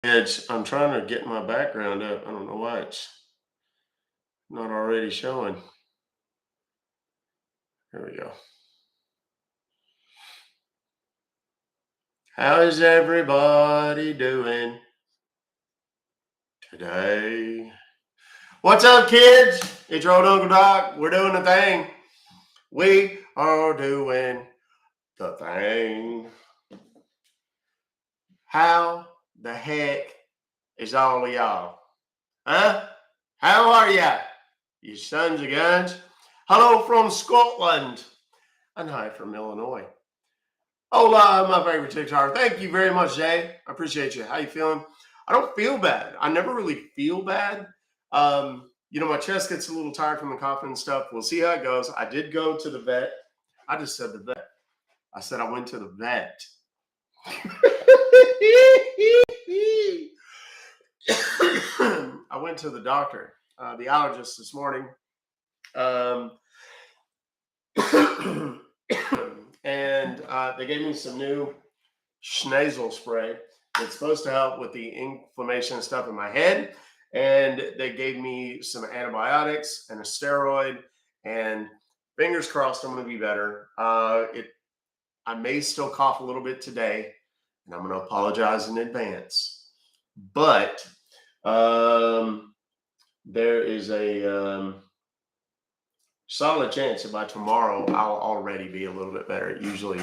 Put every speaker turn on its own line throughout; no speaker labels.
I'm trying to get my background up. I don't know why it's not already showing. Here we go. How is everybody doing today? What's up, kids? It's your old Uncle Doc. We're doing the thing. We are doing the thing. How the heck is all of y'all? Huh? How are ya? You sons of guns? Hello from Scotland. And hi from Illinois. Hola, my favorite TikToker. Thank you very much, Jay. I appreciate you. How you feeling? I don't feel bad. I never really feel bad. My chest gets a little tired from the coughing and stuff. We'll see how it goes. I did go to the vet. I just said the vet. I said I went to the vet. I went to the doctor, the allergist this morning. Um, and they gave me some new Schnazel spray. It's supposed to help with the inflammation and stuff in my head. And they gave me some antibiotics and a steroid. And fingers crossed, I'm going to be better. I may still cough a little bit today, and I'm going to apologize in advance. But there is a solid chance that by tomorrow I'll already be a little bit better. It usually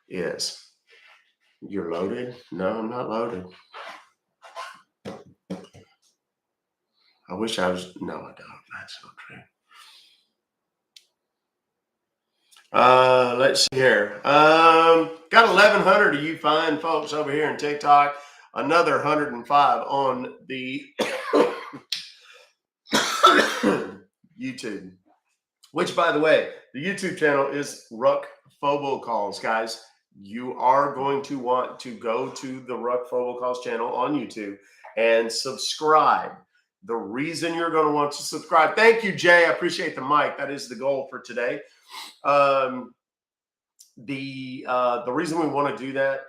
is. You're loaded? No, I'm not loaded. I wish I was. No, I don't. That's not true. Let's see here. Got 1,100 of you fine folks over here in TikTok. Another 105 on the YouTube. Which, by the way, the YouTube channel is Ruck Fobocalls, guys. You are going to want to go to the Ruck Fobocalls channel on YouTube and subscribe. The reason you're going to want to subscribe. Thank you, Jay. I appreciate the mic. That is the goal for today. The reason we want to do that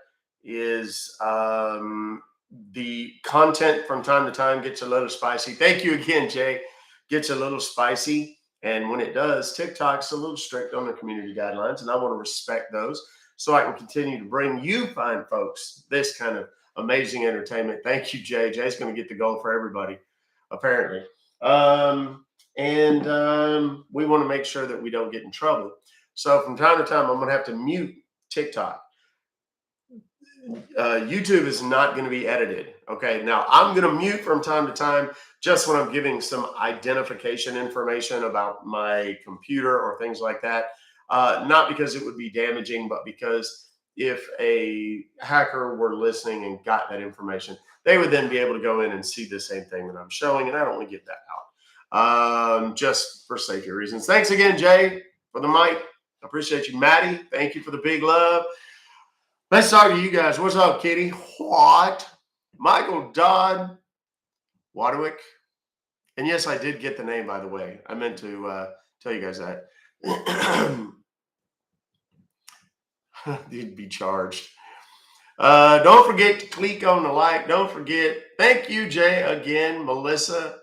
is the content from time to time gets a little spicy. Thank you again, Jay. Gets a little spicy. And when it does, TikTok's a little strict on the community guidelines, and I want to respect those so I can continue to bring you fine folks this kind of amazing entertainment. Thank you, Jay. Jay's going to get the goal for everybody, apparently. We want to make sure that we don't get in trouble. So from time to time, I'm going to have to mute TikTok. YouTube is not going to be edited. Okay. Now I'm going to mute from time to time just when I'm giving some identification information about my computer or things like that. Not because it would be damaging, but because if a hacker were listening and got that information, they would then be able to go in and see the same thing that I'm showing. And I don't want to get that out just for safety reasons. Thanks again, Jay, for the mic. I appreciate you, Maddie. Thank you for the big love. Let's talk to you guys. What's up, Kitty? What? Michael Dodd Wadwick. And yes, I did get the name, by the way. I meant to tell you guys that. You'd be charged. Don't forget to click on the like. Don't forget. Thank you, Jay, again. Melissa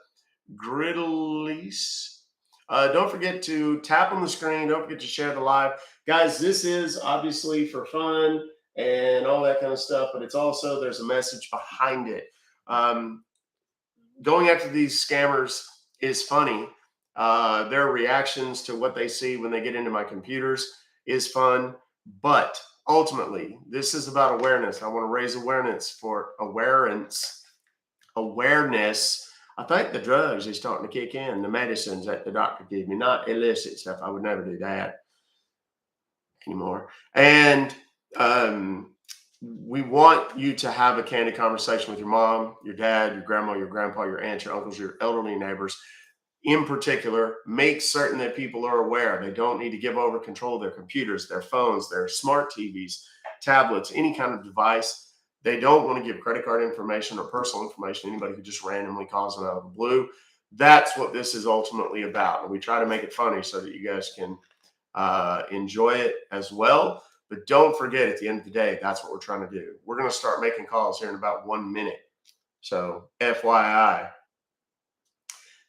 Griddleys. Don't forget to tap on the screen. Don't forget to share the live. Guys, this is obviously for fun and all that kind of stuff, but it's also, there's a message behind it. Going after these scammers is funny. Their reactions to what they see when they get into my computers is fun, but ultimately, this is about awareness. I want to raise awareness for awareness. I think the drugs is starting to kick in, the medicines that the doctor gave me, not illicit stuff. I would never do that anymore. And we want you to have a candid conversation with your mom, your dad, your grandma, your grandpa, your aunts, your uncles, your elderly neighbors. In particular, make certain that people are aware. They don't need to give over control of their computers, their phones, their smart TVs, tablets, any kind of device. They don't want to give credit card information or personal information to anybody who just randomly calls them out of the blue. That's what this is ultimately about. And we try to make it funny so that you guys can enjoy it as well. But don't forget, at the end of the day, that's what we're trying to do. We're going to start making calls here in about 1 minute. So FYI,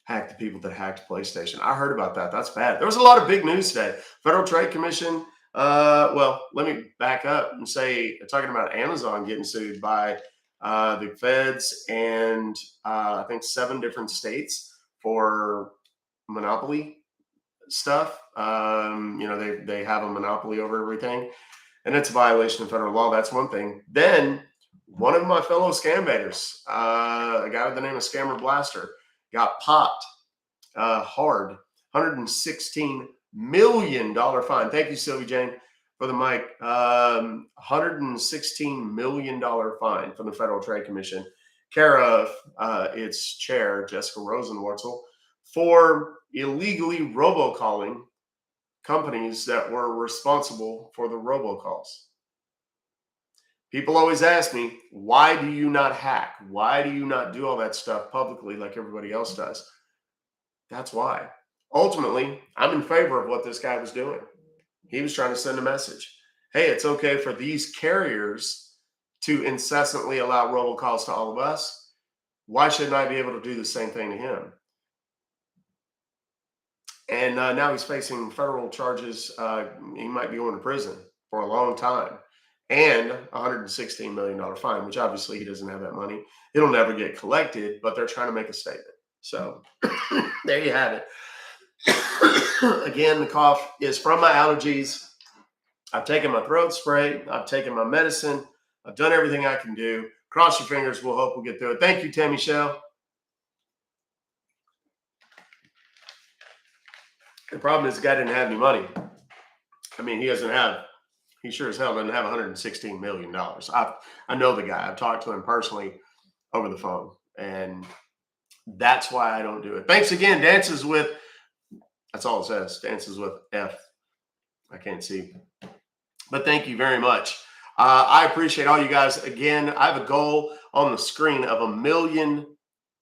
hack the people that hacked PlayStation. I heard about that. That's bad. There was a lot of big news today. Federal Trade Commission. Well, let me back up and say, talking about Amazon getting sued by the feds and I think 7 different states for monopoly stuff. They have a monopoly over everything, and it's a violation of federal law. That's one thing. Then one of my fellow scambaiters, a guy with the name of Scammer Blaster, got popped hard, $116 million fine. Thank you, Sylvie Jane, for the mic. $116 million fine from the Federal Trade Commission, care of its chair, Jessica Rosenwortel, for illegally robocalling companies that were responsible for the robocalls. People always ask me, why do you not hack? Why do you not do all that stuff publicly like everybody else does? That's why. Ultimately, I'm in favor of what this guy was doing. He was trying to send a message. Hey, it's okay for these carriers to incessantly allow robocalls to all of us. Why shouldn't I be able to do the same thing to him? And now he's facing federal charges. He might be going to prison for a long time and $116 million fine, which obviously he doesn't have that money. It'll never get collected, but they're trying to make a statement. So there you have it. Again, the cough is from my allergies. I've taken my throat spray. I've taken my medicine. I've done everything I can do. Cross your fingers. We'll hope we'll get through it. Thank you, Tammy Shell. The problem is the guy didn't have any money. I mean, he sure as hell doesn't have $116 million. I know the guy. I've talked to him personally over the phone. And that's why I don't do it. Thanks again. Dances with, that's all it says. Dances with F. I can't see. But thank you very much. I appreciate all you guys. Again, I have a goal on the screen of 1 million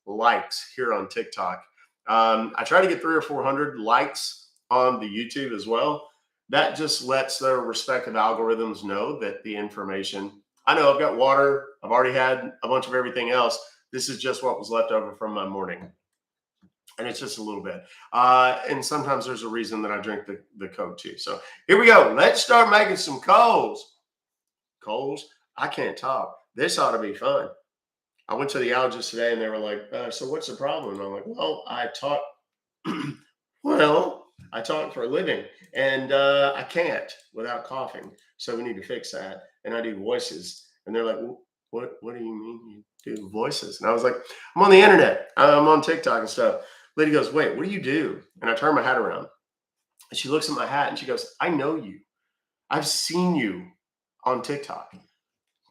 likes here on TikTok. I try to get 300 or 400 likes on the YouTube as well. That just lets their respective algorithms know that the information, I know I've got water. I've already had a bunch of everything else. This is just what was left over from my morning. And it's just a little bit. And sometimes there's a reason that I drink the Coke too. So here we go. Let's start making some calls. Coals? I can't talk. This ought to be fun. I went to the allergist today and they were like, so what's the problem? And I'm like, well, I talk. I talk for a living and I can't without coughing. So we need to fix that. And I do voices. And they're like, what do you mean you do voices? And I was like, I'm on the internet. I'm on TikTok and stuff. Lady goes, wait, what do you do? And I turn my hat around. And she looks at my hat and she goes, I know you. I've seen you on TikTok.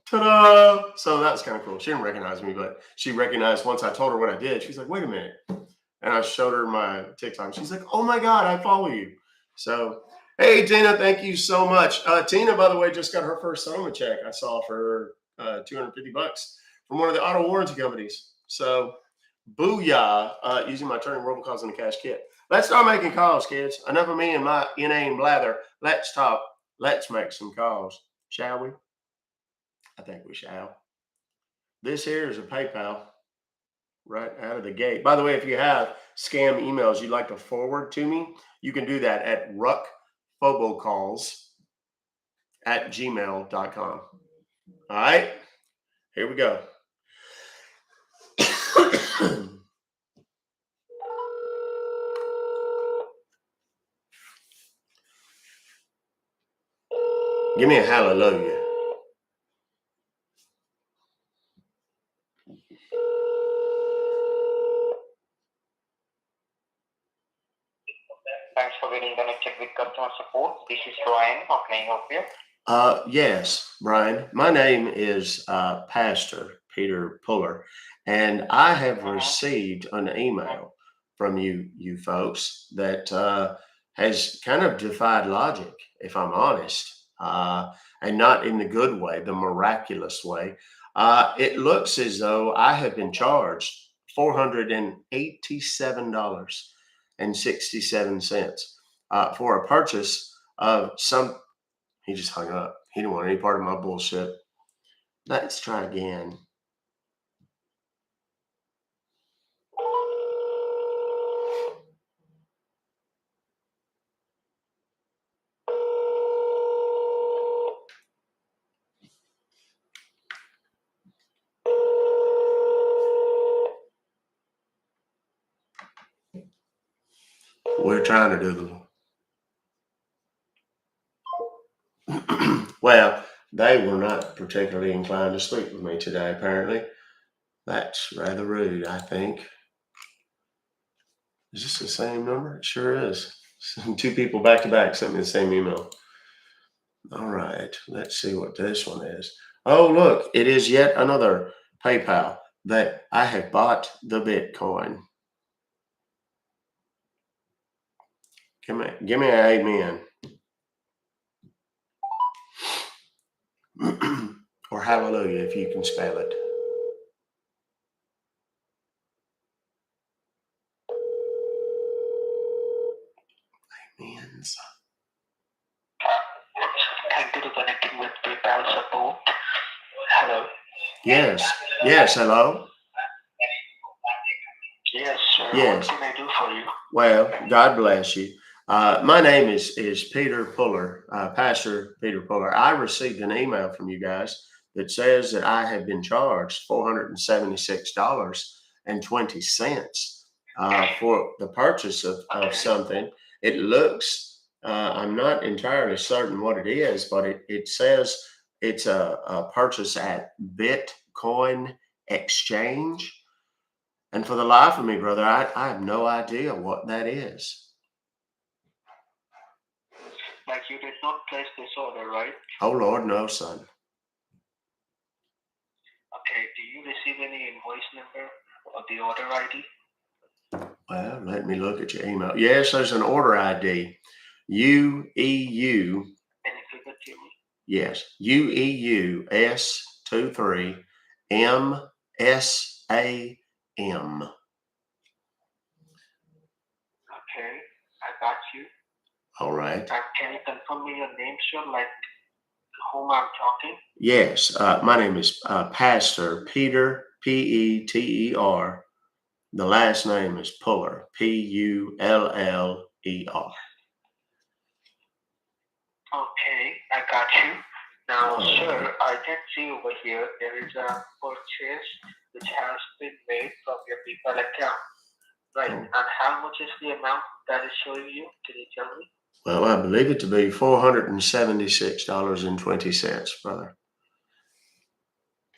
Ta-da! So that's kind of cool. She didn't recognize me, but she recognized once I told her what I did. She's like, wait a minute. And I showed her my TikTok. She's like, oh my God, I follow you. So, hey, Tina, thank you so much. Tina, by the way, just got her first settlement check I saw for $250 from one of the auto warranty companies. So, booyah, using my turning robocalls in the cash kit. Let's start making calls, kids. Enough of me and my inane blather. Let's talk. Let's make some calls, shall we? I think we shall. This here is a PayPal right out of the gate. By the way, if you have scam emails you'd like to forward to me, you can do that at ruckfobocalls@gmail.com. All right, here we go. Give me a hallelujah.
Thanks for getting connected with customer support. This is Ryan. How can I help you?
Yes, Brian. My name is Pastor Peter Puller, and I have received an email from you folks that has kind of defied logic, if I'm honest, and not in the good way, the miraculous way. It looks as though I have been charged $487.67 for a purchase of some. He just hung up. He didn't want any part of my bullshit. Let's try again. trying to do the. Well, they were not particularly inclined to speak with me today, apparently. That's rather rude, I think. Is this the same number? It sure is. Two people back to back sent me the same email. All right, let's see what this one is. Oh, look, it is yet another PayPal that I have bought the Bitcoin. Give me an amen. Or hallelujah if you can spell it. Amens.
Thank you for connecting with PayPal support. Hello.
Yes. Yes, hello.
Yes, sir.
Yes.
What can I do for you?
Well, God bless you. My name is Peter Puller, Pastor Peter Puller. I received an email from you guys that says that I have been charged $476.20 for the purchase of something. It looks, I'm not entirely certain what it is, but it says it's a purchase at Bitcoin Exchange. And for the life of me, brother, I have no idea what that is.
Like you did not place this order, right?
Oh, Lord, no, son.
Okay, do you receive any invoice number or the order ID?
Well, let me look at your email. Yes, there's an order ID. UEU.
Can you give it to me?
Yes, UEU S23 MSAM.
Okay, I got you.
All right.
And can you confirm me your name, sir? Like whom I'm talking?
Yes, my name is Pastor Peter, Peter. The last name is Puller, Puller.
Okay, I got you. Now,
All
sir,
right.
I can see over here there is a purchase which has been made from your PayPal account. Right,
Oh.
and how much is the amount that is showing you? Can you tell me?
Well, I believe it to be $476.20, brother.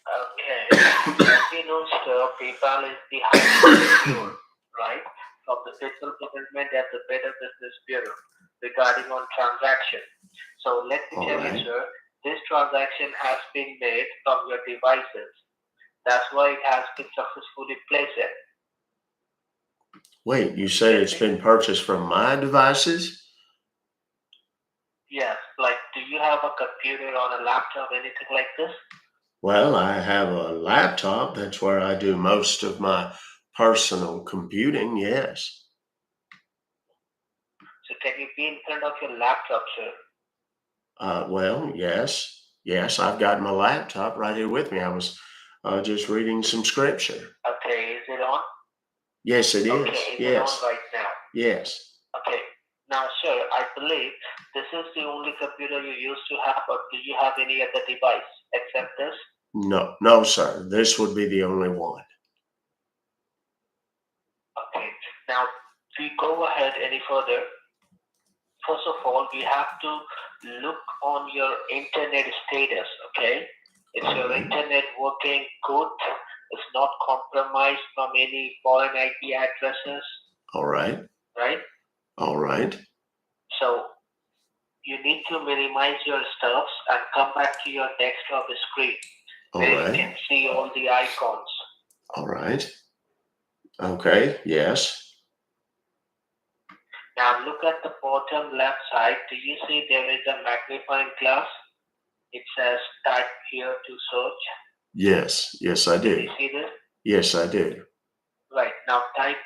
Okay, as you know, sir, PayPal is the highest secure, right, from the federal government and the Better Business Bureau regarding on transaction. So let me
All
tell
right.
you, sir, this transaction has been made from your devices. That's why it has been successfully placed.
Wait, you said it's been purchased from my devices?
Yes, like do you have a computer or a laptop, anything like this?
Well, I have a laptop. That's where I do most of my personal computing, yes.
So can you be in front of your laptop, sir?
Well, yes. Yes, I've got my laptop right here with me. I was just reading some scripture.
Okay, is it on?
Yes, it is.
Okay, is it on right now?
Yes.
Okay. Now, sir, I believe this is the only computer you used to have, or do you have any other device except this?
No, sir. This would be the only one.
Okay. Now, we go ahead any further. First of all, we have to look on your internet status, okay? Is your internet working good? It's not compromised from any foreign IP addresses?
All right.
Right?
All right.
So you need to minimize your stuffs and come back to your desktop screen where you can see all the icons.
All right. Okay. Yes.
Now look at the bottom left side. Do you see there is a magnifying glass? It says type here to search.
Yes. Yes, I do.
Do you see this?
Yes, I do.
Right. Now type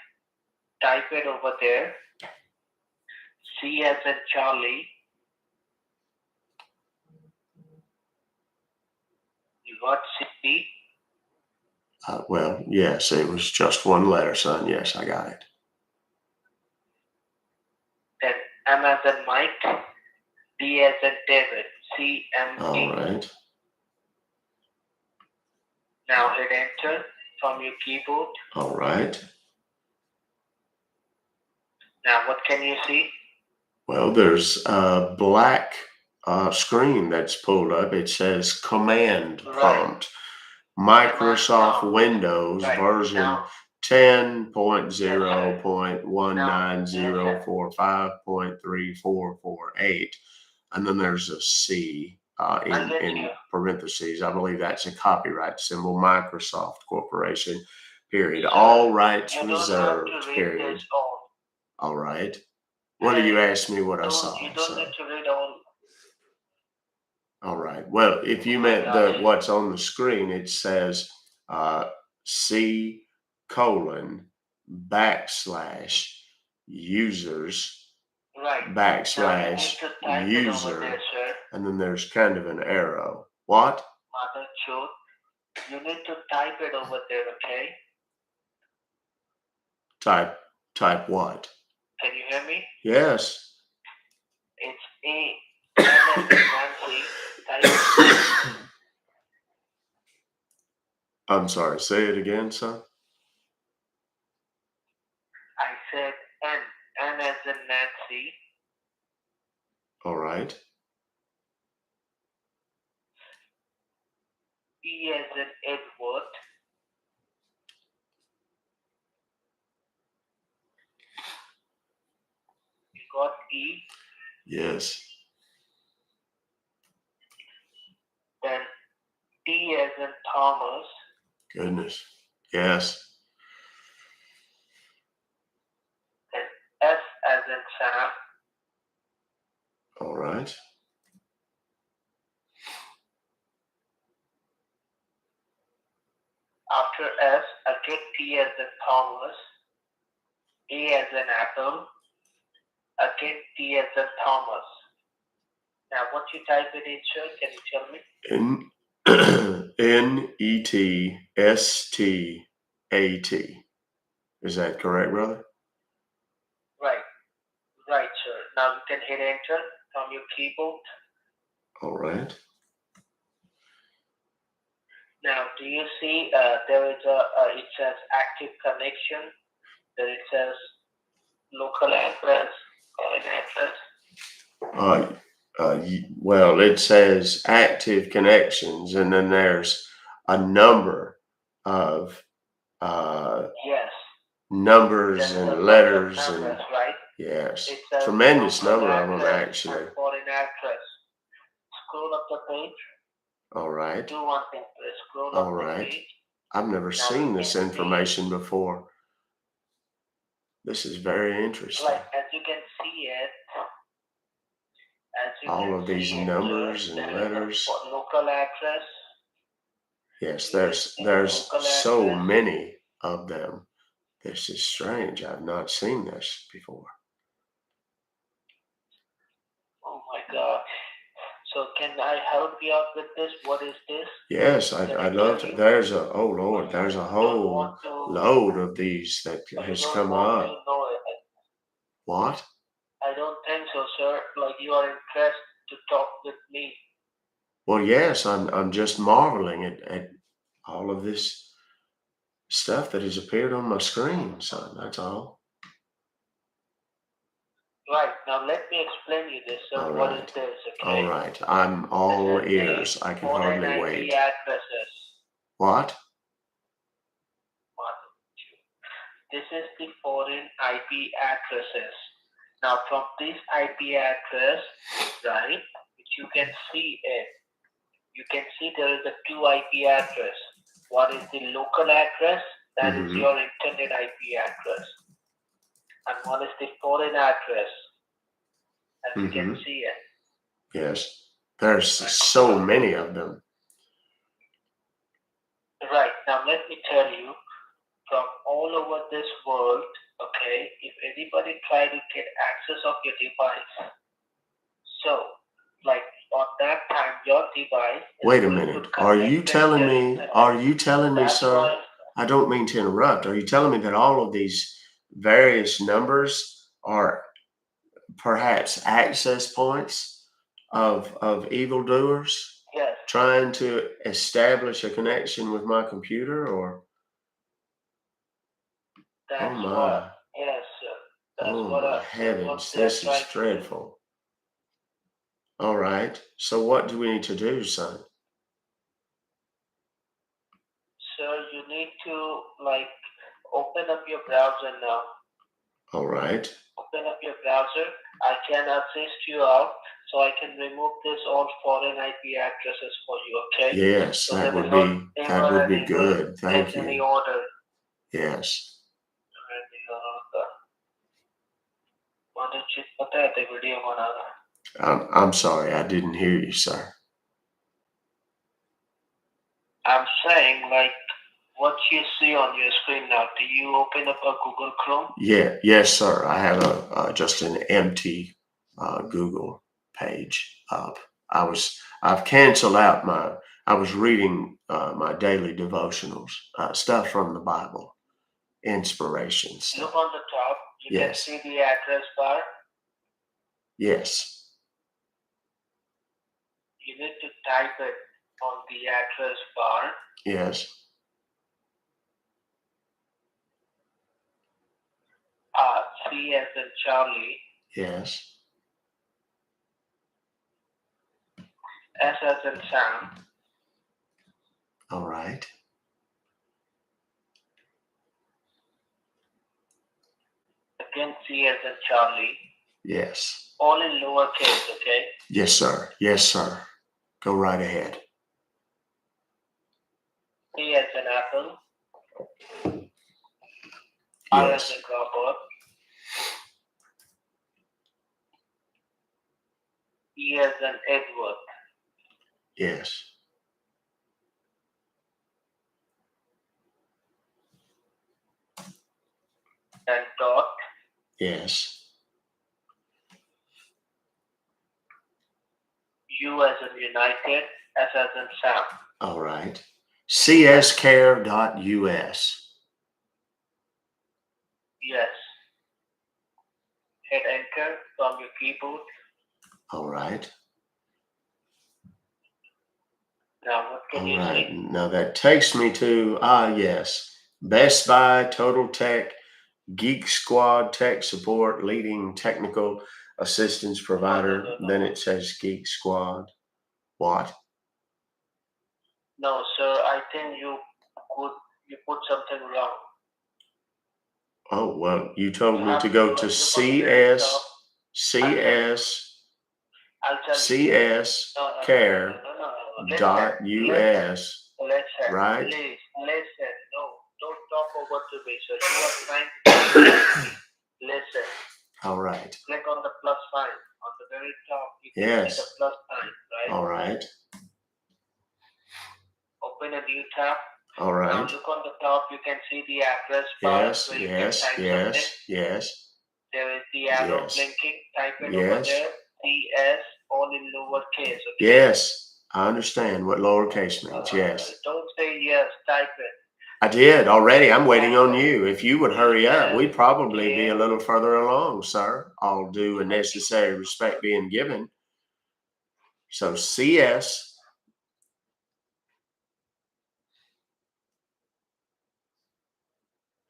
it over there. C as in Charlie. You got CP.
Well, yes, it was just one letter, son. Yes, I got it.
Then M as in Mike. D as in David. CMD.
All right.
Now hit enter from your keyboard.
All right.
Now, what can you see?
Well, there's a black screen that's pulled up. It says Command
Right.
Prompt, Microsoft
Prompt.
Windows
Right.
version
Now,
10.0.19045.3448. And then there's a C
I
in
get you.
parentheses. I believe that's a copyright symbol, Microsoft Corporation, period.
Sir,
All rights
you don't have
reserved,
to read
period.
this all.
All right. What do you
Hey,
ask me what I
you
saw?
don't need to read all.
All right. Well, if you
Oh my
meant
gosh.
what's on the screen, it says C colon backslash users
Right. Now you
backslash
need to type it over
user,
there, sir.
and then there's kind of an arrow. What?
Mother truth. You need to type it over there, okay?
Type what?
Can you hear me?
Yes.
It's A N as in Nancy. Type it.
I'm sorry. Say it again, son.
I said N. N as in Nancy.
All right.
E as in Edward. You got E.
Yes.
Then T as in Thomas.
Goodness. Yes.
Then S as in Sam.
All right.
After S, again T as in Thomas. A as in Apple. Again T as in Thomas. Now, what you type it in, sir? Can you tell me?
NETSTAT. Is that correct, brother?
Right. Right, sir. Now you can hit enter from your keyboard.
All right.
Now, do you see there is it says active connection. There it says local address, foreign address.
Well, it says active connections, and then there's a number of
Yes.
numbers
There's a
and
bunch of
letters,
numbers,
and
right?
yes,
It says
tremendous
local
number of them
address
actually.
and foreign address. Scroll up the page.
All right.
Do one thing, please. Scroll
All
up the
right.
page.
I've never
Now
seen
you
this
can see
information before. This is very interesting.
like as you can see it, as you
All
can
of these
see it,
numbers
sir,
and
there is
letters.
a local address.
Yes,
Here's
there's
local
so
address.
many of them. This is strange. I've not seen this before.
Oh my God. So can I help you out with this? What is this?
Yes,
Can I
I'd love
tell
to.
you?
There's oh Lord, there's a
You don't
whole
want to,
load of these that
you
has
don't
come
want to
up.
know it.
What?
I don't think so, sir. Like you are impressed to talk with me.
Well, yes, I'm just marveling at all of this stuff that has appeared on my screen, son. That's all.
Right. Now let me explain you this, sir.
All
What is
right.
this?
All
Okay.
right. I'm all
This is
ears.
the
I can
foreign
hardly
IP
wait.
addresses.
What?
This is the foreign IP addresses. Now from this IP address, right, which you can see it, you can see there is a two IP address. One is the local address, that is your internet IP address. And one is the foreign address, as you can see it.
Yes. There's so many of them.
Right. Now let me tell you, from all over this world, okay, if anybody try to get access of your device, so like on that time your device is
Wait a
going to
minute. Are you
connect
telling
to the
me,
internet. That's
sir?
why
I don't mean to interrupt. Are you telling me that all of these various numbers are perhaps access points of evildoers
yes,
trying to establish a connection with my computer? Or oh
that's
my.
what yes, sir.
Oh my heavens,
they're
this
trying
is
to do.
dreadful. All right. So what do we need to do, son?
Sir, you need to like open up your browser now.
All right.
Open up your browser. I can assist you out, so I can remove this all foreign IP addresses for you. Okay?
Yes,
So
that
there will
would
not
be
ever and ever
good.
get
Thank
any
you.
order.
Yes. I'm sorry, I didn't hear you, sir.
I'm saying like what you see on your screen now. Do you open up a Google Chrome?
Yeah, yes, sir. I have just an empty Google page up. I've canceled out I was reading my daily devotionals, stuff from the Bible, inspiration
Look
stuff.
on the top. You can
Yes,
see the address bar.
yes,
You need to type it on the address bar.
yes,
C as in Charlie,
yes.
S as in Sam,
All right.
again C as in Charlie,
Yes.
all in lowercase, okay?
Yes, sir. Yes, sir. Go right ahead.
A as in Apple, I as
Yes.
in Robert, E as in Edward,
Yes.
and dot,
Yes.
U as in United, S as in Sam.
All right. cscare.us.
Yes. Hit enter from your keyboard.
All right.
Now what can
All
you
right.
see?
Now that takes me to, yes, Best Buy, Total Tech, Geek Squad Tech Support, leading technical assistance provider.
No.
Then it says Geek Squad. What?
No, sir, I think you put something wrong.
Oh, well, you told
You
me
have
to go
like,
to
look on the very
CS,
top.
CS,
I'll tell you.
CS
No.
care dot
Listen.
US,
Listen.
right?
Please, listen. No, don't talk over to me, sir. You are trying to listen.
All right.
Click on the plus sign. On the very top, you can
Yes.
see the plus sign, right?
All right.
Open a new tab.
All
Now
right.
look on the top, you can see the address bar where you can type something.
Yes.
There is the arrow
Yes.
blinking. Type it
Yes.
over there. CS, all in lowercase. Okay?
Yes. I understand what lowercase means. Yes.
Don't say yes. Type it.
I did already. I'm waiting on you. If you would hurry up,
Yes.
we'd probably be a little further along, sir. All due and necessary respect being given. So CS.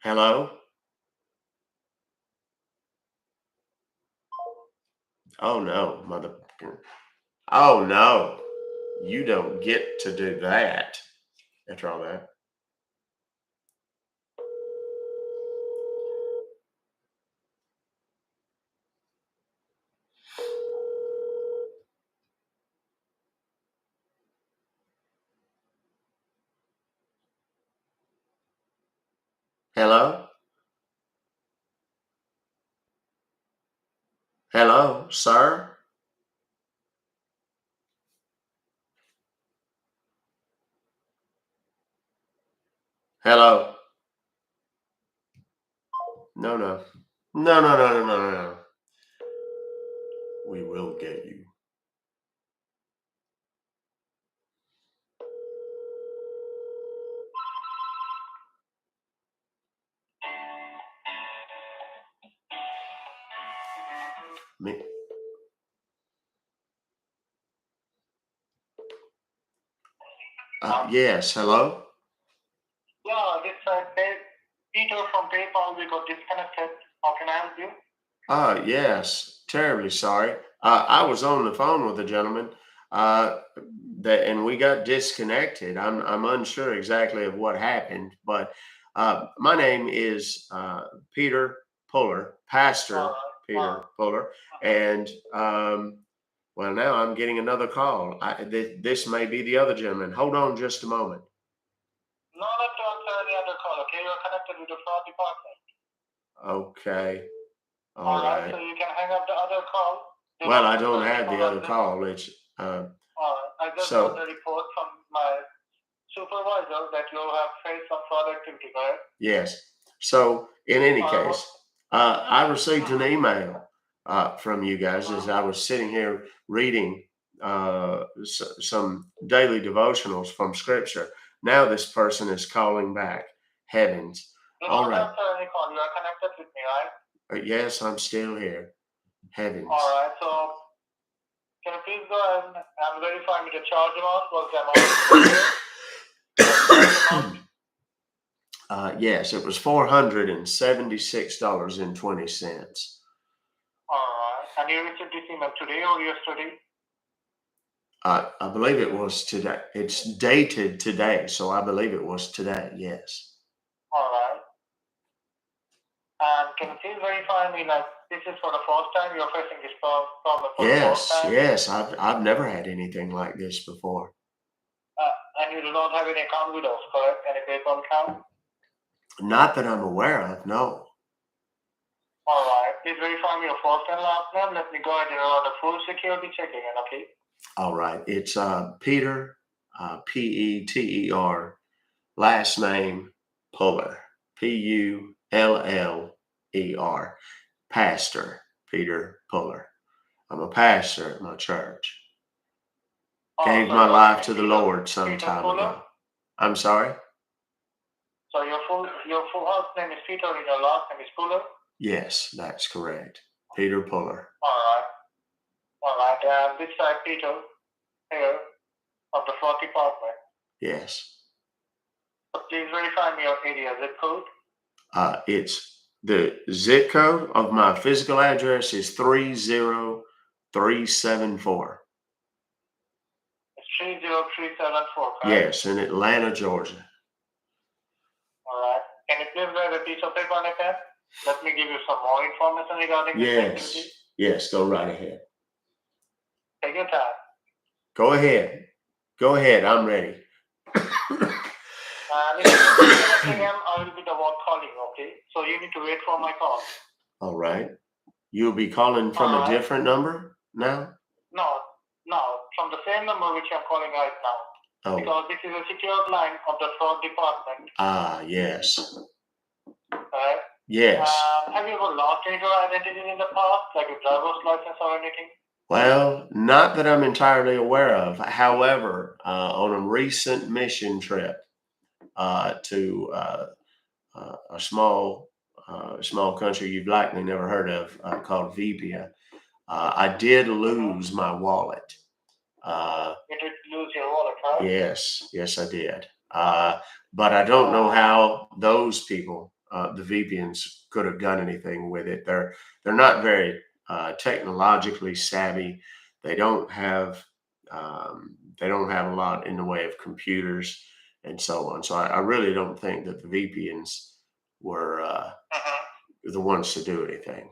Hello? Oh no, mother. Oh no. You don't get to do that. After all that. Hello? Hello, sir? Hello? No. No. We will get you. Me. Yes, hello?
Yeah, this Peter from PayPal. We got disconnected. How can I help you?
Yes, terribly sorry. I was on the phone with a gentleman, uh, and we got disconnected. I'm unsure exactly of what happened, but my name is Peter Puller, Pastor Peter Puller, and well, now I'm getting another call. This may be the other gentleman. Hold on just a moment.
No need to answer any other call, okay? You're connected with the fraud department.
Okay, all
All right,
right.
so you can hang up the other call. Do
Well,
not
I don't
answer any
have the
call
other
on this.
call. It's
All right, I just got
so
the report from my supervisor that you have faced some fraud activity, correct?
yes. So in any
All right,
case, I received an email from you guys as I was sitting here reading some daily devotionals from Scripture. Now this person is calling back. Heavens!
do
All
not
right.
answer any call. You are connected with me, right?
Yes, I'm still here. Heavens!
All right, so can you please go ahead and verify me the charge amount? Was the amount?
Yes, it was $476.20.
All right, and you received this email today or yesterday?
I believe it was today. It's dated today, so I believe it was today. Yes.
All right. And can you please verify me, like, this is for the first time you're facing this problem for the first
Yes.
time?
Yes. I've never had anything like this before.
And you do not have any account with us, correct? Any PayPal account?
Not that I'm aware of. No.
All right. Please verify me your first and last name. Let me go ahead and run a full security check again, okay?
All right. It's Peter, Peter, last name Puller, Puller, Pastor Peter Puller. I'm a pastor at my church. Gave
So
my
your
life
name is
to the
Peter,
Lord some
Peter
time
Fuller?
ago. I'm sorry?
So your full house name is Peter and your last name is Fuller?
Yes, that's correct. Peter Puller.
All right. All right. And this side Peter here of the fraud department.
Yes.
So please verify me your area zip code.
It's the zip code of my physical address is 30374.
It's 30374, correct?
Yes, in Atlanta, Georgia.
All right. Can you please grab a piece of paper and a pen? Let me give you some more information regarding this activity.
Yes. Yes, go right ahead.
Take your time.
Go ahead. Go ahead. I'm ready.
And if it's 7 a.m., I will be the one calling, okay? So you need to wait for my call.
All right. You'll be calling from a different number now?
No, from the same number which I'm calling right now.
Oh.
Because this is a secured line of the fraud department.
Yes.
Right?
Yes.
Have you ever lost any of your identity in the past, like a driver's license or anything?
Well, not that I'm entirely aware of. However, on a recent mission trip to a small country you've likely never heard of called Vipia, I did lose my wallet.
You did lose your wallet, right?
Yes, I did. But I don't know how those people, the VPNs, could have done anything with it. They're not very technologically savvy. They don't have a lot in the way of computers and so on. So I really don't think that the VPNs were the ones to do anything.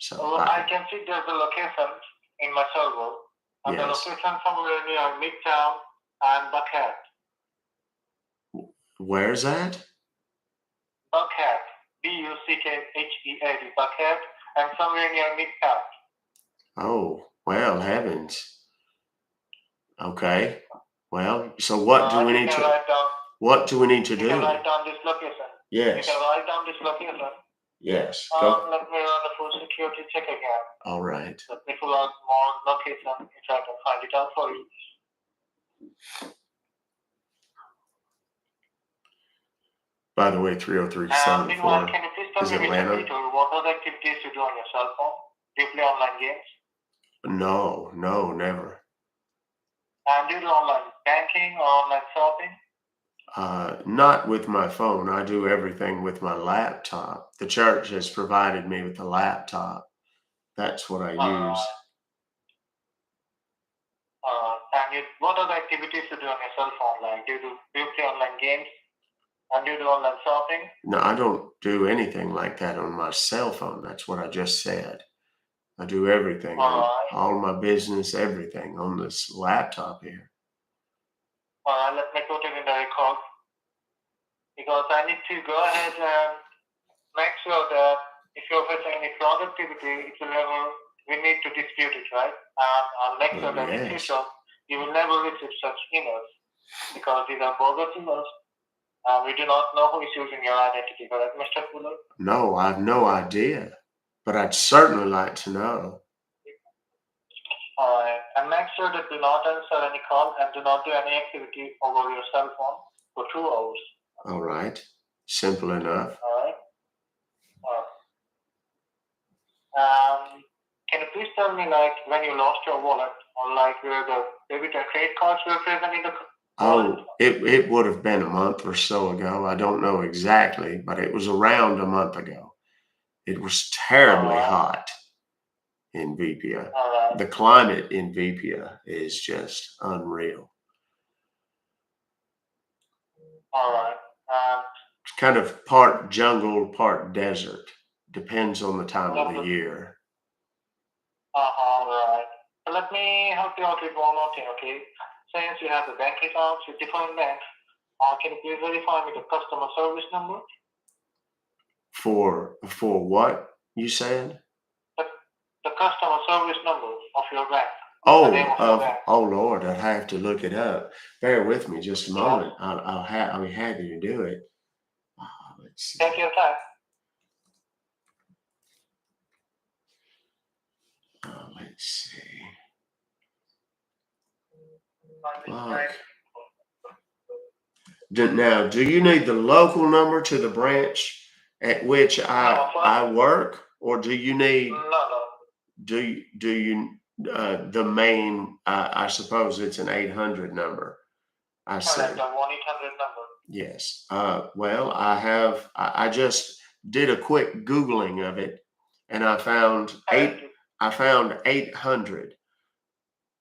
So
well, I can see there's a location in my server, and the
yes.
location somewhere near Midtown and Buckhead.
Where's that?
Buckhead, Buckhead, Buckhead, and somewhere near Midtown.
Oh, well, heavens. Okay. Well, so what do we need to what do we need to do?
You can write down this location.
Yes.
You can write down this location.
Yes.
Let me run the full security check again.
All right.
Let me pull out more location if I can find it out for you.
By the way, 30374
meanwhile, can you please tell
is
me,
Atlanta.
Mr. Peter, what other activities you do on your cell phone? Do you play online games?
No, never.
And do you do online banking or online shopping?
Not with my phone. I do everything with my laptop. The church has provided me with a laptop. That's what I
Uh,
use.
and what other activities you do on your cell phone? Like, do you play online games and do you do online shopping?
No, I don't do anything like that on my cell phone. That's what I just said. I do everything
All
on
right.
all my business, everything on this laptop here.
Let me put it in the record because I need to go ahead and make sure that if you're facing any productivity, we need to dispute it, right? And I'll make sure
Well,
that in
yes.
future, you will never receive such emails because these are bogus emails and we do not know who is using your identity, correct, Mr. Fuller?
No, I have no idea, but I'd certainly like to know.
Alright, and make sure that do not answer any call and do not do any activity over your cell phone for 2 hours.
All right. Simple enough.
Alright? Can you please tell me, like, when you lost your wallet or like where the debit or credit cards were present in the wallet?
Oh, it would have been a month or so ago. I don't know exactly, but it was around a month ago. It was terribly
Alright,
hot in Vipia.
alright,
The climate in Vipia is just unreal.
alright.
It's kind of part jungle, part desert. Depends on the time of the year.
Alright. So let me help you out with one more thing, okay? Since you have the bank accounts with different banks, can you please verify me the customer service number?
For what you said?
The customer service number of your bank. The name of your bank.
Oh Lord, I'd have to look it up. Bear with me just a
Sure.
moment. I'll be happy to do it. Let's see.
Take your time.
Let's see. Look. Now, do you need the local number to the branch at which I work, or do you need
No.
do you the main? I suppose it's an 800 number. I see.
Correct, the 1-800 number.
Yes. Well, I just did a quick Googling of it, and I found I found 800.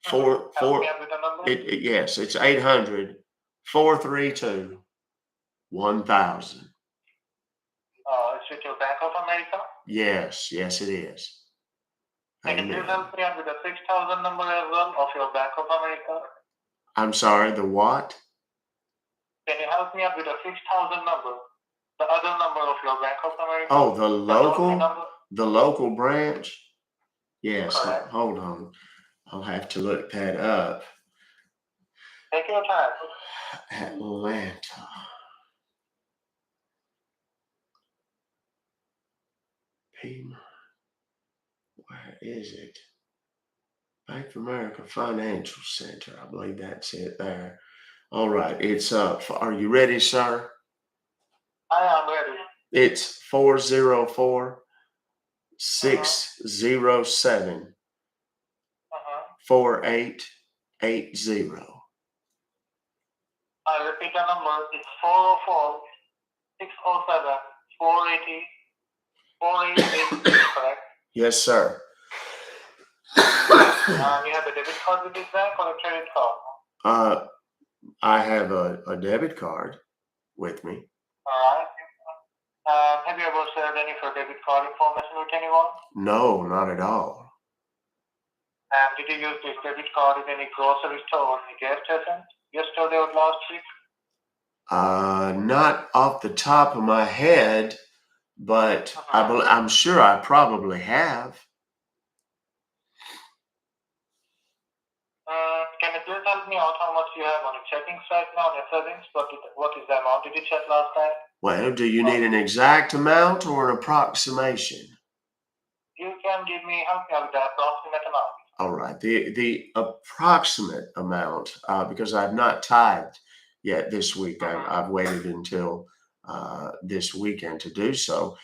Help me out with the number.
Yes, it's 800 432 1000.
It's with your Bank of America.
Yes, it is.
Can you
Amen.
please help me out with the 6000 number as well of your Bank of America?
I'm sorry, the what?
Can you help me out with the 6000 number? The other number of your Bank of America?
Oh,
number?
the local branch? Yes,
Correct.
hold on. I'll have to look that up.
Take your time.
Atlanta. Piedmont. Where is it? Bank of America Financial Center. I believe that's it there. All right. It's are you ready, sir?
I am ready.
It's 404 607 4880.
I repeat the number. It's 404 607 480 4880, correct?
Yes, sir.
You have a debit card with this bank or a credit card?
I have a debit card with me.
Alright. Have you ever shared any of your debit card information with anyone?
No, not at all.
And did you use this debit card in any grocery store or any gas station yesterday or last week?
Not off the top of my head, but I'm sure I probably have.
Can you please help me out how much you have on your checking site now on your savings? What is the amount did you check last time?
Well, do you need an exact amount or an approximation?
You can help me out with the approximate amount.
All right, the approximate amount, because I've not tithed yet this week. I've waited until this weekend to do so.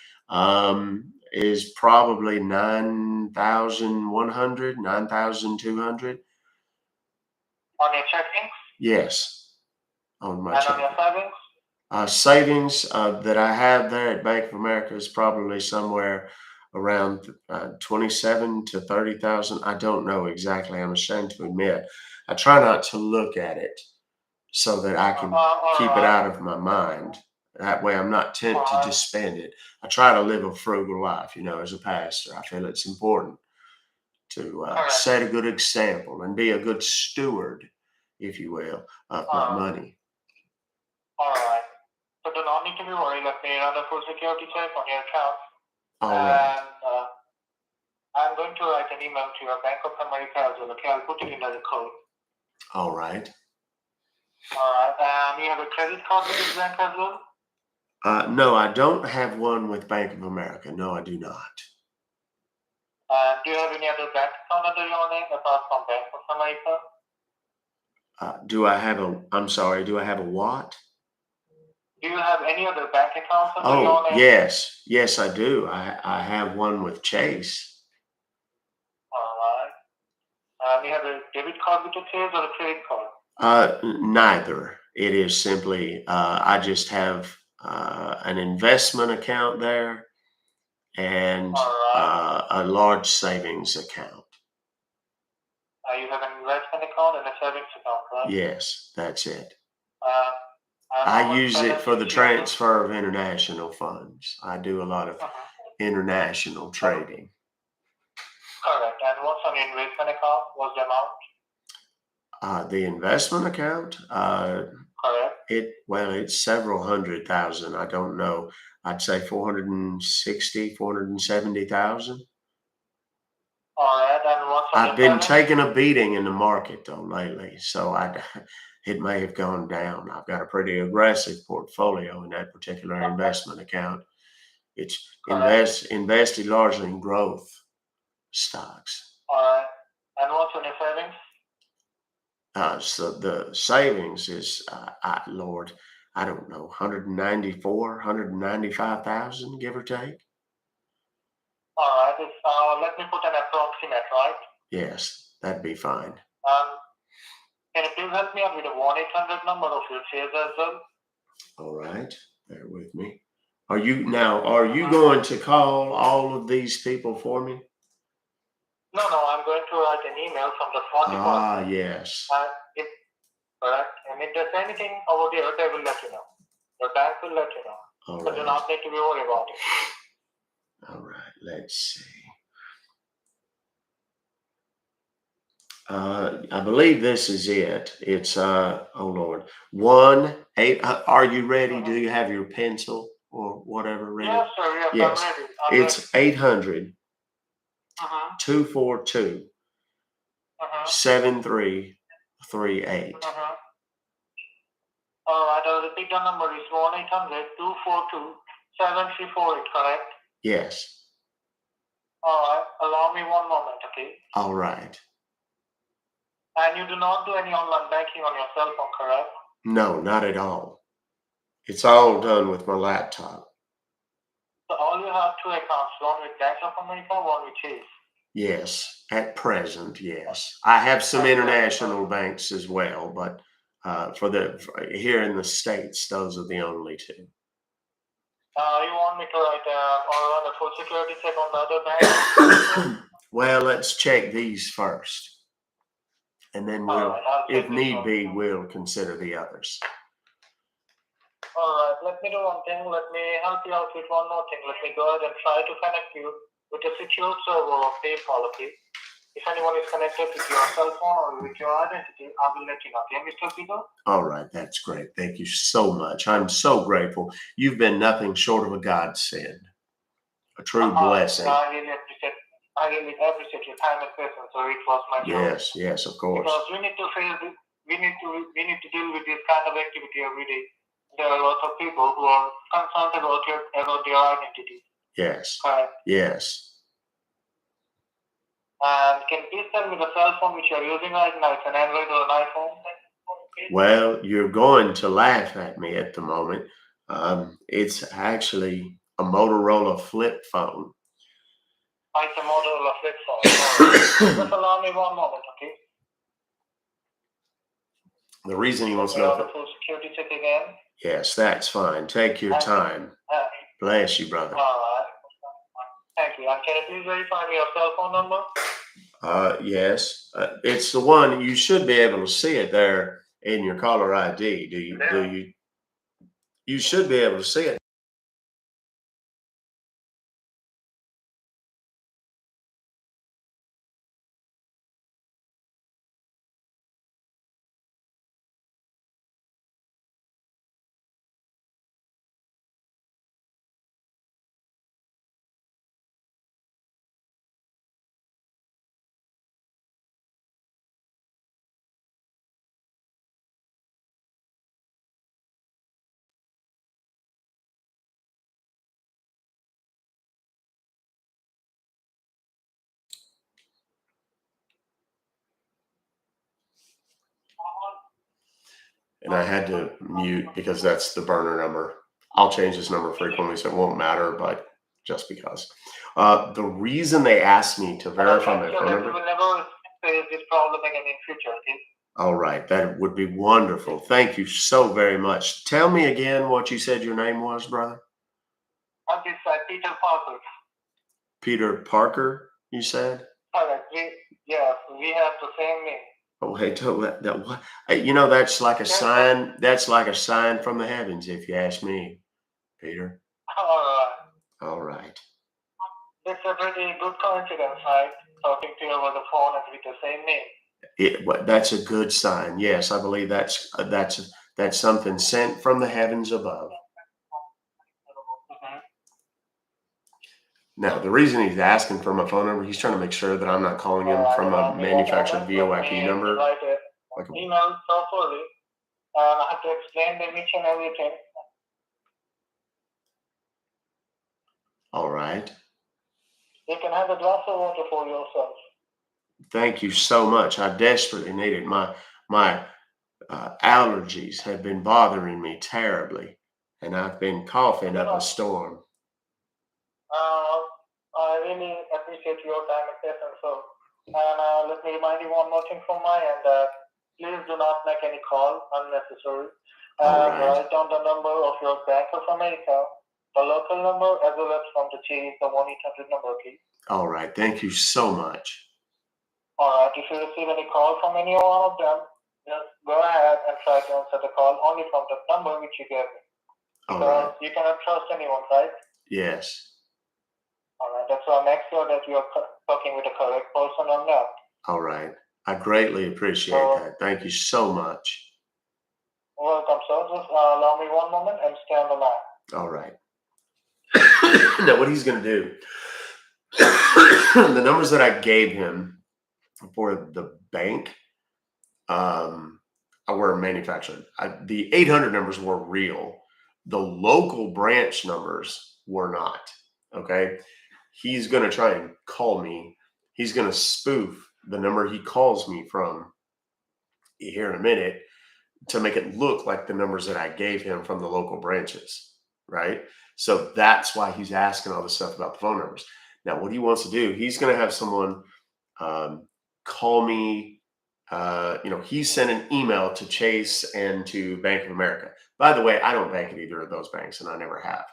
Is probably 9,100, 9,200.
On your checkings?
Yes, on my
checking. And on your savings?
Savings that I have there at Bank of America is probably somewhere around 27 to 30,000. I don't know exactly. I'm ashamed to admit. I try not to look at it so that I can
All
keep it
right.
out of my mind. That way I'm not
All
tempted to
right.
spend it. I try to live a frugal life, as a pastor. I feel it's important to
Correct.
set a good example and be a good steward, if you will, of my
Uh,
money.
all right. So do not need to be worried. Let me run a full security check on your account.
All right.
And I'm going to write an email to your Bank of America as well. Okay, I'll put it in the record.
All right.
All right. And you have a credit card with this bank as well?
No, I don't have one with Bank of America. No, I do not.
Do you have any other bank account under your name apart from Bank of America?
I'm sorry, do I have a what?
Do you have any other bank accounts under
Oh,
your name?
yes. Yes, I do. I have one with Chase.
All right. You have a debit card with a Chase or a credit card?
Neither. It is simply, I just have an investment account there and
All right.
a large savings account.
You have an investment account and a savings account, right?
Yes, that's it.
Uh, and how
I
much
use it
balance
for the
is your-
transfer of international funds. I do a lot of
Mhm.
international trading.
Correct. And what's on your investment account? What's the amount?
The investment account,
Correct.
it's several hundred thousand. I don't know. I'd say 460, 470,000.
All right. And what's on
I've
your
been
savings?
taking a beating in the market though lately, so it may have gone down. I've got a pretty aggressive portfolio in that particular investment account. It's
Correct.
invested largely in growth stocks.
All right. And what's on your savings?
So the savings is, Lord, I don't know, 194, 195,000, give or take.
All right. It's, let me put an approximate, right?
Yes, that'd be fine.
Can you please help me out with the 1-800 number of your shares as well?
All right, bear with me. Are you going to call all of these people for me?
No, I'm going to write an email from the phone department.
Yes.
If correct, and if there's anything over there, they will let you know. The bank will let you know.
All
So do
right.
not need to be worried about it.
All right, let's see. I believe this is it. It's oh Lord, 1-8. Are you ready? Do you have your pencil or whatever ready?
Yes, sir. Yes,
Yes.
I'm ready.
It's 800
Uh-huh.
242
Uh-huh.
7338.
Uh-huh. All right, I'll repeat the number. It's 1-800-242-7348, correct?
Yes.
All right, allow me one moment, okay?
All right.
And you do not do any online banking on your cell phone, correct?
No, not at all. It's all done with my laptop.
So all you have two accounts, one with Bank of America, one with Chase.
Yes, at present, yes. I have some international banks as well, but here in the States, those are the only two.
You want me to write or run a full security check on the other bank?
Well, let's check these first. And then if need be, we'll consider the others.
All right, let me do one thing. Let me help you out with one more thing. Let me go ahead and try to connect you with a secure server of PayPal, okay? If anyone is connected with your cell phone or with your identity, I will let you know. Okay, Mr. Peter?
All right, that's great. Thank you so much. I'm so grateful. You've been nothing short of a godsend, a true blessing.
I really appreciate your time and patience. So it was my job.
Yes, of course.
Because we need to face this, we need to deal with this kind of activity every day. There are lots of people who are concerned about their identity.
Yes.
Correct.
Yes.
And can you please tell me the cell phone which you are using right now? It's an Android or an iPhone?
Well, you're going to laugh at me at the moment. It's actually a Motorola flip phone.
It's a Motorola flip phone. Just allow me one moment, okay?
The reason he wants to know.
The full security check again.
Yes, that's fine. Take your time. Bless you, brother.
All right. Thank you. And can you please verify your cell phone number?
Yes, it's the one. You should be able to see it there in your caller ID. Do you? Do you? You should be able to see it. And I had to mute because that's the burner number. I'll change this number frequently, so it won't matter, but just because. The reason they asked me to verify my phone number.
You will never face this problem again in future. Okay?
All right, that would be wonderful. Thank you so very much. Tell me again what you said your name was, brother.
This Peter Parker.
Peter Parker, you said?
Correct. Yes, we have the same name.
Oh, hey, that what? That's like a sign. That's like a sign from the heavens, if you ask me, Peter.
All right.
All right.
It's a pretty good coincidence, right? Talking to you over the phone and with the same name.
That's a good sign. Yes, I believe that's something sent from the heavens above.
Mhm.
Now, the reason he's asking for my phone number, he's trying to make sure that I'm not calling him from a manufactured VoIP number.
Write
Like
an email properly, and I have to explain them each and everything.
All right.
You can have a glass of water for yourself.
Thank you so much. I desperately need it. My allergies have been bothering me terribly, and I've been coughing up a storm.
I really appreciate your time and patience, sir. And let me remind you one more thing from my end that please do not make any call unnecessary.
All right.
Write down the number of your Bank of America, the local number, as well as from the Chase, the 1-800 number, please.
All right. Thank you so much.
All right. If you receive any call from any one of them, just go ahead and try to answer the call only from the number which you gave me.
All
Because
right.
you cannot trust anyone, right?
Yes.
All right. That's why make sure that you are talking with the correct person on that.
All right. I greatly appreciate that. Thank you so much.
Welcome, sir. Just allow me one moment and stay on the line.
All right. Now, what he's going to do, the numbers that I gave him for the bank, were manufactured. The 800 numbers were real. The local branch numbers were not. Okay. He's going to try and call me. He's going to spoof the number he calls me from here in a minute to make it look like the numbers that I gave him from the local branches. Right. So that's why he's asking all this stuff about the phone numbers. Now, what he wants to do, he's going to have someone call me. He sent an email to Chase and to Bank of America. By the way, I don't bank at either of those banks, and I never have.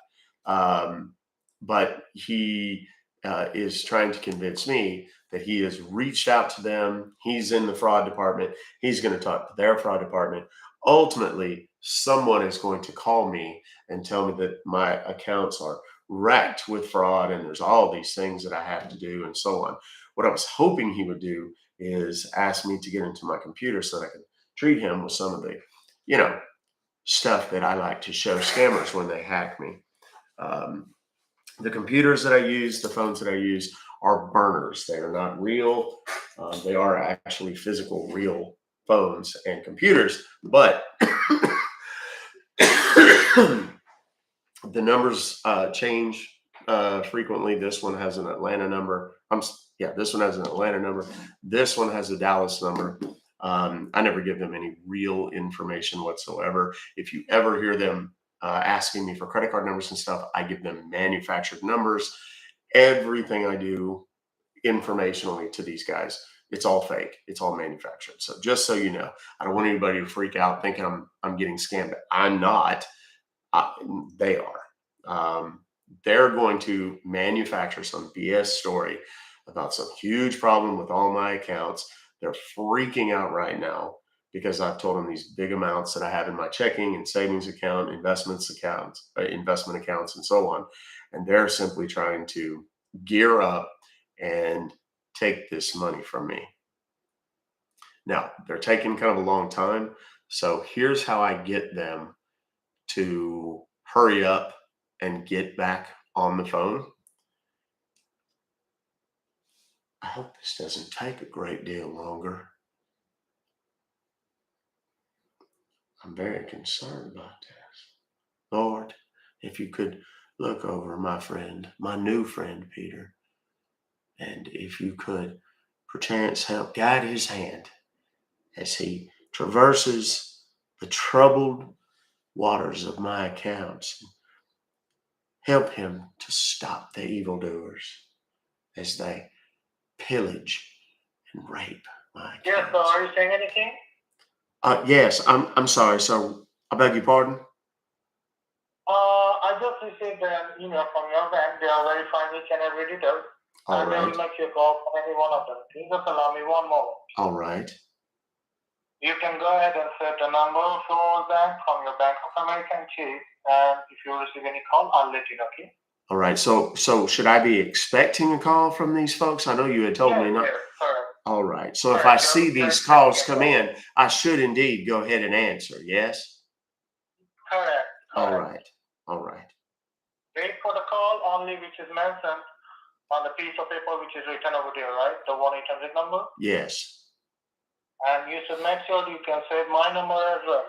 But he is trying to convince me that he has reached out to them. He's in the fraud department. He's going to talk to their fraud department. Ultimately, someone is going to call me and tell me that my accounts are wrecked with fraud and there's all these things that I have to do and so on. What I was hoping he would do is ask me to get into my computer so that I can treat him with some of the, stuff that I like to show scammers when they hack me. The computers that I use, the phones that I use are burners. They are not real. They are actually physical, real phones and computers, but the numbers change frequently. This one has an Atlanta number. This one has an Atlanta number. This one has a Dallas number. I never give them any real information whatsoever. If you ever hear them asking me for credit card numbers and stuff, I give them manufactured numbers. Everything I do informationally to these guys, it's all fake. It's all manufactured. So just so you know, I don't want anybody to freak out thinking I'm getting scammed. I'm not. They are. they're going to manufacture some BS story about some huge problem with all my accounts. They're freaking out right now because I've told them these big amounts that I have in my checking and savings account, investment accounts, and so on. And they're simply trying to gear up and take this money from me. Now, they're taking kind of a long time. So here's how I get them to hurry up and get back on the phone. I hope this doesn't take a great deal longer. I'm very concerned about this. Lord, if you could look over my friend, my new friend, Peter, and if you could perchance help guide his hand as he traverses the troubled waters of my accounts. Help him to stop the evildoers as they pillage and rape my accounts.
Yes, so are you saying anything?
Yes, I'm sorry. So I beg your pardon.
I just received an email from your bank. They are verifying each and every detail.
All
and they
right.
will make you a call from any one of them. Please just allow me one moment.
All right.
You can go ahead and set a number for that from your Bank of American chief, and if you receive any call, I'll let you know, okay?
All right. So should I be expecting a call from these folks? I know you had told me not.
Yes, correct.
All right. So if I
Correct.
see these calls come in, I should indeed go ahead and answer. Yes.
Correct.
All right. All right.
Wait for the call only which is mentioned on the piece of paper which is written over there, right? The 1-800 number.
Yes.
And you should make sure you can save my number as well.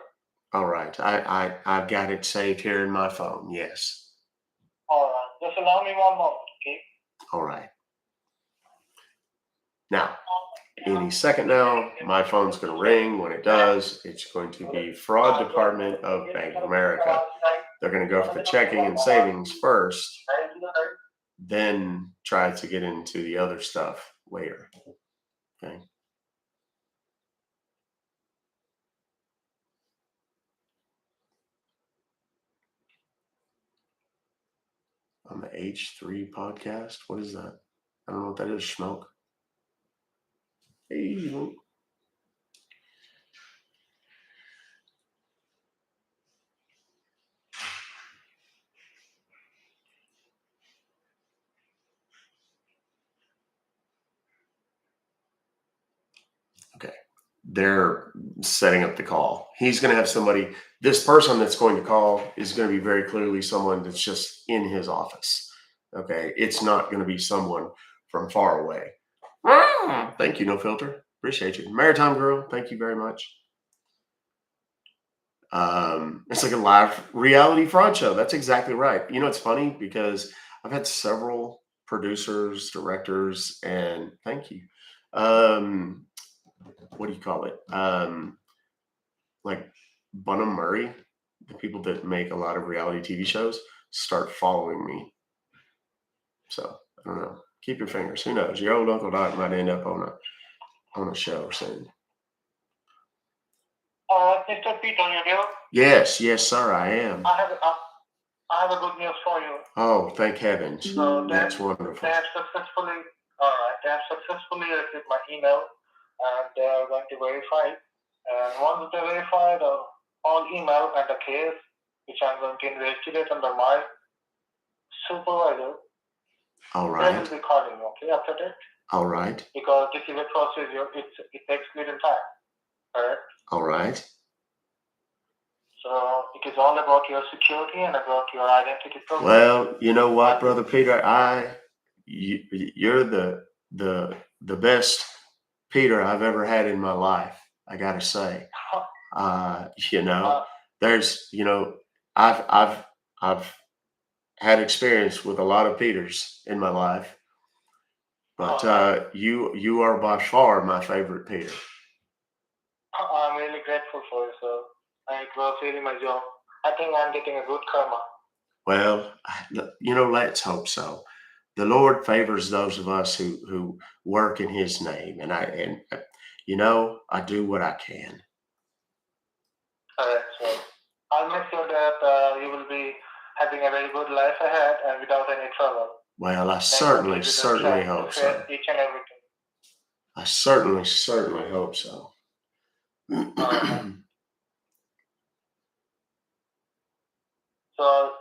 All right. I've got it saved here in my phone. Yes.
All right. Just allow me one moment, okay?
All right. Now, any second now, my phone's going to ring. When it does, it's going to be Fraud Department of Bank of America. They're going to go for the checking and savings first, then try to get into the other stuff later. Okay. On the H3 podcast. What is that? I don't know what that is. Smoke. Hey. Okay. They're setting up the call. He's going to have somebody, this person that's going to call is going to be very clearly someone that's just in his office. Okay. It's not going to be someone from far away. Thank you, No Filter. Appreciate you. Maritime Girl, thank you very much. It's like a live reality fraud show. That's exactly right. You know, it's funny because I've had several producers, directors, and thank you. What do you call it? Like Bunham Murray, the people that make a lot of reality TV shows, start following me. So I don't know. Keep your fingers. Who knows? Your old Uncle Doc might end up on a show soon.
Mr. Peter, you there?
Yes, sir, I am.
I have a good news for you.
Oh, thank heavens.
So
That's wonderful.
They have successfully received my email, and they are going to verify it. And once they verify the all email and the case, which I'm going to investigate under my supervisor,
all right,
they will be calling you, okay, after that.
All right.
Because this is a procedure, it takes little time, correct?
All right.
So it is all about your security and about your identity profile.
Well, you know what, Brother Peter, you're the best Peter I've ever had in my life. I gotta say, there's, I've had experience with a lot of Peters in my life, but you are by far my favorite Peter.
I'm really grateful for it, so it was really my job. I think I'm getting a good karma.
Well, let's hope so. The Lord favors those of us who work in His name, and I do what I can.
Alright, so I'll make sure that you will be having a very good life ahead and without any trouble.
Well, I
Network
certainly
gives you the strength to
hope
face
so.
each and everything.
I certainly hope so.
So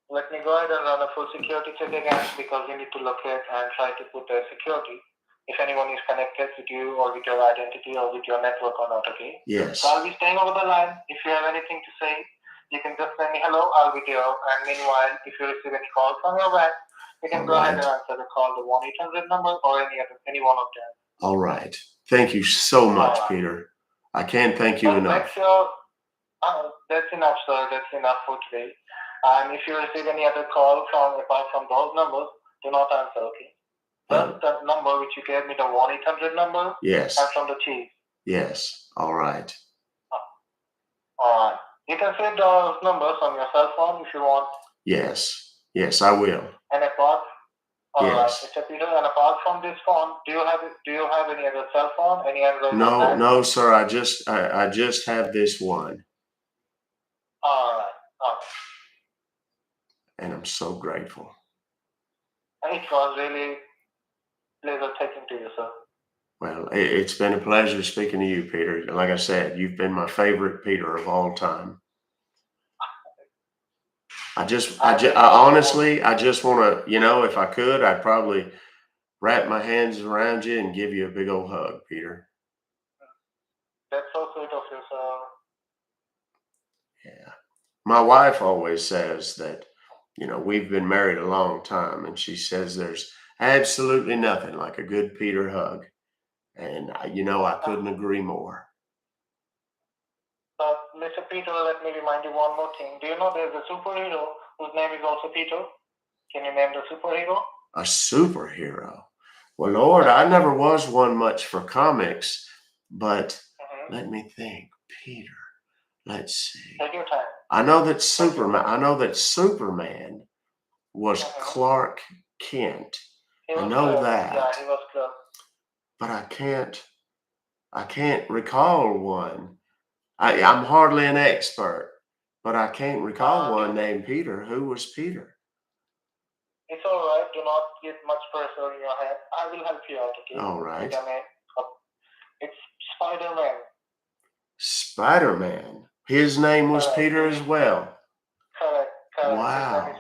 let me go ahead and run a full security check again because we need to locate and try to put a security if anyone is connected with you or with your identity or with your network or not, okay?
Yes.
So I'll be staying over the line. If you have anything to say, you can just say me hello, I'll be there. And meanwhile, if you receive any call from your bank, you can go ahead and answer the call, the 1-800 number or any one of them.
All right. Thank you so much, Peter. I can't thank you enough.
That's enough, sir. That's enough for today. And if you receive any other call apart from those numbers, do not answer, okay? Just the number which you gave me, the 1-800 number.
Yes.
And from the chief.
Yes. All right.
All right. You can save those numbers on your cell phone if you want.
Yes. Yes, I will.
And apart,
yes.
Mr. Peter, and apart from this phone, do you have any other cell phone? Any other?
No, sir. I just have this one.
All right.
And I'm so grateful.
It was really pleasure talking to you, sir.
Well, it's been a pleasure speaking to you, Peter. Like I said, you've been my favorite Peter of all time. I honestly, I just want to, if I could, I'd probably wrap my hands around you and give you a big old hug, Peter.
That's so sweet of you, sir.
Yeah. My wife always says that, we've been married a long time, and she says there's absolutely nothing like a good Peter hug. And, I couldn't agree more.
Mr. Peter, let me remind you one more thing. Do you know there's a superhero whose name is also Peter? Can you name the superhero?
A superhero? Well, Lord, I never was one much for comics, but let me think. Peter. Let's see.
Take your time.
I know that Superman was Clark Kent. I know that.
Yeah, he was Clark.
But I can't recall one. I'm hardly an expert, but I can't recall one named Peter. Who was Peter?
It's all right. Do not get much pressure in your head. I will help you out, okay?
All right.
It's Spider-Man.
Spider-Man. His name was Peter as well.
Correct.
Wow.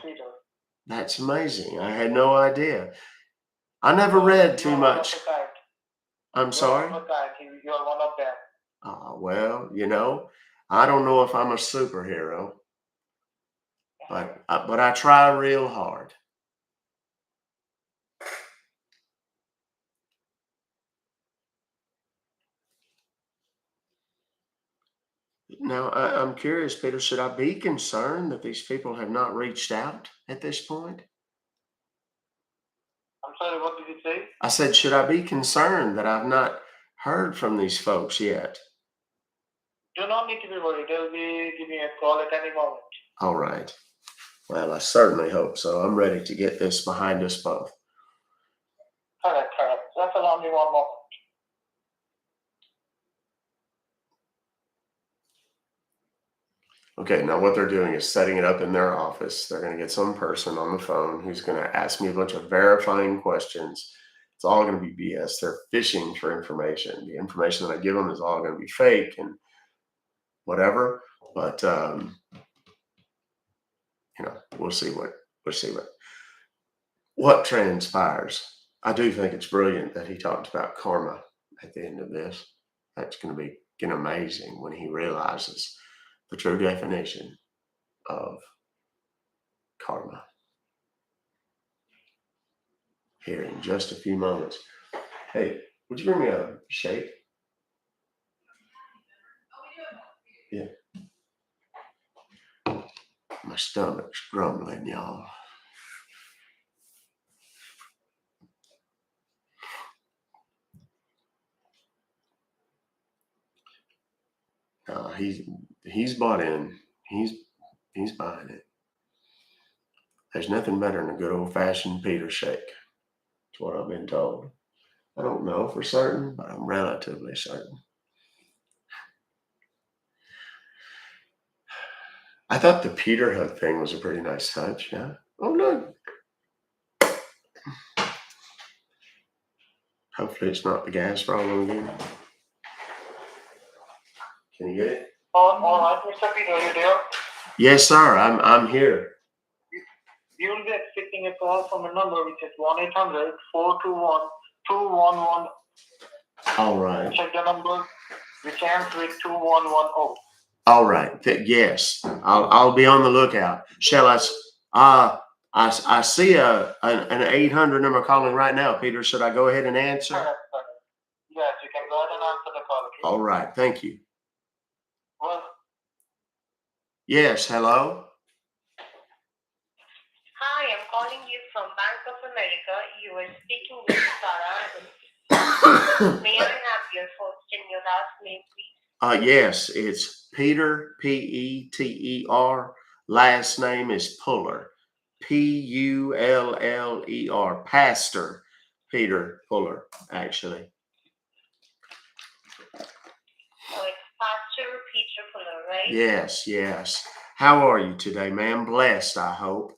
That's amazing. I had no idea. I never read too much. I'm sorry?
You are one of them.
Well, I don't know if I'm a superhero, but I try real hard. Now, I'm curious, Peter, should I be concerned that these people have not reached out at this point?
I'm sorry, what did you say?
I said, should I be concerned that I've not heard from these folks yet?
Do not need to be worried. They'll be giving a call at any moment.
All right. Well, I certainly hope so. I'm ready to get this behind us both.
Correct. Just allow me one moment.
Okay, now what they're doing is setting it up in their office. They're going to get some person on the phone who's going to ask me a bunch of verifying questions. It's all going to be BS. They're fishing for information. The information that I give them is all going to be fake and whatever. But we'll see what transpires. I do think it's brilliant that he talked about karma at the end of this. That's going to be amazing when he realizes the true definition of karma. Here in just a few moments. Hey, would you bring me a shake? Yeah. My stomach's grumbling, y'all. He's bought in. He's buying it. There's nothing better than a good old-fashioned Peter shake. That's what I've been told. I don't know for certain, but I'm relatively certain. I thought the Peter hug thing was a pretty nice touch. Yeah. Oh, no. Hopefully it's not the gas problem again. Can you get it?
All right, Mr. Peter, are you there?
Yes, sir. I'm here.
You will be expecting a call from a number which is 1-800-421-2110.
All right.
Check the number which ends with 2110.
All right. Yes, I'll be on the lookout. Shall I? I see an 800 number calling right now. Peter, should I go ahead and answer?
Correct. Yes, you can go ahead and answer the call. Okay?
All right. Thank you.
Well,
Yes. Hello.
Hi, I'm calling you from Bank of America. You were speaking with Sarah. May I have your first and your last name, please?
Yes, it's Peter, Peter. Last name is Puller, Puller. Pastor Peter Puller, actually.
Oh, it's Pastor Peter Fuller, right?
Yes, yes. How are you today, ma'am? Blessed, I hope.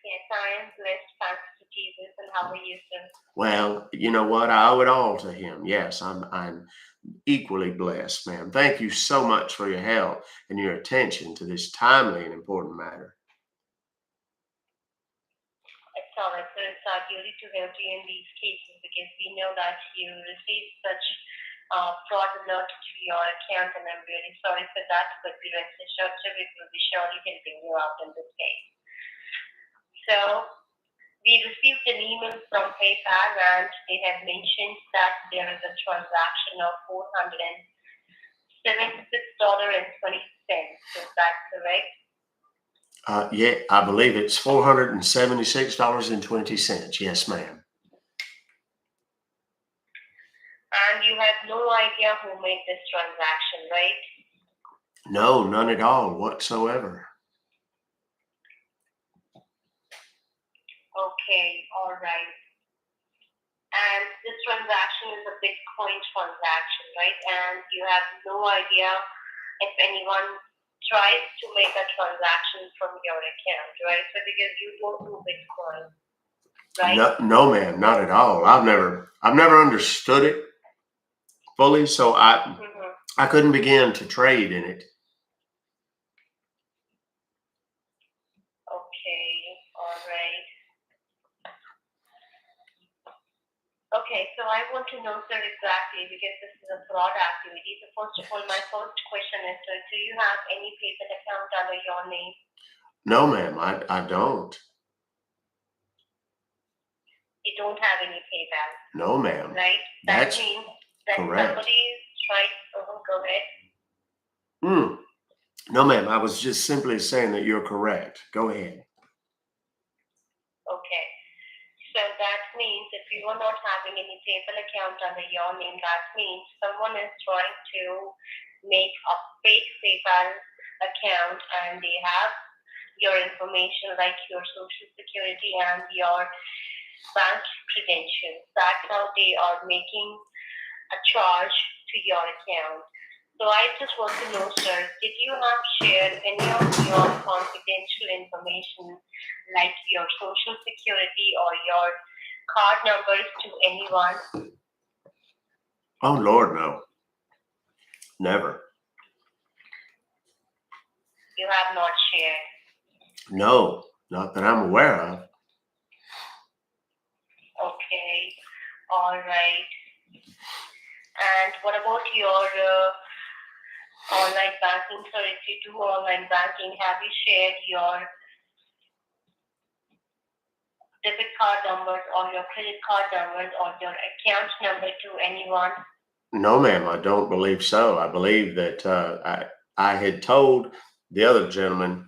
Yes, I am blessed, thanks to Jesus. And how are you, sir?
Well, you know what? I owe it all to him. Yes, I'm equally blessed, ma'am. Thank you so much for your help and your attention to this timely and important matter.
It's all right, sir. It's our duty to help you in these cases because we know that you received such fraud alert to your account, and I'm really sorry for that. But we rest assured, sir, we will be surely helping you out in this case. So we received an email from PayPal, and they have mentioned that there is a transaction of $476.20. Is that correct?
Yeah, I believe it's $476.20. Yes, ma'am.
And you have no idea who made this transaction, right?
No, none at all whatsoever.
Okay, all right. And this transaction is a Bitcoin transaction, right? And you have no idea if anyone tries to make a transaction from your account, right? So because you don't do Bitcoin, right?
No, ma'am, not at all. I've never understood it fully, so I couldn't begin to trade in it.
Okay, all right. Okay, so I want to know, sir, exactly because this is a fraud activity. So first of all, my first question is, sir, do you have any PayPal account under your name?
No, ma'am, I don't.
You don't have any PayPal,
No, ma'am.
right?
That's
That means that
correct.
somebody is trying. Go ahead.
No, ma'am, I was just simply saying that you're correct. Go ahead.
Okay. So that means if you are not having any PayPal account under your name, that means someone is trying to make a fake PayPal account and they have your information like your social security and your bank credentials. That's how they are making a charge to your account. So I just want to know, sir, did you have shared any of your confidential information like your social security or your card numbers to anyone?
Oh, Lord, no. Never.
You have not shared.
No, not that I'm aware of.
Okay, all right. And what about your online banking? So if you do online banking, have you shared your debit card numbers or your credit card numbers or your account number to anyone?
No, ma'am, I don't believe so. I believe that I had told the other gentleman,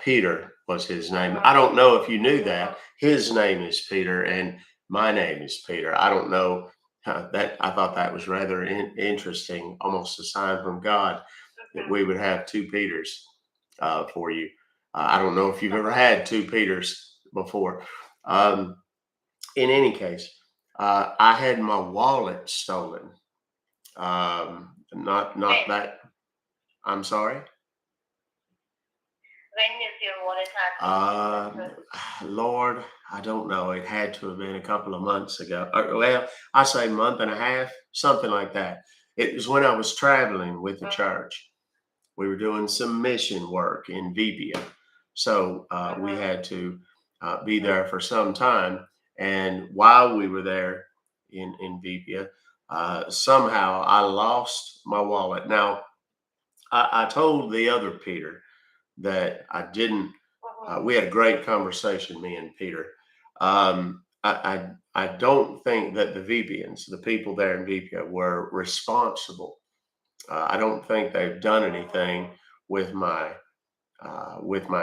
Peter was his name. I don't know if you knew that. His name is Peter and my name is Peter. I don't know that. I thought that was rather interesting, almost a sign from God that we would have two Peters for you. I don't know if you've ever had two Peters before. In any case, I had my wallet stolen. Not that. I'm sorry.
When is your wallet has been successful?
Lord, I don't know. It had to have been a couple of months ago. Well, I say month and a half, something like that. It was when I was traveling with the church. We were doing some mission work in Vipia. So we had to be there for some time. And while we were there in Vipia, somehow I lost my wallet. Now, I told the other Peter that I didn't. We had a great conversation, me and Peter. I don't think that the Vipians, the people there in Vipia, were responsible. I don't think they've done anything with my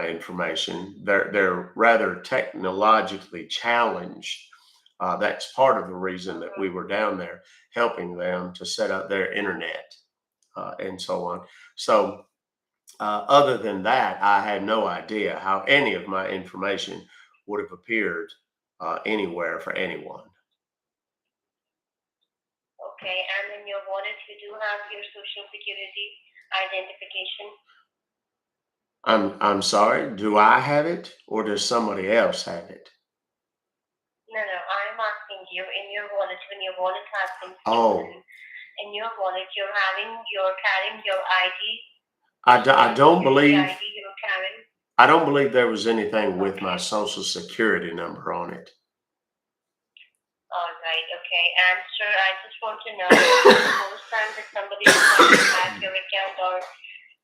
information. They're rather technologically challenged. That's part of the reason that we were down there helping them to set up their internet and so on. So other than that, I had no idea how any of my information would have appeared anywhere for anyone.
Okay, and in your wallet, you do have your social security identification.
I'm sorry. Do I have it, or does somebody else have it?
No, no, I'm asking you in your wallet, when your wallet has been
Oh,
stolen, in your wallet, you're carrying your ID,
I
social
don't
security
believe
ID you're carrying.
I don't believe there was anything with my
Okay,
social security number on it.
all right, okay. And sir, I just want to know, is this the first time that somebody is trying to hack your account, or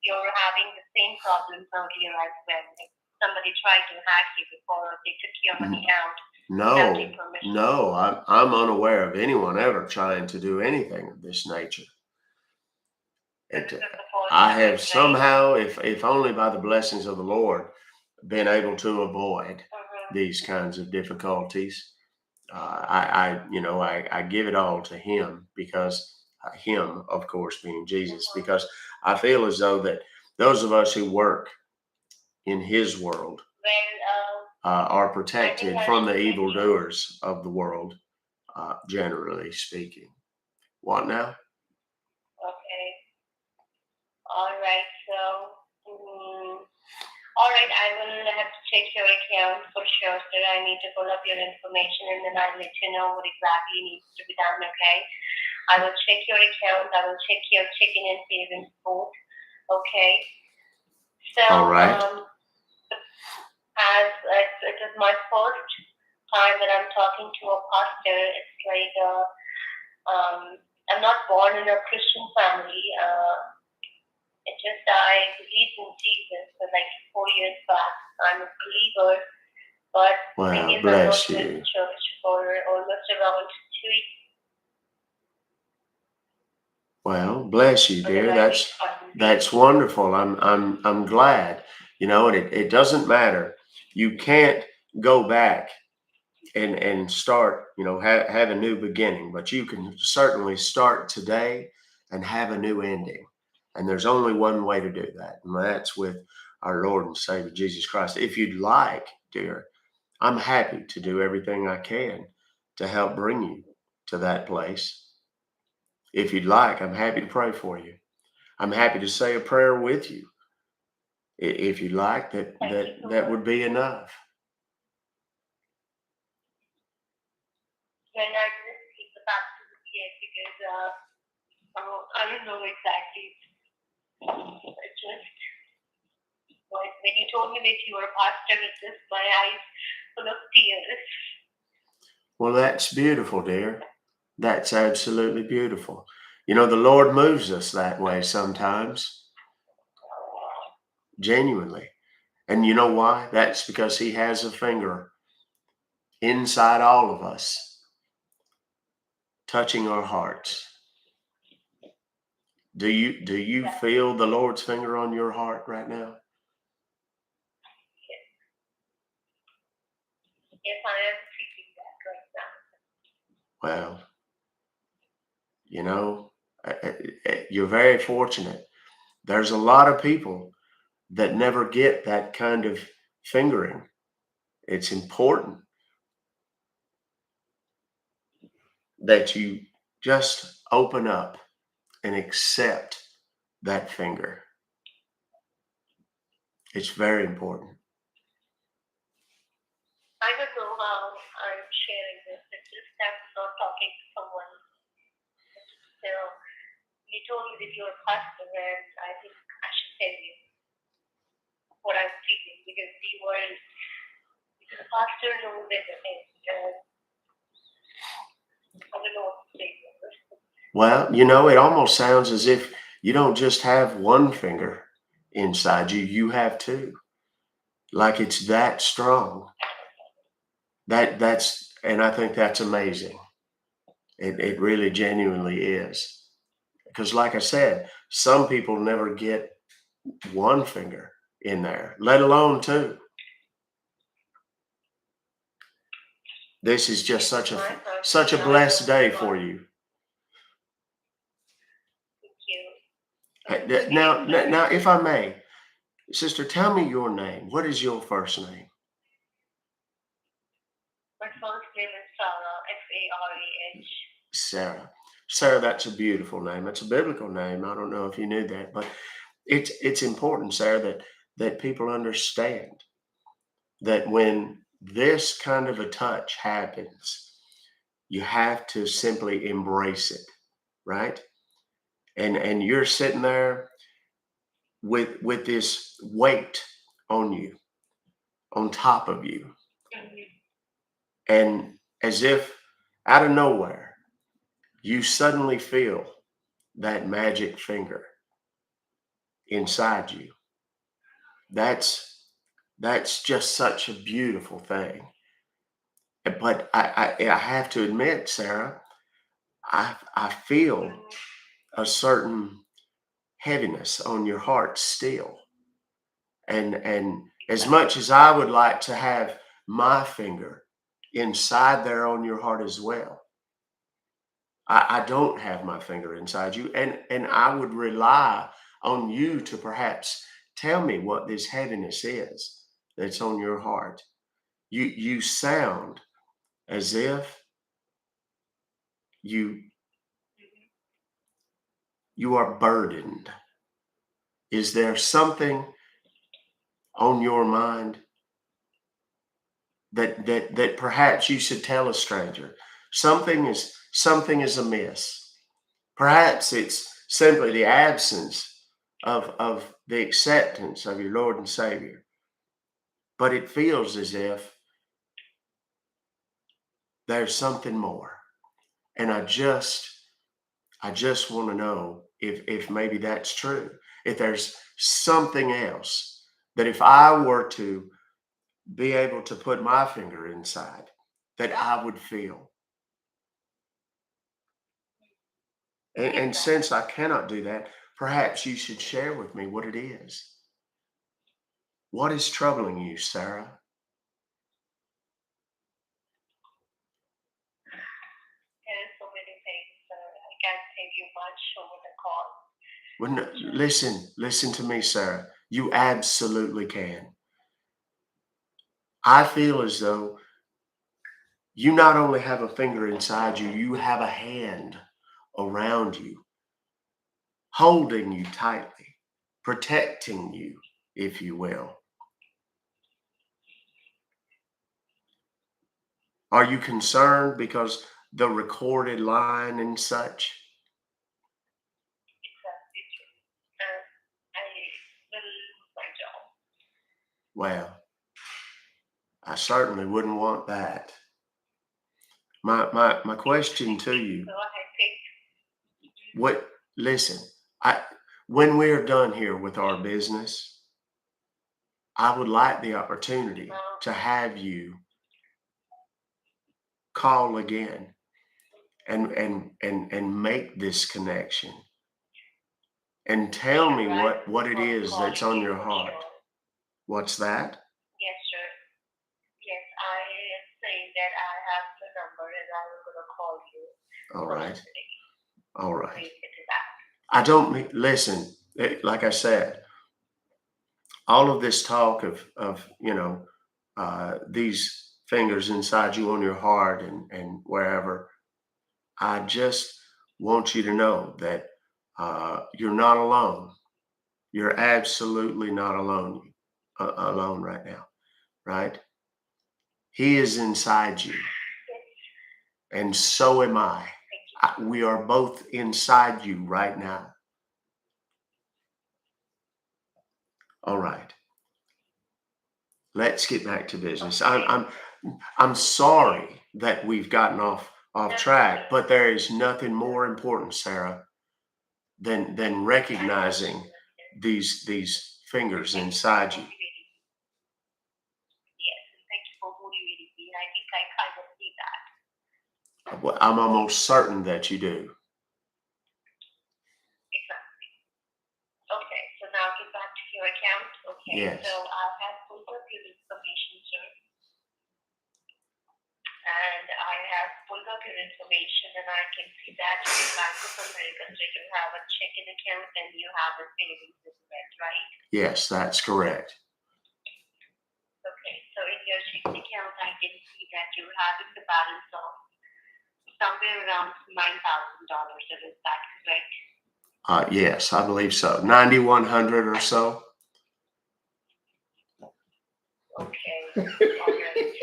you're having the same problems earlier as well? Like somebody tried to hack you before, they took your money out without your
No,
permission.
no, I'm unaware of anyone ever trying to do anything of this nature.
So
It,
this is the first
I
time,
have
right?
somehow, if only by the blessings of the Lord, been able to avoid
Mm-hmm.
these kinds of difficulties. I give it all to Him because Him, of course, being Jesus,
Mm-hmm.
because I feel as though that those of us who work in His world
Well,
are
I think
protected
I
from
should
the
let you.
evildoers of the world, generally speaking. What now?
Okay. All right. So, mm, all right. I will have to check your account for sure, sir. I need to pull up your information and then I'll let you know what exactly needs to be done. Okay. I will check your account. I will check your checking and savings both. Okay. So,
All right.
as it is my first time that I'm talking to a pastor, it's like I'm not born in a Christian family. It's just I believe in Jesus for like 4 years back. I'm a believer, but the thing
Well,
is, I'm not
bless
going to
you.
church for almost around 2 years.
Well, bless you,
So then
dear.
I make fun.
That's wonderful. I'm glad. And it doesn't matter. You can't go back and start, have a new beginning, but you can certainly start today and have a new ending. And there's only one way to do that, and that's with our Lord and Savior Jesus Christ. If you'd like, dear, I'm happy to do everything I can to help bring you to that place. If you'd like, I'm happy to pray for you. I'm happy to say a prayer with you. If you'd like, that
Thank you
that
so
that
much.
would be enough.
When I didn't speak the absolutely yet because I don't know exactly. It's just when you told me that you were a pastor, it's just my eyes full of tears.
Well, that's beautiful, dear. That's absolutely beautiful. The Lord moves us that way sometimes, genuinely. And you know why? That's because He has a finger inside all of us, touching our hearts. Do you
Yeah.
feel the Lord's finger on your heart right now?
Yes, I am feeling that right now.
Well, you know, you're very fortunate. There's a lot of people that never get that kind of fingering. It's important that you just open up and accept that finger. It's very important.
I don't know how I'm sharing this. It's just I'm not talking to someone. So you told me that you're a pastor, and I think I should tell you what I'm feeling because the pastor knows everything. And I don't know what to say.
Well, it almost sounds as if you don't just have one finger inside you, you have two. Like it's that strong. And I think that's amazing. It really genuinely is. Because like I said, some people never get one finger in there, let alone two. This is just such a blessed day for you.
Thank you.
Now, if I may, sister, tell me your name. What is your first name?
My first name is Sarah, Farah.
Sarah. Sarah, that's a beautiful name. It's a biblical name. I don't know if you knew that, but it's important, Sarah, that people understand that when this kind of a touch happens, you have to simply embrace it, right? And you're sitting there with this weight on you, on top of you, and as if out of nowhere, you suddenly feel that magic finger inside you. That's just such a beautiful thing. But I have to admit, Sarah, I feel a certain heaviness on your heart still. And as much as I would like to have my finger inside there on your heart as well, I don't have my finger inside you, and I would rely on you to perhaps tell me what this heaviness is that's on your heart. You sound as if you you are burdened. Is there something on your mind that perhaps you should tell a stranger? Something is amiss. Perhaps it's simply the absence of the acceptance of your Lord and Savior. But it feels as if there's something more. And I just want to know if maybe that's true. If there's something else that if I were to be able to put my finger inside, that I would feel. And since I cannot do that, perhaps you should share with me what it is. What is troubling you, Sarah?
There are so many things. I can't tell you much over the call.
Well, listen to me, Sarah. You absolutely can. I feel as though you not only have a finger inside you, you have a hand around you, holding you tightly, protecting you, if you will. Are you concerned because the recorded line and such?
Exactly true. And I will lose my job.
Well, I certainly wouldn't want that. My question to you,
So I think
what listen, I when we're done here with our business, I would like the opportunity to have you call again and make this connection and tell me what it is that's on your heart. What's that?
yes, sir. Yes, I am saying that I have the number and I was gonna call you
All right.
today.
All
So
right.
you can do that.
I don't mean, listen, like I said, all of this talk of these fingers inside you on your heart and wherever, I just want you to know that you're not alone. You're absolutely not alone. alone right now, right? He is inside you, and so am I. We are both inside you right now. All right. Let's get back to business. I'm sorry that we've gotten off track, but there is nothing more important, Sarah, than recognizing these fingers inside you.
Yes, thank you for motivating me. I think I kind of see that.
Well, I'm almost certain that you do.
Exactly. Okay, so now get back to your account. Okay,
Yes.
so I have pulled up your information, sir. And I have pulled up your information and I can see that your Bank of America, so you have a checking account and you have a savings as well, right?
Yes, that's correct.
Okay, so in your checking account, I can see that you're having the balance of somewhere around $9,000. So is that correct?
Yes, I believe so. 9,100 or so.
Okay, all right.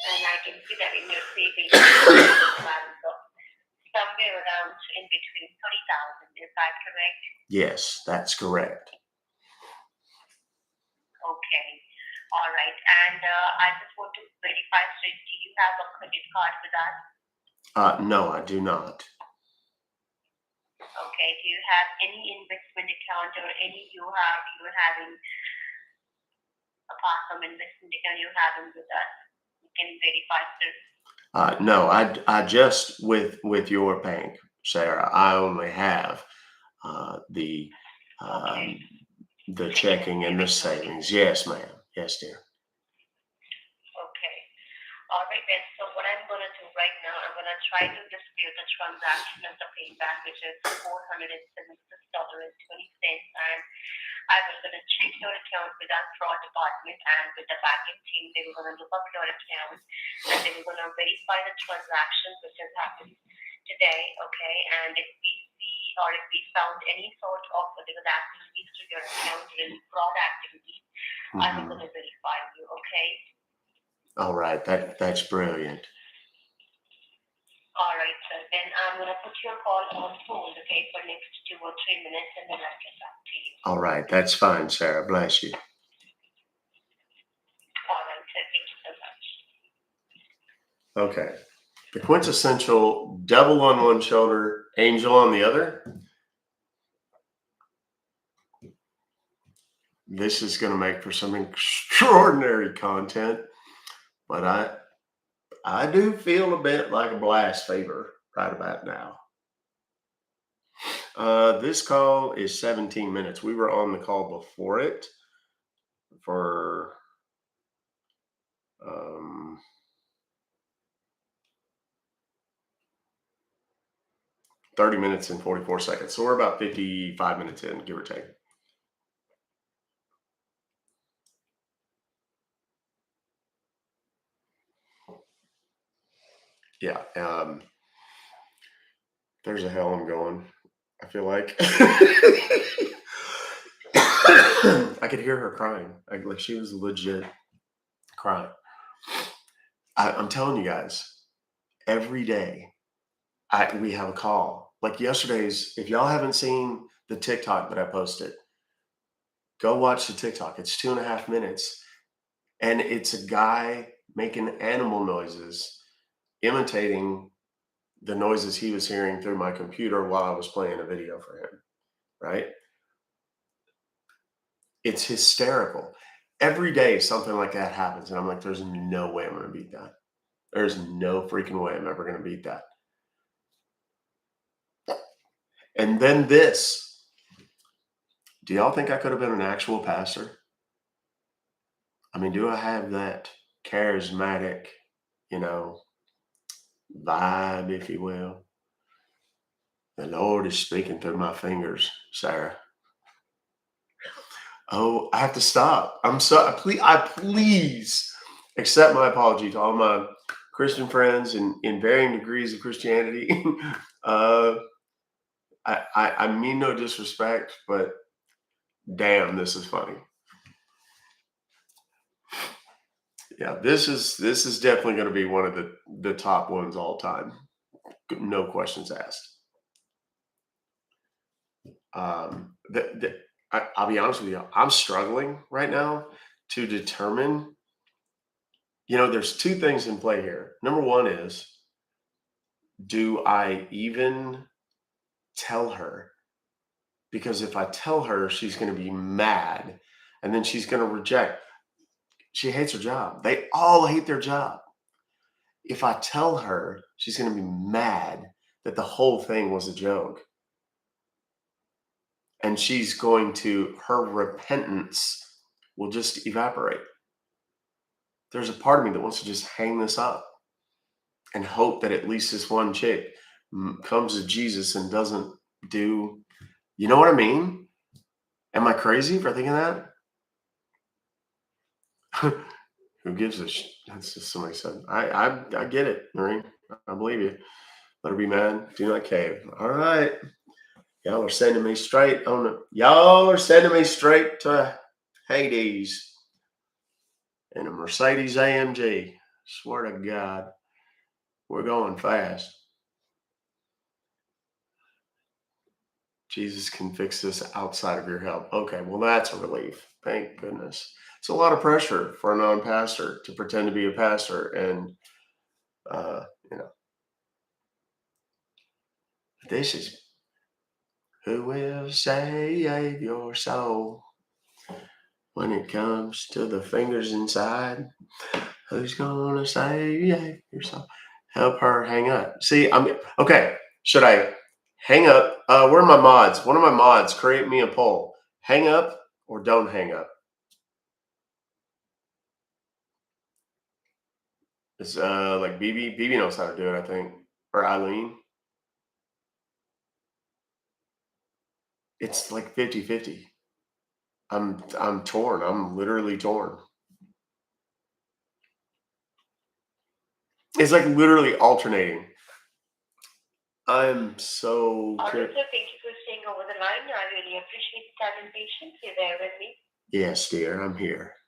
And I can see that in your savings, balance of somewhere around in between 30,000. Is that correct?
Yes, that's correct.
Okay, all right. And I just want to verify, so do you have a credit card with us?
No, I do not.
Okay, do you have any investment account or any you're having apart from investment account you're having with us? You can verify, sir.
No, I just with your bank, Sarah. I only have the
Okay.
checking and the savings. Yes, ma'am. Yes, dear.
Okay. All right then. So what I'm gonna do right now, I'm gonna try to dispute the transaction of the payback, which is $476.20, and I was gonna check your account with our fraud department and with the backend team. They were gonna look up your account and they were gonna verify the transaction which has happened today. Okay, and if we see or if we found any sort of illegal activities to your account, any fraud activities, I'm gonna verify you. Okay.
All right, that's brilliant.
All right, sir. Then I'm gonna put your call on hold, okay, for next 2 or 3 minutes, and then I'll get back to you.
All right, that's fine, Sarah. Bless you.
All right, sir. Thank you so much.
Okay. The quintessential devil on one shoulder, angel on the other. This is going to make for some extraordinary content, but I do feel a bit like a blasphemer right about now. This call is 17 minutes. We were on the call before it for 30 minutes and 44 seconds. So we're about 55 minutes in, give or take. Yeah. There's a hell I'm going, I feel like. I could hear her crying. Like she was legit crying. I'm telling you guys, every day we have a call. Like yesterday's, if y'all haven't seen the TikTok that I posted, go watch the TikTok. It's 2.5 minutes. And it's a guy making animal noises, imitating the noises he was hearing through my computer while I was playing a video for him. Right? It's hysterical. Every day something like that happens. And I'm like, there's no way I'm going to beat that. There's no freaking way I'm ever going to beat that. And then this. Do y'all think I could have been an actual pastor? I mean, do I have that charismatic, vibe, if you will? The Lord is speaking through my fingers, Sarah. Oh, I have to stop. I'm sorry. Please accept my apology to all my Christian friends in varying degrees of Christianity. I mean no disrespect, but damn, this is funny. Yeah, this is definitely going to be one of the top ones all time. No questions asked. I'll be honest with you. I'm struggling right now to determine. There's two things in play here. Number one is, do I even tell her? Because if I tell her, she's going to be mad, and then she's going to reject. She hates her job. They all hate their job. If I tell her, she's going to be mad that the whole thing was a joke. And her repentance will just evaporate. There's a part of me that wants to just hang this up and hope that at least this one chick comes to Jesus and doesn't do, you know what I mean? Am I crazy for thinking that? Who gives a That's just somebody said. I get it, Marie. I believe you. Let her be mad. Do not cave. All right. Y'all are sending me straight to Hades in a Mercedes AMG. Swear to God, we're going fast. Jesus can fix this outside of your help. Okay, well, that's a relief. Thank goodness. It's a lot of pressure for a non-pastor to pretend to be a pastor, and this is who will save your soul when it comes to the fingers inside. Who's gonna save your soul? Help her hang up. See, okay. Should I hang up? Where are my mods? One of my mods create me a poll. Hang up or don't hang up? It's like BB. BB knows how to do it, I think. Or Eileen. It's like 50-50. I'm torn. I'm literally torn. It's like literally alternating. I'm so
Officer, thank you for staying over the line. I really appreciate the time and patience. You're there with me.
Yes, dear. I'm here.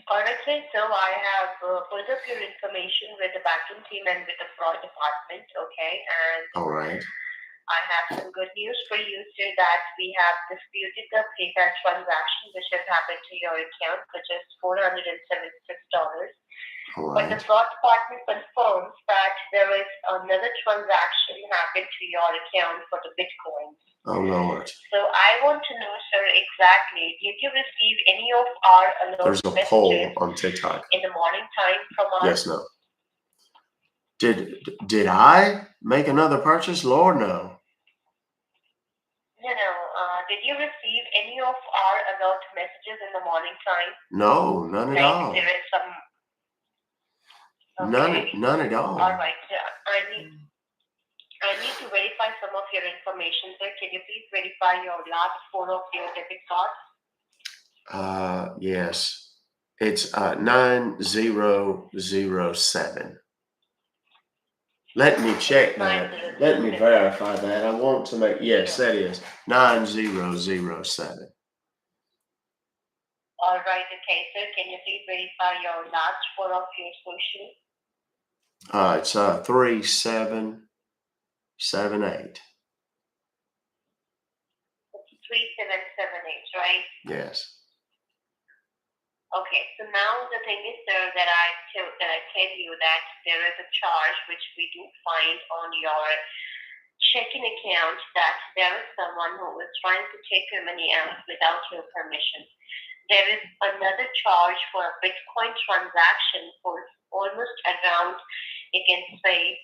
Honestly, so I have pulled up your information with the backend team and with the fraud department, okay? And
All right.
I have some good news for you, sir, that we have disputed the PayPal transaction which has happened to your account for just $476.
All
But
right.
the fraud department confirms that there is another transaction happened to your account for the Bitcoin.
Oh, Lord.
So I want to know, sir, exactly, did you receive any of our alert
There's a
messages
poll on TikTok.
in the morning time from us?
Yes, no. Did I make another purchase? Lord, no.
No. Did you receive any of our alert messages in the morning time?
No, none at all.
There is some. Okay.
None at all.
All right. I need to verify some of your information, sir. Can you please verify your last four of your debit cards?
Yes. It's 9007. Let me check that. Let me verify that. I want to make, yes, that is 9007.
All right, okay, sir. Can you please verify your last four of your social?
It's 3778.
3778, right?
Yes.
Okay, so now the thing is, sir, that I tell you that there is a charge which we do find on your checking account that there is someone who is trying to take your money out without your permission. There is another charge for a Bitcoin transaction for almost around, you can say,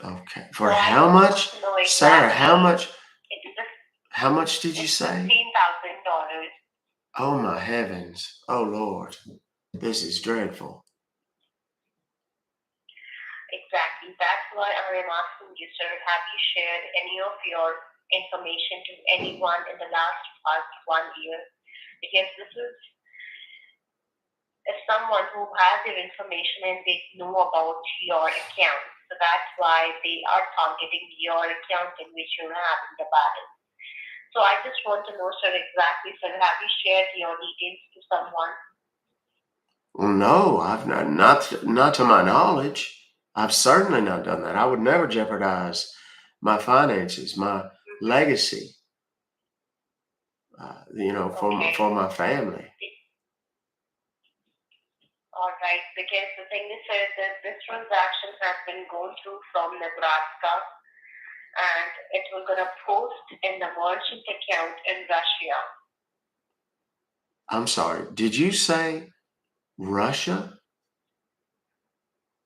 $15,000.
Okay. For how much? Sarah, how much? How much did you say?
$15,000.
Oh, my heavens. Oh, Lord. This is dreadful.
Exactly. That's why I am asking you, sir, have you shared any of your information to anyone in the past 1 year? Because this is someone who has your information and they know about your account. So that's why they are targeting your account in which you're having the balance. So I just want to know, sir, exactly, sir, have you shared your details to someone?
Well, no, I've not to my knowledge. I've certainly not done that. I would never jeopardize my finances, my legacy,
Okay.
for my family.
All right, because the thing is, sir, that this transaction has been gone through from Nebraska, and it was gonna post in the merchant account in Russia.
I'm sorry. Did you say Russia?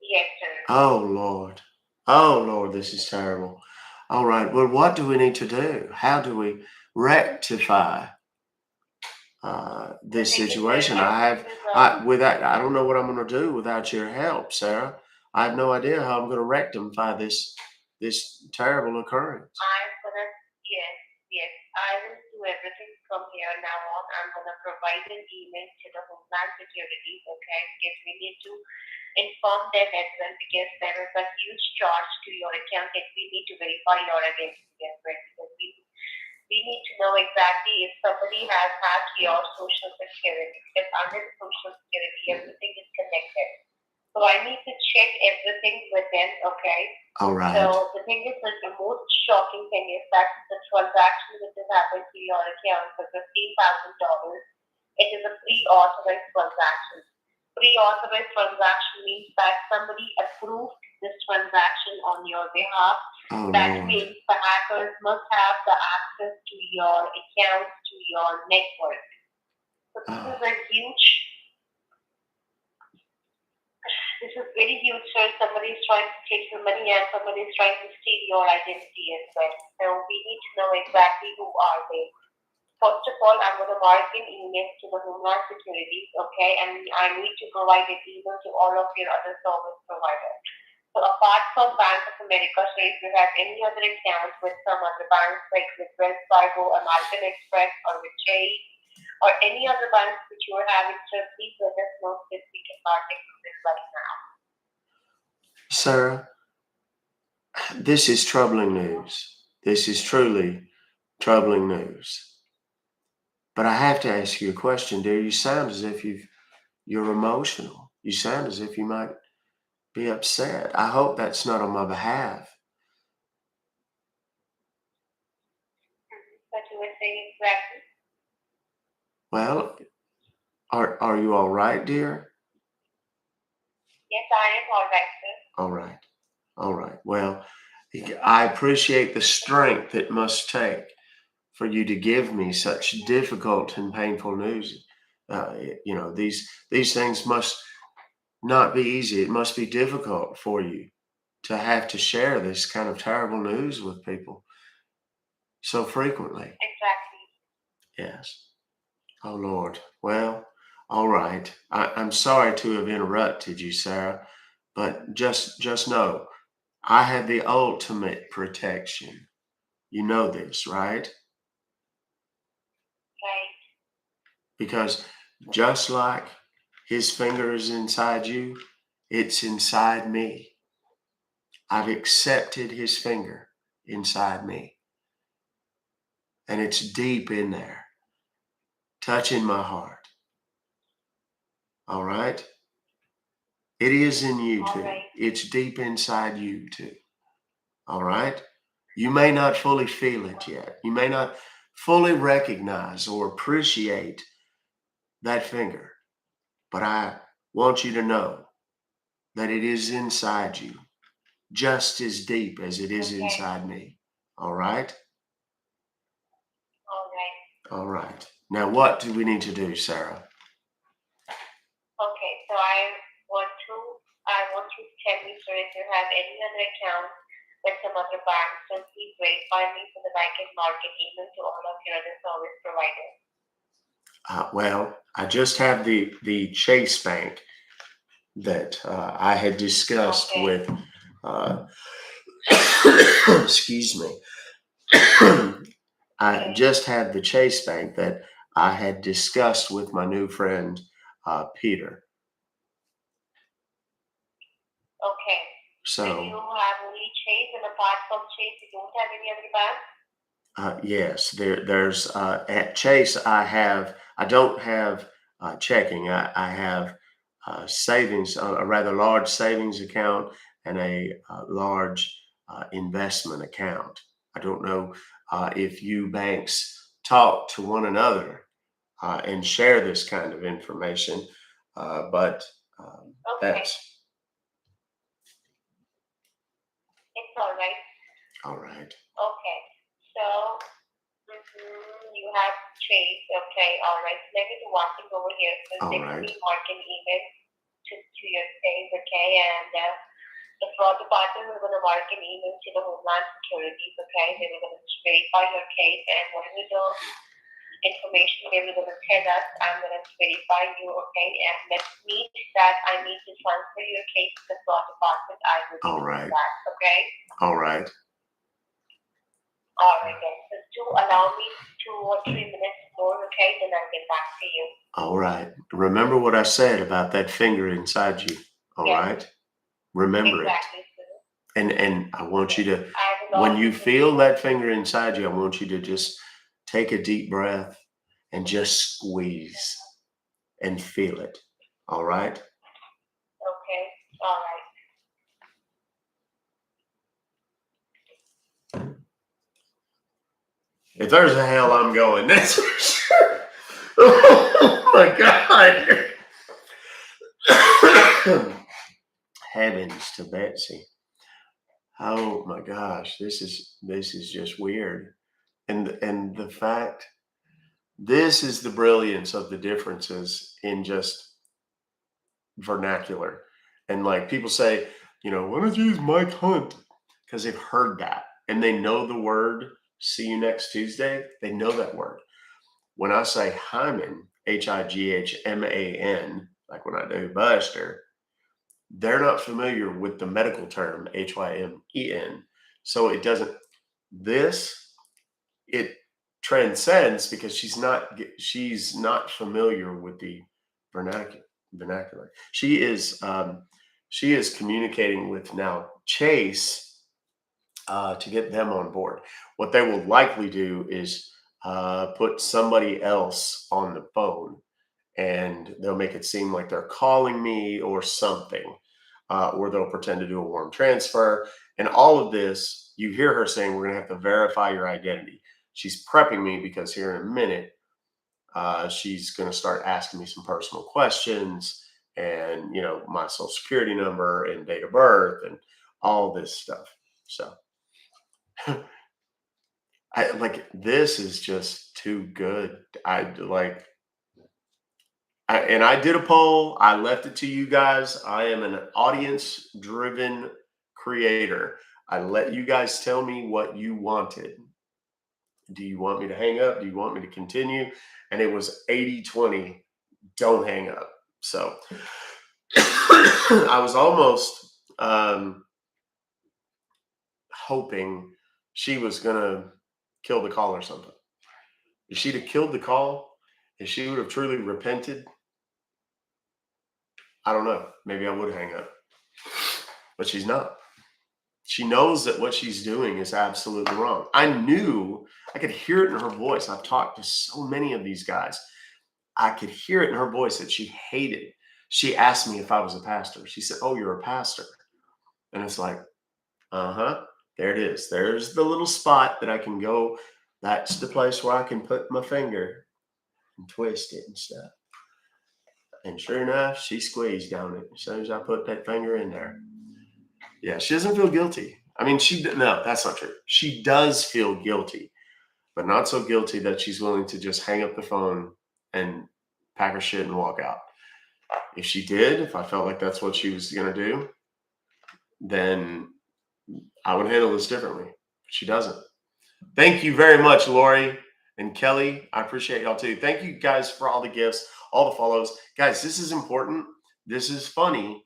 Yes, sir.
Oh Lord. Oh Lord, this is terrible. All right. Well, what do we need to do? How do we rectify this
The thing is,
situation?
sir,
I don't know what I'm going to do without your help, Sarah. I have no idea how I'm going to rectify this terrible occurrence.
I'm gonna, yes, yes, I will do everything from here now on. I'm gonna provide an email to the Homeland Security, okay? Because we need to inform them as well, because there is a huge charge to your account and we need to verify your identity as well, because we need to know exactly if somebody has hacked your social security, because under the social security everything is connected. So I need to check everything with them, okay?
All right.
So the thing is, that the most shocking thing is that the transaction which has happened to your account for $15,000, it is a pre-authorized transaction. Pre-authorized transaction means that somebody approved this transaction on your behalf.
Oh
That
Lord.
means the hackers must have the access to your accounts, to your network. So
Oh,
this is very huge, sir. Somebody is trying to take your money and somebody is trying to steal your identity as well. So we need to know exactly who are they. First of all, I'm going to mark an email to the Homeland Security, okay, and I need to provide an email to all of your other service providers. So apart from Bank of America, so if you have any other account with some other banks, like with Wells Fargo, American Express, or with Chase, or any other banks which you are having, so please let us know if we can partake in this right now.
Sarah, this is troubling news. This is truly troubling news. But I have to ask you a question, dear. You sound as if you're emotional. You sound as if you might be upset. I hope that's not on my behalf.
What you were saying exactly?
Well, are you all right, dear?
Yes, I am all right, sir.
All right. All right. Well, I appreciate the strength it must take for you to give me such difficult and painful news. These things must not be easy. It must be difficult for you to have to share this kind of terrible news with people so frequently.
Exactly.
Yes. Oh Lord. Well, all right. I'm sorry to have interrupted you, Sarah, but just know I have the ultimate protection. You know this, right?
Right.
Because just like his finger is inside you, it's inside me. I've accepted his finger inside me, and it's deep in there, touching my heart. All right? It is in you
All
too.
right.
It's deep inside you too. All right? You may not fully feel it yet. You may not fully recognize or appreciate that finger, but I want you to know that it is inside you, just as deep as it is
Okay.
inside me. All right?
All right.
All right. Now, what do we need to do, Sarah?
Okay. So I want you to tell me, sir, if you have any other account with some other bank, so please verify me so that I can mark an email to all of your other service providers.
Well, I just have the Chase Bank that I had discussed
Okay.
with. Excuse me. I just had the Chase Bank that I had discussed with my new friend Peter.
Okay. So
So
you have only Chase, and apart from Chase, you don't have any other bank?
Yes, there's at Chase. I don't have checking. I have savings, a rather large savings account and a large investment account. I don't know if you banks talk to one another and share this kind of information, but
Okay,
that's
it's all right.
all right.
Okay, so you have Chase. Okay, all right. So let me do one thing over here. So
All
let
right.
me mark an email to your Chase. Okay, and the fraud department will going to mark an email to the Homeland Securities. Okay, they were going to verify your case, and whatever the information they were going to tell us, I'm going to verify you. Okay, and let's meet that I need to transfer your case to the fraud department. I will be
All
doing
right.
that. Okay.
All right.
All right, then. So do allow me 2 or 3 minutes more, okay? Then I'll get back to you.
All right. Remember what I said about that finger inside you. All
Yes,
right. Remember it.
exactly, sir.
And I want you
Yes,
to,
I will
when you
always
feel
remember.
that finger inside you, I want you to just take a deep breath and just squeeze and feel it. All right.
Okay, all right.
If there's a hell, I'm going. That's for sure. Oh my God. Heavens to Betsy. Oh my gosh. This is just weird. And the fact, this is the brilliance of the differences in just vernacular. And like people say, why don't you use Mike Hunt? Because they've heard that and they know the word see you next Tuesday. They know that word. When I say Hyman, Highman, like when I do Buster, they're not familiar with the medical term Hymen. So it doesn't, this, it transcends because she's not familiar with the vernacular. She is communicating with now Chase to get them on board. What they will likely do is put somebody else on the phone, and they'll make it seem like they're calling me or something, or they'll pretend to do a warm transfer. And all of this, you hear her saying, "We're going to have to verify your identity." She's prepping me because here in a minute, she's going to start asking me some personal questions and, my social security number and date of birth and all this stuff. So, I like, this is just too good. And I did a poll. I left it to you guys. I am an audience driven creator. I let you guys tell me what you wanted. Do you want me to hang up? Do you want me to continue? And it was 80-20. Don't hang up. So I was almost hoping she was going to kill the call or something. If she'd have killed the call, if she would have truly repented, I don't know. Maybe I would hang up. But she's not. She knows that what she's doing is absolutely wrong. I could hear it in her voice. I've talked to so many of these guys. I could hear it in her voice that she hated. She asked me if I was a pastor. She said, "Oh, you're a pastor." And it's like, uh-huh, there it is. There's the little spot that I can go. That's the place where I can put my finger and twist it and stuff. And sure enough, she squeezed on it as soon as I put that finger in there. Yeah, she doesn't feel guilty. I mean, no, that's not true. She does feel guilty, but not so guilty that she's willing to just hang up the phone and pack her shit and walk out. If she did, if I felt like that's what she was going to do, then I would handle this differently. But she doesn't. Thank you very much, Lori and Kelly. I appreciate y'all too. Thank you guys for all the gifts, all the follows. Guys, this is important. This is funny,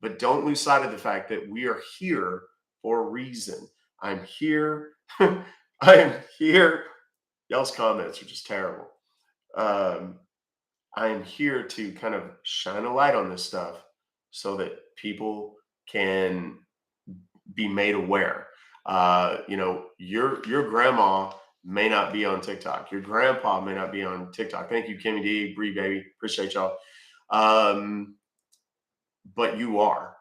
but don't lose sight of the fact that we are here for a reason. I'm here. I am here. Y'all's comments are just terrible. I am here to kind of shine a light on this stuff so that people can be made aware. Your grandma may not be on TikTok. Your grandpa may not be on TikTok. Thank you, Kimmy D, Bree Baby. Appreciate y'all. But you are.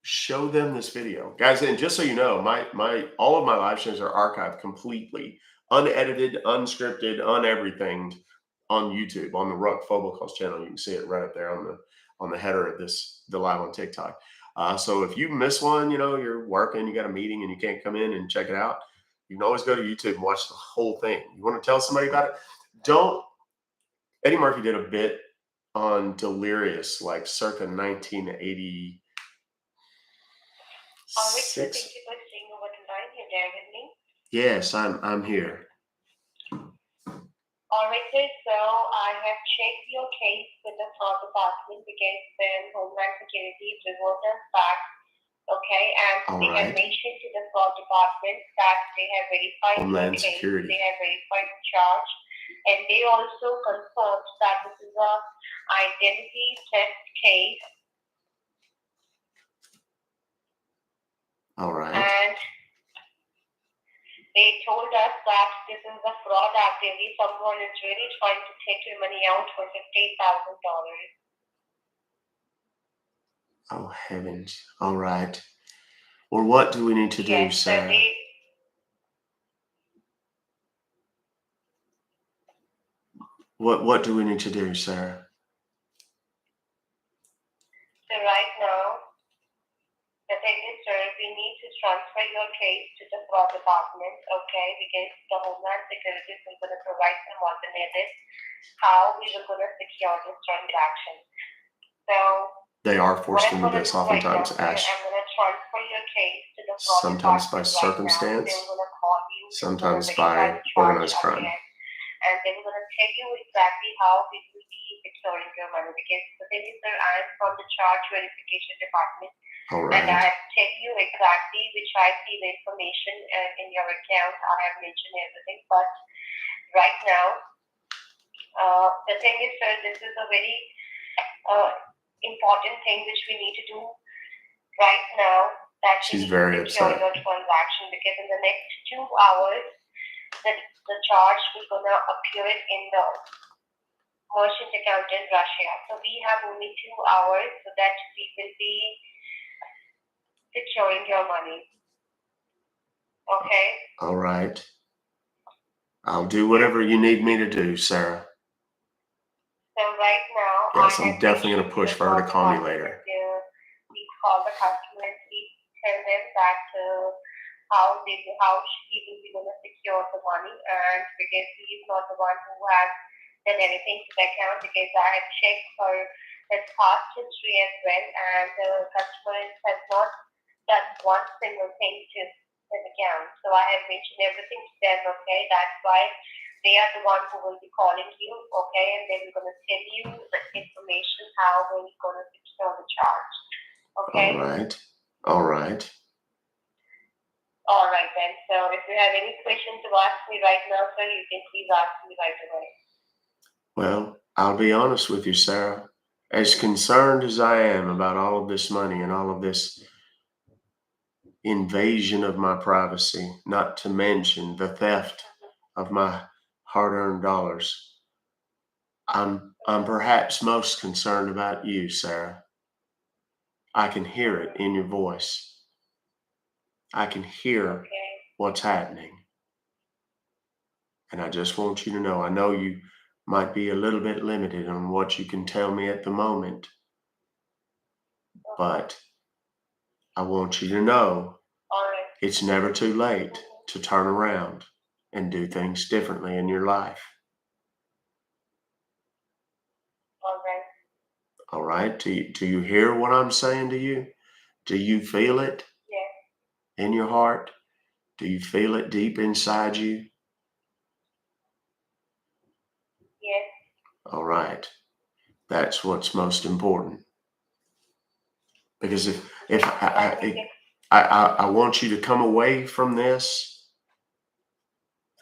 Show them this video, guys. And just so you know, all of my live streams are archived completely, unedited, unscripted, uneverything on YouTube, on the Ruck Fobocalls channel. You can see it right up there on the header of the live on TikTok. So if you miss one, you're working, you got a meeting, and you can't come in and check it out, you can always go to YouTube and watch the whole thing. You want to tell somebody about it? Eddie Murphy did a bit on Delirious, like circa 1980.
All right, so thank you for staying over the line. You're there with me?
Yes, I'm here.
All right, sir. So I have checked your case with the fraud department because then Homeland Security removed us back. Okay, and they have mentioned to the fraud department that they have verified
Homeland
your case,
Security.
they have verified the charge, and they also confirmed that this is a identity theft case.
All right.
And they told us that this is a fraud activity. Someone is really trying to take your money out for $15,000.
Oh heavens! All right. Well, what do we need to do,
Yes,
Sarah? What do we need to do, Sarah?
So right now, the thing is, sir, we need to transfer your case to the fraud department, okay? Because the Homeland Security is going to provide some alternatives how we were going to secure this transaction. So
they are forced into this oftentimes, Ash.
I'm going to transfer your case to the fraud
sometimes by
department
circumstance,
right now. They're going to call you,
sometimes by organized crime.
And they're going to tell you exactly how we will be securing your money. Because the thing is, sir, I'm from the charge verification department.
All right.
And I tell you exactly which I see the information in your account. I have mentioned everything. But right now, the thing is, sir, this is a very important thing which we need to do right now. That
she's
secure
very upset.
Your transaction, because in the next 2 hours, the charge will gonna appear in the merchant account in Russia. So we have only 2 hours so that we will be securing your money. Okay?
All right. I'll do whatever you need me to do, Sarah.
So right now,
yes, I'm definitely going to push for her to call me later.
We call the customer and we tell them that how he will be going to secure the money, and because he is not the one who has done anything to the account, because I have checked for his past history as well, and the customer has not done one single thing to his account. So I have mentioned everything to them, okay? That's why they are the one who will be calling you, okay? And they will going to tell you the information how we're going to secure the charge, okay?
All right. All right.
All right then. So if you have any questions to ask me right now, sir, you can please ask me right away.
Well, I'll be honest with you, Sarah. As concerned as I am about all of this money and all of this invasion of my privacy, not to mention the theft of my hard-earned dollars, I'm perhaps most concerned about you, Sarah. I can hear it in your voice. I can hear what's happening. And I just want you to know, I know you might be a little bit limited on what you can tell me at the moment, but I want you to know it's never too late to turn around and do things differently in your life. All right? Do you hear what I'm saying to you? Do you feel it in your heart? Do you feel it deep inside you?
Yes.
All right. That's what's most important. Because if I want you to come away from this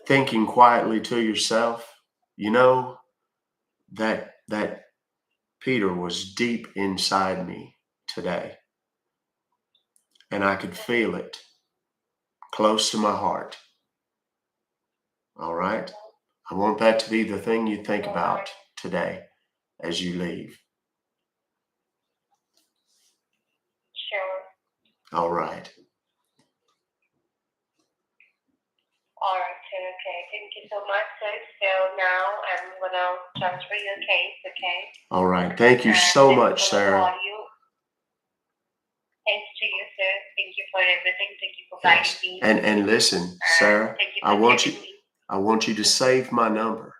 thinking quietly to yourself, you know, that Peter was deep inside me today. And I could feel it close to my heart. All right. I want that to be the thing you think about today as you leave.
Sure.
All right.
All right, sir. Okay. Thank you so much, sir. So now I'm gonna transfer your case. Okay.
All right. Thank you
And
so
I'm
much,
gonna
Sarah.
call you. Thanks to you, sir. Thank you for everything. Thank you for
Yes.
guiding me.
And listen,
And
Sarah,
thank you
I
for
want
telling
you
me.
I want you to save my number.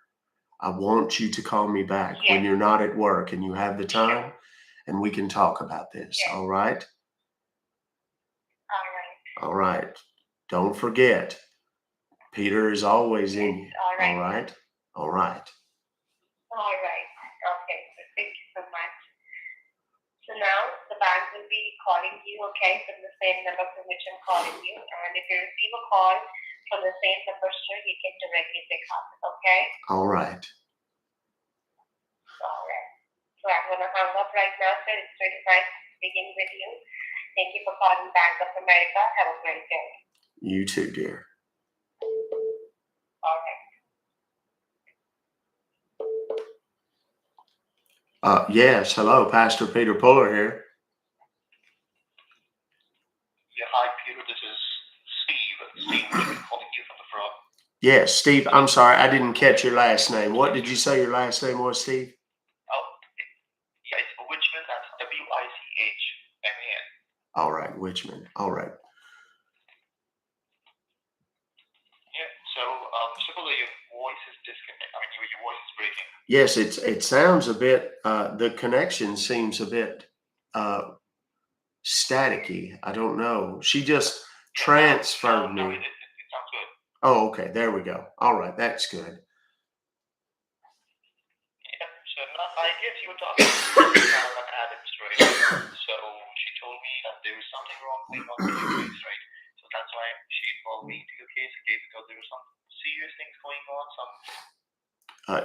I want you to call me back when
Yes.
you're not at work and you have the time, and we can talk about this.
Yes.
All right?
All right.
All right. Don't forget, Peter is always in you.
All right.
All right? All right.
All right. Okay. So thank you so much. So now the bank will be calling you, okay, from the same number from which I'm calling you. And if you receive a call from the same number, sir, you can directly pick up, okay?
All right.
All right. So I'm going to hang up right now, sir. It's really nice speaking with you. Thank you for calling Bank of America. Have a great day.
You too, dear.
All right.
Yes. Hello, Pastor Peter Puller here.
Yeah, hi, Peter. This is Steve. Steve Richmond calling you from the front.
Yes, Steve. I'm sorry. I didn't catch your last name. What did you say your last name was, Steve?
Oh, yeah, it's Richmond. That's Wichman.
All right, Wichman. All right.
Yeah. So, Mr. Fuller, your voice is disconnected. I mean, your voice is breaking.
Yes, it sounds a bit. The connection seems a bit staticky. I don't know. She just transferred
No,
me.
it sounds good.
Oh, okay. There we go. All right, that's good.
Yeah. So, I guess you were talking to an Adams, right? So she told me that there was something wrong going on with your case, right? So that's why she involved me to your case, okay? Because there were some serious things going on, some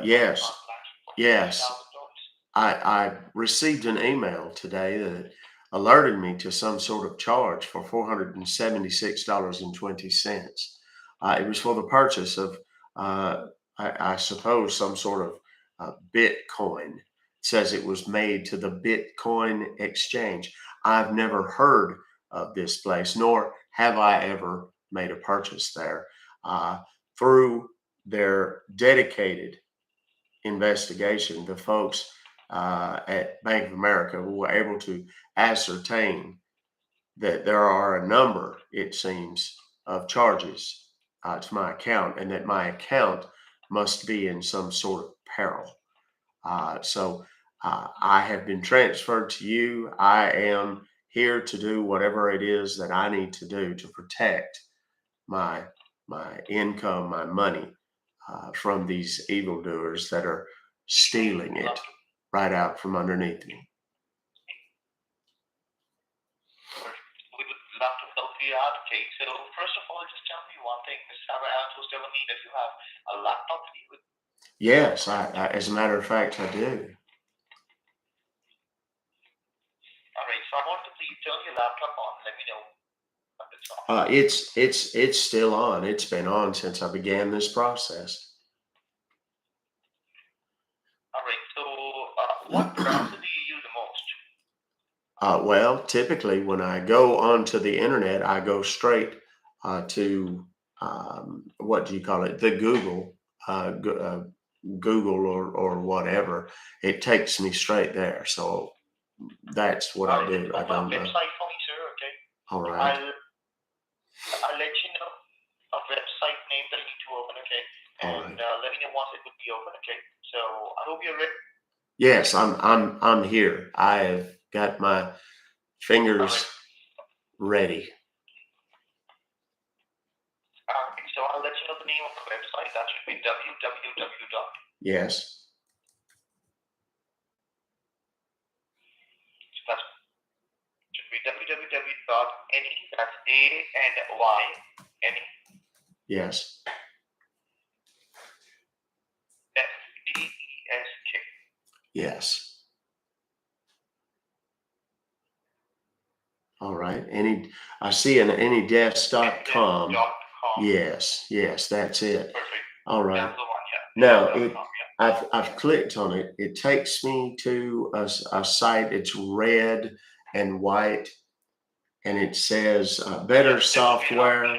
Yes,
$1,000.
yes. I received an email today that alerted me to some sort of charge for $476.20. It was for the purchase of, I suppose, some sort of Bitcoin. It says it was made to the Bitcoin exchange. I've never heard of this place, nor have I ever made a purchase there. Through their dedicated investigation, the folks at Bank of America were able to ascertain that there are a number, it seems, of charges to my account, and that my account must be in some sort of peril. So I have been transferred to you. I am here to do whatever it is that I need to do to protect my income, my money from these evildoers that are stealing it right out from underneath me.
We would love to help you out, okay? So first of all, just tell me one thing. Miss Sarah Adams was telling me that you have a laptop with you.
Yes, I as a matter of fact, I do.
All right, so I want to please turn your laptop on. Let me know when it's on.
It's still on. It's been on since I began this process.
All right, so what browser do you use the most?
Well, typically when I go onto the internet, I go straight to what do you call it? The Google, Google or whatever. It takes me straight there. So that's what I do. I
Open a
don't know.
website for me, sir, okay?
All right.
I'll let you know a website name that you need to open, okay?
All
And
right.
let me know once it would be open, okay? So I hope you're ready.
Yes, I'm here. I have got my fingers ready.
So I'll let you know the name of the website. That should be www.
Yes.
That should be www.any. That's any.
Yes.
FDESK.
Yes. All right. I see an anydesk.com.
.com.
Yes, that's it.
Perfect.
All right.
That's the one, yeah.
Now
Yahoo.com,
I've clicked on it. It takes me to a site. It's red and white, and it says better software,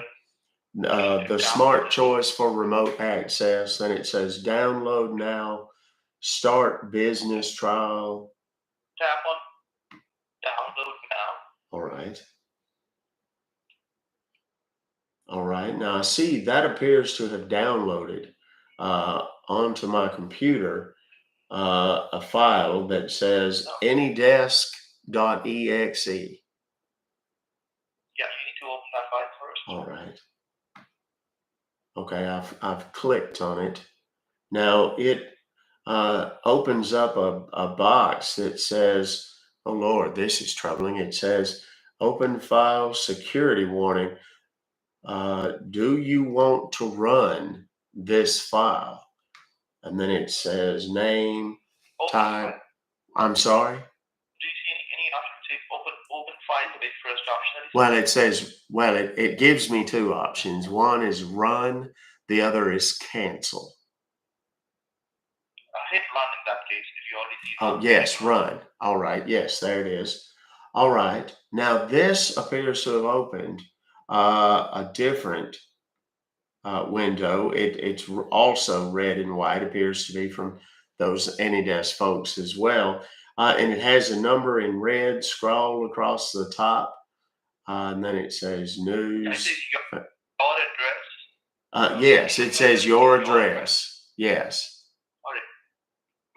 the smart choice for remote access. Then it says download now, start business trial.
Tap on download now.
All right. All right. Now I see that appears to have downloaded onto my computer a file that says anydesk.exe.
Yeah, you need to open that file first.
All right. Okay, I've clicked on it. Now it opens up a box that says, "Oh Lord, this is troubling." It says, "Open file security warning. Do you want to run this file?" And then it says name, type. I'm sorry.
Do you see any option to open file the first option?
Well, it says, well, it gives me two options. One is run, the other is cancel.
Hit run in that case if you already see.
Oh, yes, run. All right. Yes, there it is. All right. Now, this appears to have opened a different window. It's also red and white, appears to be from those AnyDesk folks as well. And it has a number in red scroll across the top. And then it says news.
Your address.
Yes, it says your address. Yes.
All right.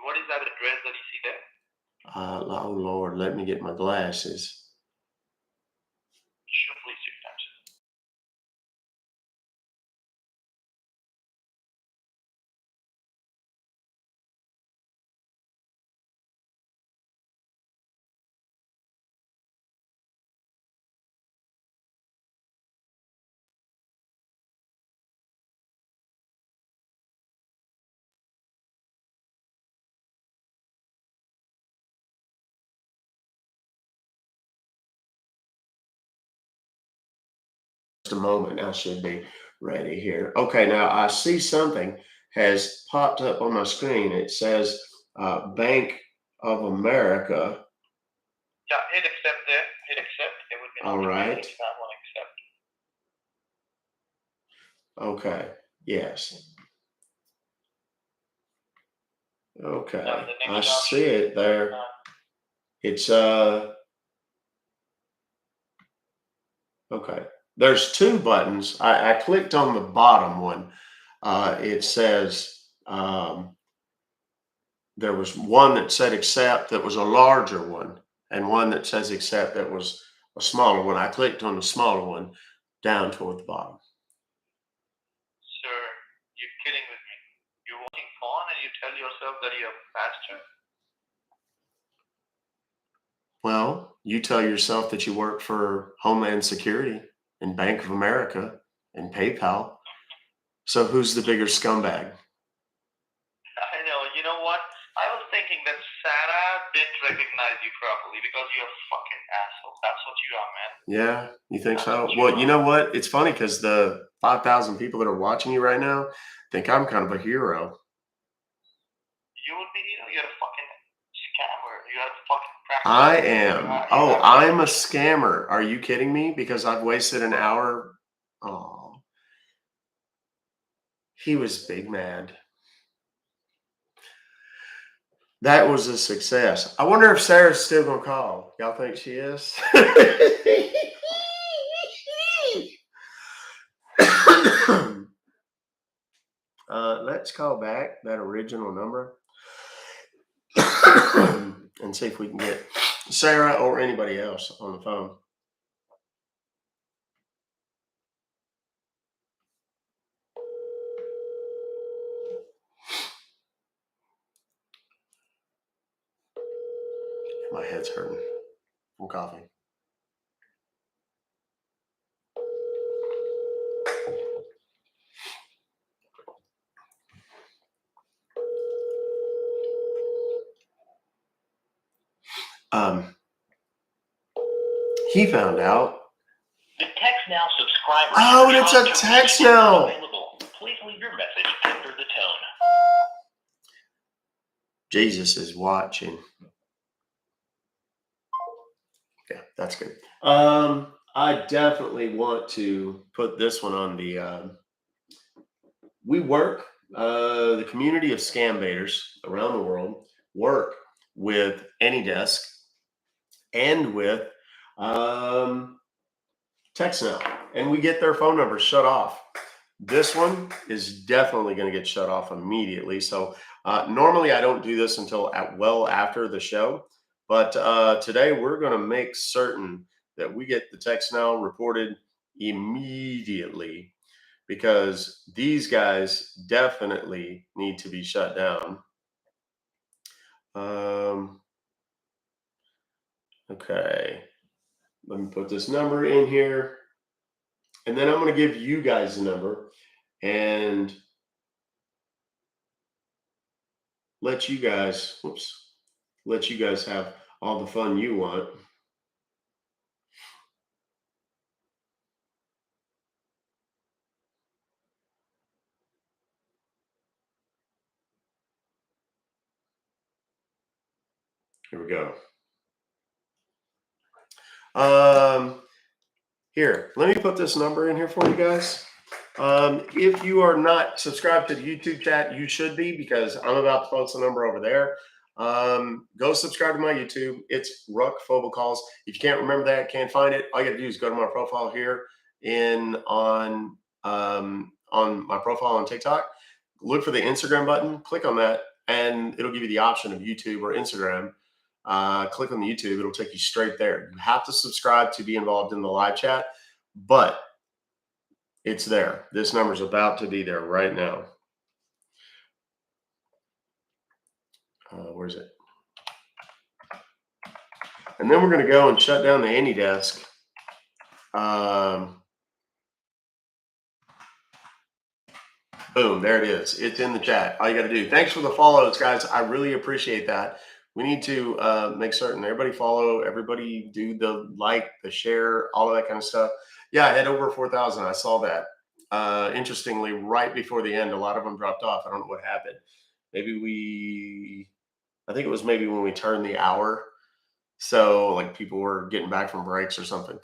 What is that address that you see there?
Oh Lord, let me get my glasses.
Sure, please take your time.
Just a moment, I should be ready here. Okay, now I see something has popped up on my screen. It says Bank of America.
Yeah, hit accept there. Hit accept. It would be
All right.
that one accept.
Okay. Yes. Okay. I see it there. It's okay. There's two buttons. I clicked on the bottom one. It says there was one that said accept that was a larger one, and one that says accept that was a smaller one. I clicked on the smaller one down toward the bottom.
Sir, you're kidding with me. You're watching porn and you tell yourself that you're a pastor?
Well, you tell yourself that you work for Homeland Security and Bank of America and PayPal. So who's the bigger scumbag?
I know. You know what? I was thinking that Sarah didn't recognize you properly because you're a fucking asshole. That's what you are, man.
Yeah, you think so? Well, you know what? It's funny because the 5,000 people that are watching you right now think I'm kind of a hero.
You would be, you're a fucking scammer. You're a fucking practice.
I am. Oh, I'm a scammer. Are you kidding me? Because I've wasted an hour. Oh, he was big mad. That was a success. I wonder if Sarah's still gonna call. Y'all think she is? Let's call back that original number and see if we can get Sarah or anybody else on the phone. My head's hurting from coffee. He found out.
The text now subscriber.
Oh, and it's a text now.
Please leave your message after the tone.
Jesus is watching. Yeah, that's good. I definitely want to put this one on the. We work, the community of Scambaiters around the world work with AnyDesk and with TextNow, and we get their phone numbers shut off. This one is definitely going to get shut off immediately. So normally I don't do this until well after the show, but today we're going to make certain that we get the TextNow reported immediately, because these guys definitely need to be shut down. Okay, let me put this number in here, and then I'm going to give you guys the number and let you guys, let you guys have all the fun you want. Here we go. Here, let me put this number in here for you guys. If you are not subscribed to the YouTube chat, you should be, because I'm about to post a number over there. Go subscribe to my YouTube. It's Ruck Fobocalls. If you can't remember that, can't find it, all you got to do is go to my profile here on my profile on TikTok. Look for the Instagram button, click on that, and it'll give you the option of YouTube or Instagram. Click on the YouTube, it'll take you straight there. You have to subscribe to be involved in the live chat, but it's there. This number's about to be there right now. Where's it? And then we're going to go and shut down the AnyDesk. Boom, there it is. It's in the chat. All you got to do. Thanks for the follows, guys. I really appreciate that. We need to make certain everybody follow, everybody do the like, the share, all of that kind of stuff. Yeah, I had over 4,000. I saw that. Interestingly, right before the end, a lot of them dropped off. I don't know what happened. I think it was maybe when we turned the hour. So like people were getting back from breaks or something.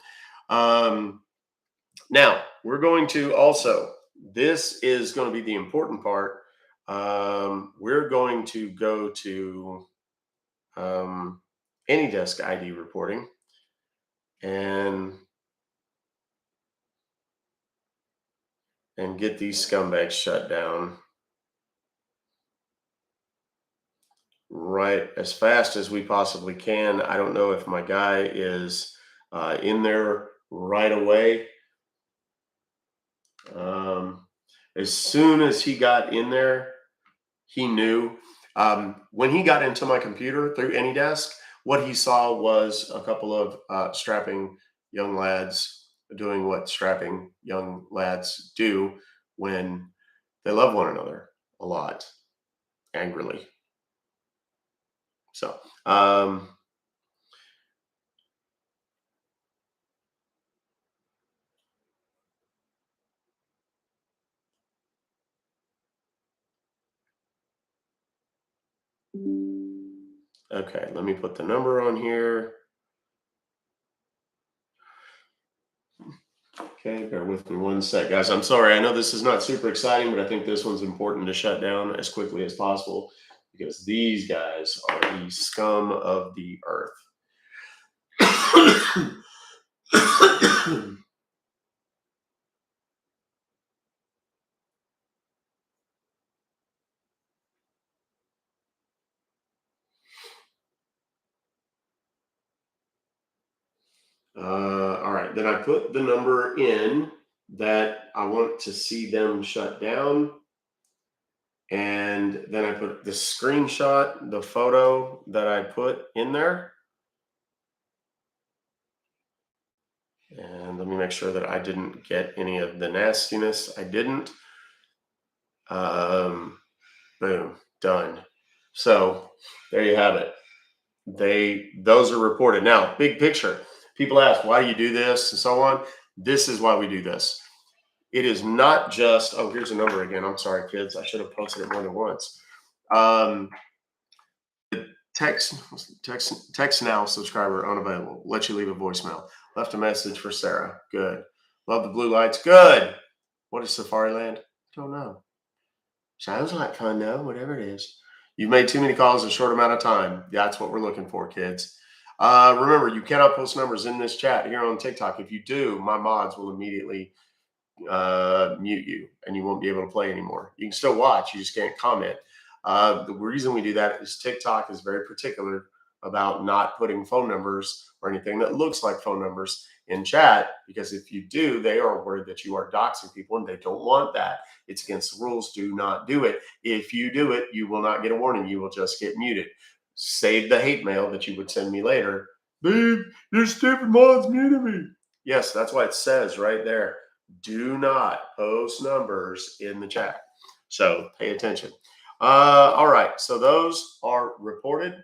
Now we're going to also, this is going to be the important part. We're going to go to AnyDesk ID reporting and get these scumbags shut down right as fast as we possibly can. I don't know if my guy is in there right away. As soon as he got in there, he knew. When he got into my computer through AnyDesk, what he saw was a couple of strapping young lads doing what strapping young lads do when they love one another a lot, angrily. So, okay, let me put the number on here. Okay, bear with me one sec, guys. I'm sorry. I know this is not super exciting, but I think this one's important to shut down as quickly as possible, because these guys are the scum of the earth. All right, then I put the number in that I want to see them shut down. And then I put the screenshot, the photo that I put in there. And let me make sure that I didn't get any of the nastiness. I didn't. Boom, done. So there you have it. Those are reported. Now, big picture. People ask, why do you do this and so on? This is why we do this. it is not just, oh, here's a number again. I'm sorry, kids. I should have posted it more than once. Um, text now subscriber unavailable. Let you leave a voicemail. Left a message for Sarah. Good. Love the blue lights. Good. What is Safari Land? Don't know. Sounds like fun though, whatever it is. You've made too many calls in a short amount of time. That's what we're looking for, kids. Remember, you cannot post numbers in this chat here on TikTok. If you do, my mods will immediately mute you and you won't be able to play anymore. You can still watch, you just can't comment. The reason we do that is TikTok is very particular about not putting phone numbers or anything that looks like phone numbers in chat, because if you do, they are worried that you are doxing people and they don't want that. It's against the rules. Do not do it. If you do it, you will not get a warning. You will just get muted. Save the hate mail that you would send me later. Babe, your stupid mods muted me. Yes, that's why it says right there, do not post numbers in the chat. So pay attention. All right, so those are reported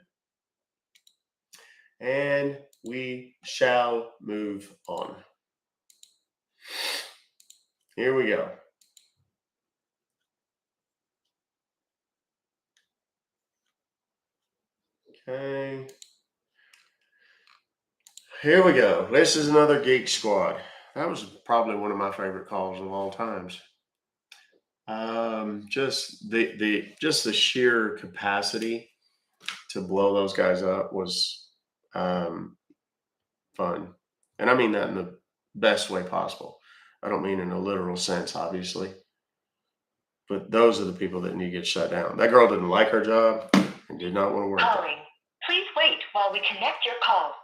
and we shall move on. Here we go. Okay. Here we go. This is another Geek Squad. That was probably one of my favorite calls of all times. Just the sheer capacity to blow those guys up was fun, and I mean that in the best way possible. I don't mean in a literal sense, obviously, but those are the people that need to get shut down. That girl didn't like her job and did not want to work there.
Calling. Please wait while we connect your call.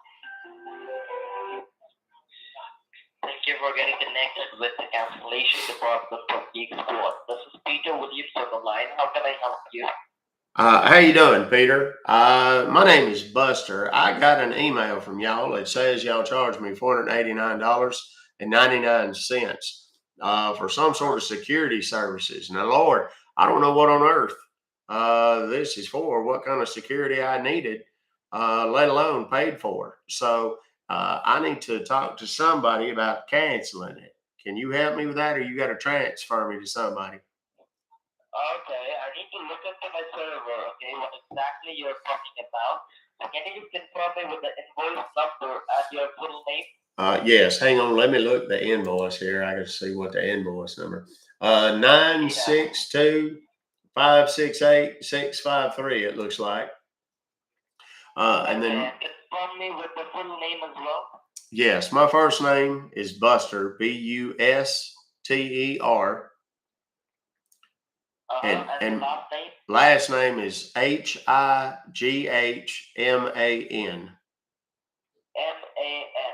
Thank you for getting connected with the cancellation department of Geek Squad. This is Peter Williams on the line. How can I help you?
How you doing, Peter? My name is Buster. I got an email from y'all. It says y'all charged me $489.99 for some sort of security services. Now, Lord, I don't know what on earth this is for, what kind of security I needed, let alone paid for. So I need to talk to somebody about canceling it. Can you help me with that, or you got to transfer me to somebody?
Okay, I need to look into my server, okay, what exactly you're talking about. So can you just confirm me with the invoice number and your full name?
Yes, hang on. Let me look the invoice here. I can see what the invoice number. 962-568-653. It looks like. And then
confirm me with the full name as well.
Yes, my first name is Buster, Buster.
And
And
last name?
last name is Highman.
M-A-N,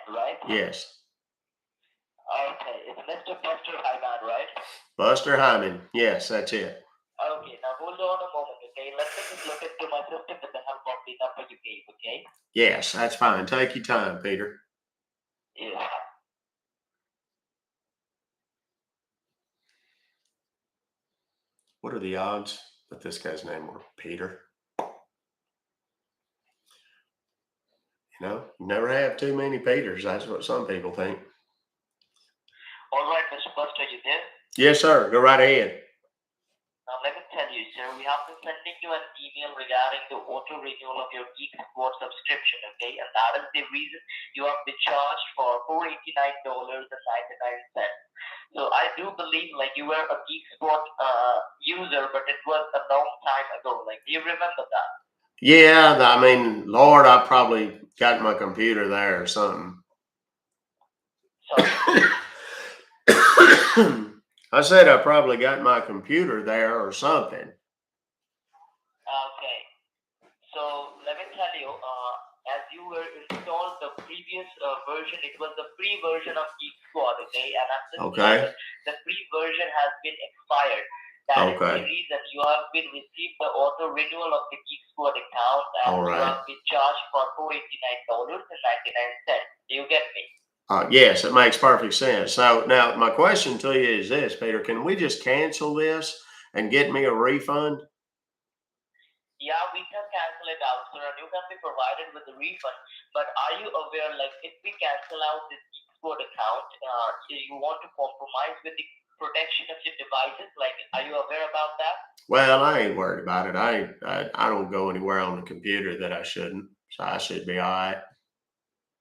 right?
Yes.
Okay, it's Mr. Buster Hyman, right?
Buster Hyman. Yes, that's it.
Okay, now hold on a moment, okay? Let me just look into my system with the help of the number you gave, okay?
Yes, that's fine. Take your time, Peter.
Yeah.
What are the odds that this guy's name were Peter? You know, you never have too many Peters. That's what some people think.
All right, Mr. Buster, you there?
Yes, sir. Go right ahead.
Now, let me tell you, sir, we have been sending you an email regarding the auto renewal of your Geek Squad subscription, okay? And that is the reason you have been charged for $489.99. So I do believe, like, you were a Geek Squad user, but it was a long time ago. Like, do you remember that?
Yeah, I mean, Lord, I probably got my computer there or something.
Sorry?
I said I probably got my computer there or something.
Okay. So let me tell you, as you were installed the previous version, it was the free version of Geek Squad, okay? And at this moment, the free version has been expired. That is the reason you have been received the auto renewal of the Geek Squad account, and you have been charged for $489.99. Do you get me?
Yes, it makes perfect sense. So now my question to you is this, Peter, can we just cancel this and get me a refund?
Yeah, we can cancel it out, sir, and you can be provided with a refund. But are you aware, like, if we cancel out this Geek Squad account, you want to compromise with the protection of your devices? Like, are you aware about that?
Well, I ain't worried about it. I don't go anywhere on the computer that I shouldn't, so I should be all right.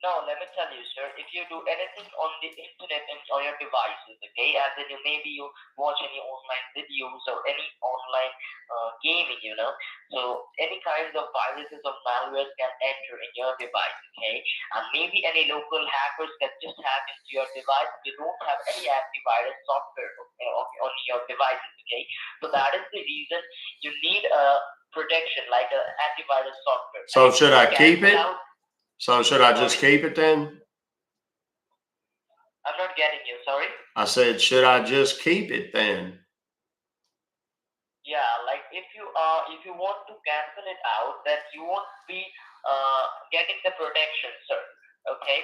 No, let me tell you, sir, if you do anything on the internet and on your devices, okay, as in maybe you watch any online videos or any online gaming, so any kinds of viruses or malwares can enter in your device, okay, and maybe any local hackers can just hack into your device if you don't have any antivirus software on your devices, okay, so that is the reason you need a protection like an antivirus software.
So
And
should
if
I
you
keep
cancel
it?
out-
So should I just
Sorry?
keep it then?
I'm not getting you, sorry.
I said, should I just keep it then?
Yeah, like if you want to cancel it out, then you won't be getting the protection, sir. Okay.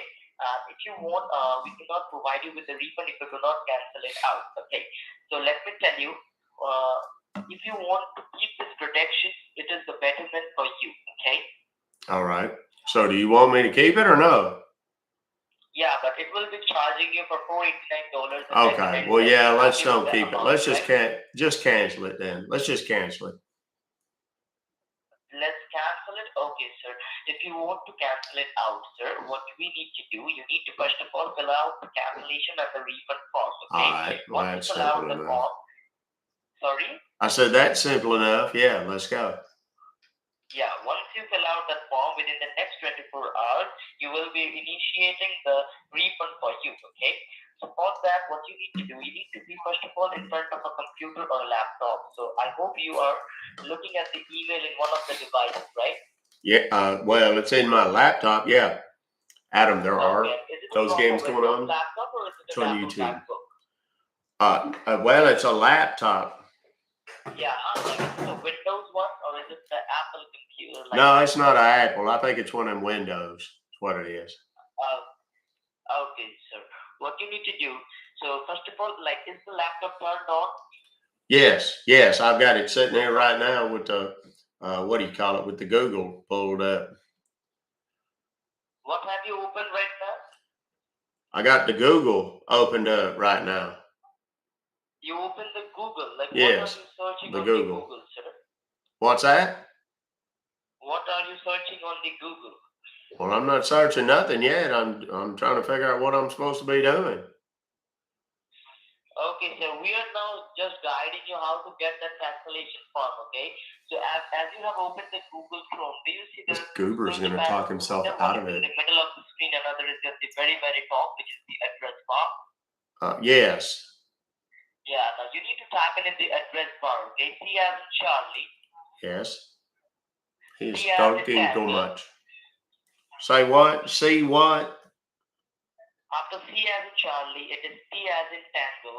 If you want, we cannot provide you with the refund if you do not cancel it out. Okay. So let me tell you, if you want to keep this protection, it is the betterment for you. Okay.
All right. So do you want me to keep it or no?
Yeah, but it will be charging you for $489.
Okay. Well, yeah, let's
Happy with
don't
that
keep it.
amount,
Let's just
right?
just cancel it then. Let's just cancel it.
Let's cancel it. Okay, sir. If you want to cancel it out, sir, what we need to do, you need to first of all fill out the cancellation and the refund form.
All
Okay.
right. Well,
Once you
that's
fill out
simple
the
enough.
form, sorry.
I said that's simple enough. Yeah, let's go.
Yeah, once you fill out that form within the next 24 hours, you will be initiating the refund for you. Okay. So for that, what you need to do, you need to be first of all in front of a computer or a laptop. So I hope you are looking at the email in one of the devices, right?
Yeah. Well, it's in my laptop. Yeah. Adam, there are
Okay. Is it a
those
proper
games going
Windows
on.
laptop or is it
It's
an
on
Apple
YouTube.
MacBook?
Well, it's a laptop.
Yeah, like is it a Windows one or is it the Apple computer? Like
No, it's not an Apple. I think it's one of them Windows. That's what it is.
okay, sir. What you need to do, so first of all, like is the laptop turned on?
Yes. Yes. I've got it sitting there right now with the, what do you call it? With the Google pulled up.
What have you opened right now?
I got the Google opened up right now.
You opened the Google. Like
Yes,
what are you searching
the
on
Google.
the Google, sir?
What's that?
What are you searching on the Google?
Well, I'm not searching nothing yet. I'm trying to figure out what I'm supposed to be doing.
Okay, so we are now just guiding you how to get that cancellation form, okay? So as you have opened the Google Chrome, do you see
This
the
goober's
search
gonna
bar
talk
over
himself
there?
out
One
of
is in
it.
the middle of the screen, another is at the very, very top, which is the address bar.
Yes.
Yeah, now you need to type in the address bar, okay? C as in Charlie,
Yes. He's
T as in
talking too
Tango.
much. Say what? See what?
After C as in Charlie, it is T as in Tango.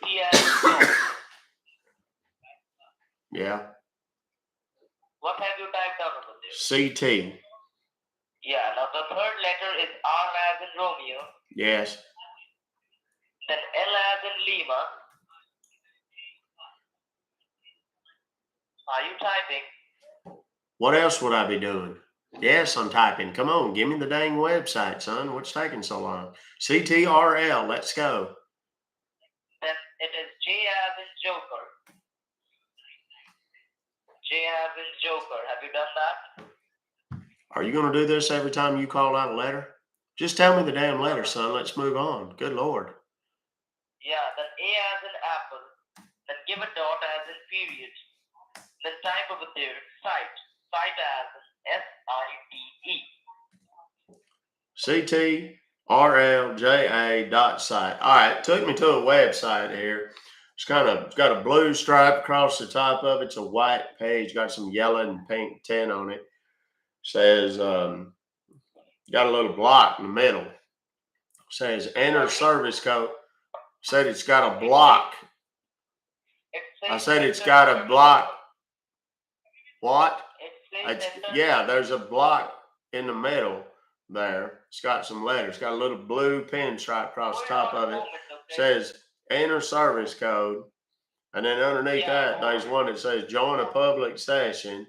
T as in Tom.
Yeah.
What have you typed down over there?
CT.
Yeah, now the third letter is R as in Romeo,
Yes.
then L as in Lima. Are you typing?
What else would I be doing? Yes, I'm typing. Come on, give me the dang website, son. What's taking so long? CTRL. Let's go.
Then it is J as in Joker. J as in Joker. Have you done that?
Are you going to do this every time you call out a letter? Just tell me the damn letter, son. Let's move on. Good Lord.
Yeah, then A as in Apple. Then give a dot as in period. Then type over there, site. Site as in
CTRLJA.site. All right, took me to a website here. It's got a blue stripe across the top of it. It's a white page, got some yellow and pink tint on it. Says got a little block in the middle. Says enter service code. Said it's got a block. I said it's got a block. What? Yeah, there's a block in the middle there. It's got some letters. It's got a little blue pinstripe across the top of it. Says enter service code. And then underneath that, there's one that says join a public session.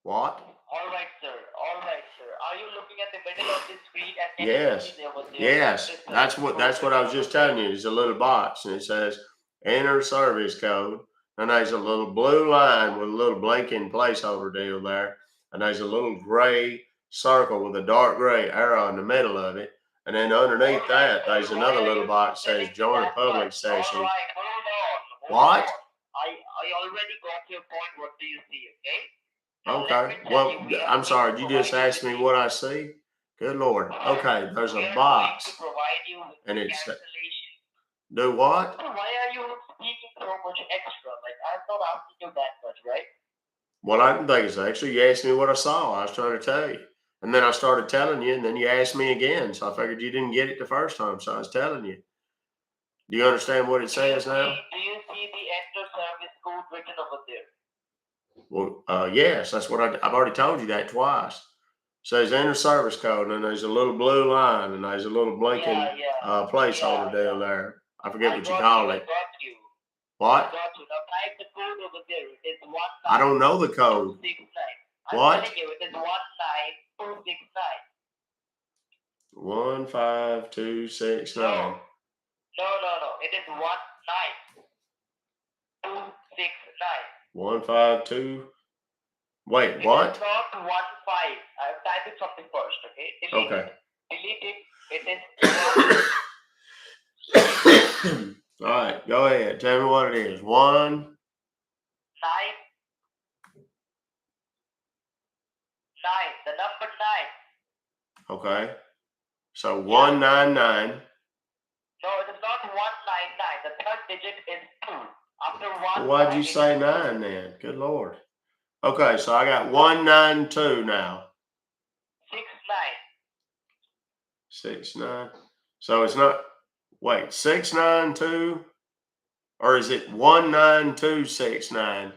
What?
All right, sir. All right, sir. are you looking at the middle of the screen and can
Yes.
you see over there?
Yes,
This,
that's what I was just telling you. There's a little box and it says enter service code, and there's a little blue line with a little blinking placeholder deal there, and there's a little gray circle with a dark gray arrow in the middle of it, and then underneath that there's another little box that says join a public session.
All right, hold on.
What?
I already got your point. What do you see? Okay. Now, let
Okay.
me tell
Well,
you, we are
I'm
going
sorry.
to
You just
provide you
asked me
with
what I see. Good Lord. Okay. There's
we
a
are
box,
going to provide you with
and
the
it's
cancellation.
do what?
Why are you speaking so much extra? Like I'm not asking you that much, right?
Well, I didn't think it's extra. You asked me what I saw. I was trying to tell you. And then I started telling you, and then you asked me again. So I figured you didn't get it the first time. So I was telling you. Do you understand what it says now?
Do you see the enter service code written over there?
Well, yes, that's what I've already told you that twice. It says enter service code, and then there's a little blue line, and there's a little blinking placeholder deal there. I forget what you call it.
I got you.
What?
I got you. Now type the code over there. It is 19.
I don't know the code.
269.
What?
I'm telling you, it is 19269.
15269.
No. It is 19269.
152. Wait, what?
It is not 15. I'm typing something first, okay? Delete it. It is
All right, go ahead. Tell me what it is. 1
9. The number 9.
Okay. So 199.
No, it is not 199. The third digit is 2. After 1.
Why'd you say 9 then? Good Lord. Okay, so I got 192 now.
69.
69. So it's not, wait, 692? Or is it 19269?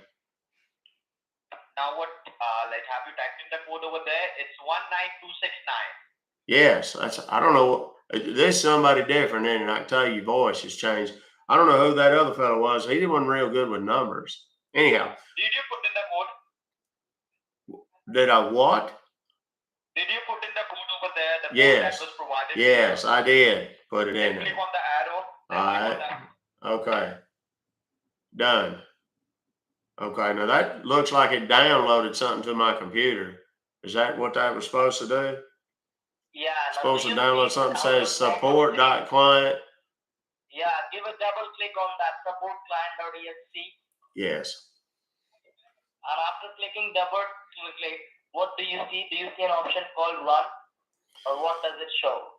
Now what, like have you typed in the code over there? It's 19269.
Yes, I don't know. There's somebody different in it. I can tell you, your voice has changed. I don't know who that other fellow was. He wasn't real good with numbers. Anyhow.
Did you put in the code?
Did I what?
Did you put in the code over there? The
yes.
code that was provided?
Yes, I did put it in there.
Click on the arrow.
All right. Okay. Done. Okay. Now that looks like it downloaded something to my computer. Is that what that was supposed to do?
Yeah.
Supposed to download something that says support.client.
Yeah, give a double click on that support client.exe.
Yes.
And after clicking double click, what do you see? Do you see an option called run? Or what does it show?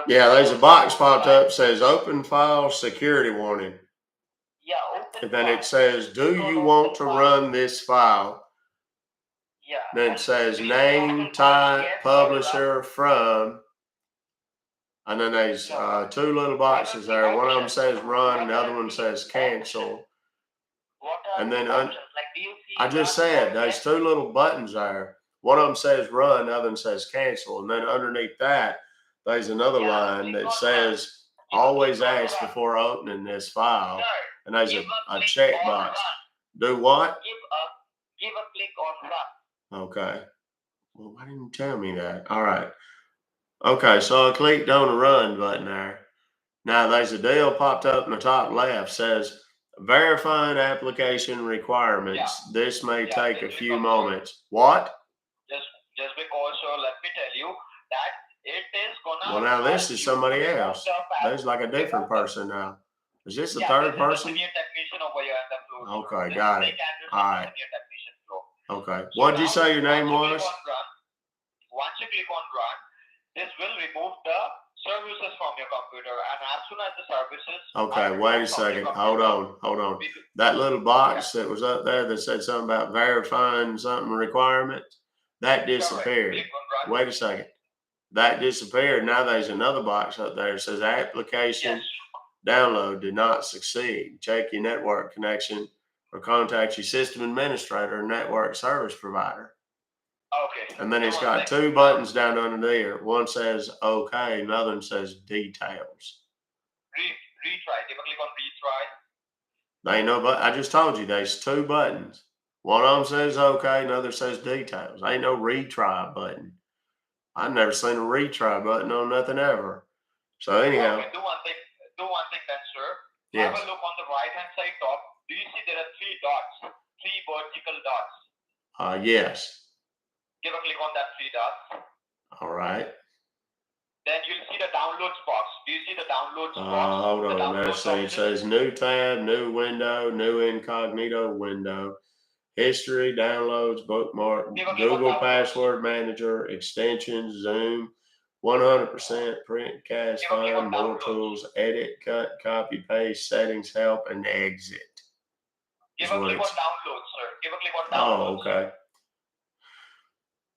Yeah, there's a box popped up says open file security warning.
Yeah, open.
And then it says, do you want to run this file?
Yeah.
Then it says name, type, publisher, from. And then there's 2 little boxes there. One of them says run, and the other one says cancel. And then I just said there's 2 little buttons there. One of them says run, the other one says cancel. And then underneath that, there's another line that says always ask before opening this file. And there's a checkbox. Do what?
Give a click on run.
Okay. Well, why didn't you tell me that? All right. Okay, so I clicked on the run button there. Now there's a deal popped up in the top left says verifying application requirements. This may take a few moments. What?
Just because, so let me tell you that it is gonna.
Well, now this is somebody else. There's like a different person now. Is this the third person? Okay, got it. All right. Okay. What did you say your name was?
Once you click on run, this will remove the services from your computer, and as soon as the services.
Okay, wait a second. Hold on. That little box that was up there that said something about verifying something requirements, that disappeared. Wait a second. That disappeared. Now there's another box up there that says application download did not succeed. Check your network connection or contact your system administrator or network service provider.
Okay.
And then it's got 2 buttons down under there. One says okay, another one says details.
Retry. Give a click on retry.
There ain't no button. I just told you there's 2 buttons. One of them says okay, another says details. There ain't no retry button. I've never seen a retry button on nothing ever. So anyhow.
Okay, do one thing then, sir.
Yes.
Have a look on the right hand side top. Do you see there are three dots, three vertical dots?
Yes.
Give a click on that three dots.
All right.
Then you'll see the downloads box. Do you see the downloads box?
Hold on. Let's see. It says new tab, new window, new incognito window, history, downloads, bookmark, Google Password Manager, extensions, Zoom, 100% print, cast, find, more tools, edit, cut, copy, paste, settings, help, and exit.
Give a click on downloads, sir. Give a click on downloads.
Oh, okay.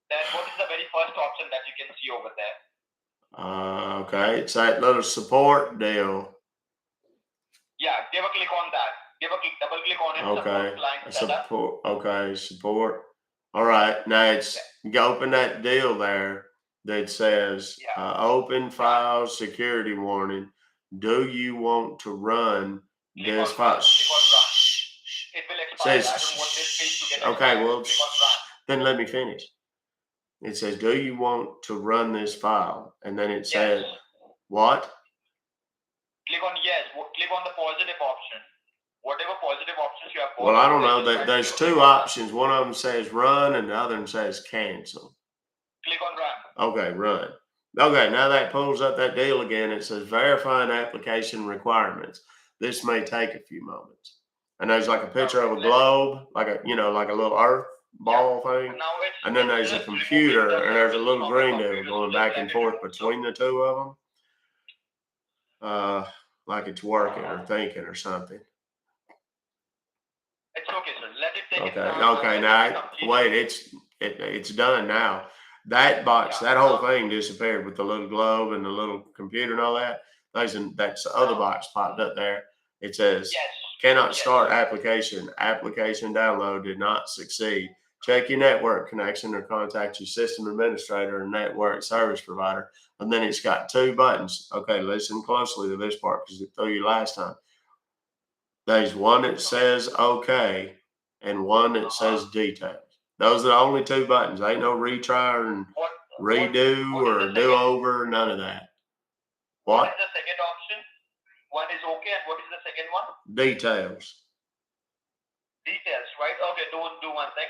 Then what is the very first option that you can see over there?
Okay, it's that little support deal.
Yeah, give a click on that. Double click on it.
Okay.
Support.
Okay, support. All right. Now it's open that deal there that says open file security warning. Do you want to run this file?
It will expire.
Says,
I don't want this page to get
okay,
expired.
well, then let me finish. It says, do you want to run this file? And then it says, what?
Click on yes. Click on the positive option. Whatever positive options you have.
Well, I don't know. There's two options. One of them says run and the other one says cancel.
Click on run.
Okay, run. Okay, now that pulls up that deal again. It says verifying application requirements. This may take a few moments. And there's like a picture of a globe, like a little earth ball thing. And then there's a computer and there's a little green deal going back and forth between the two of them. Like it's working or thinking or something.
It's okay, sir. Let it take
Okay. Now wait, it's done now. That box, that whole thing disappeared with the little globe and the little computer and all that. That's the other box popped up there. It says cannot start application. Application download did not succeed. Check your network connection or contact your system administrator or network service provider. And then it's got two buttons. Okay, listen closely to this part because it threw you last time. There's one that says okay and one that says details. Those are the only two buttons. Ain't no retry and redo or do over, none of that.
What is the second option? One is okay, and what is the second one?
Details.
Details, right? Okay, do one thing.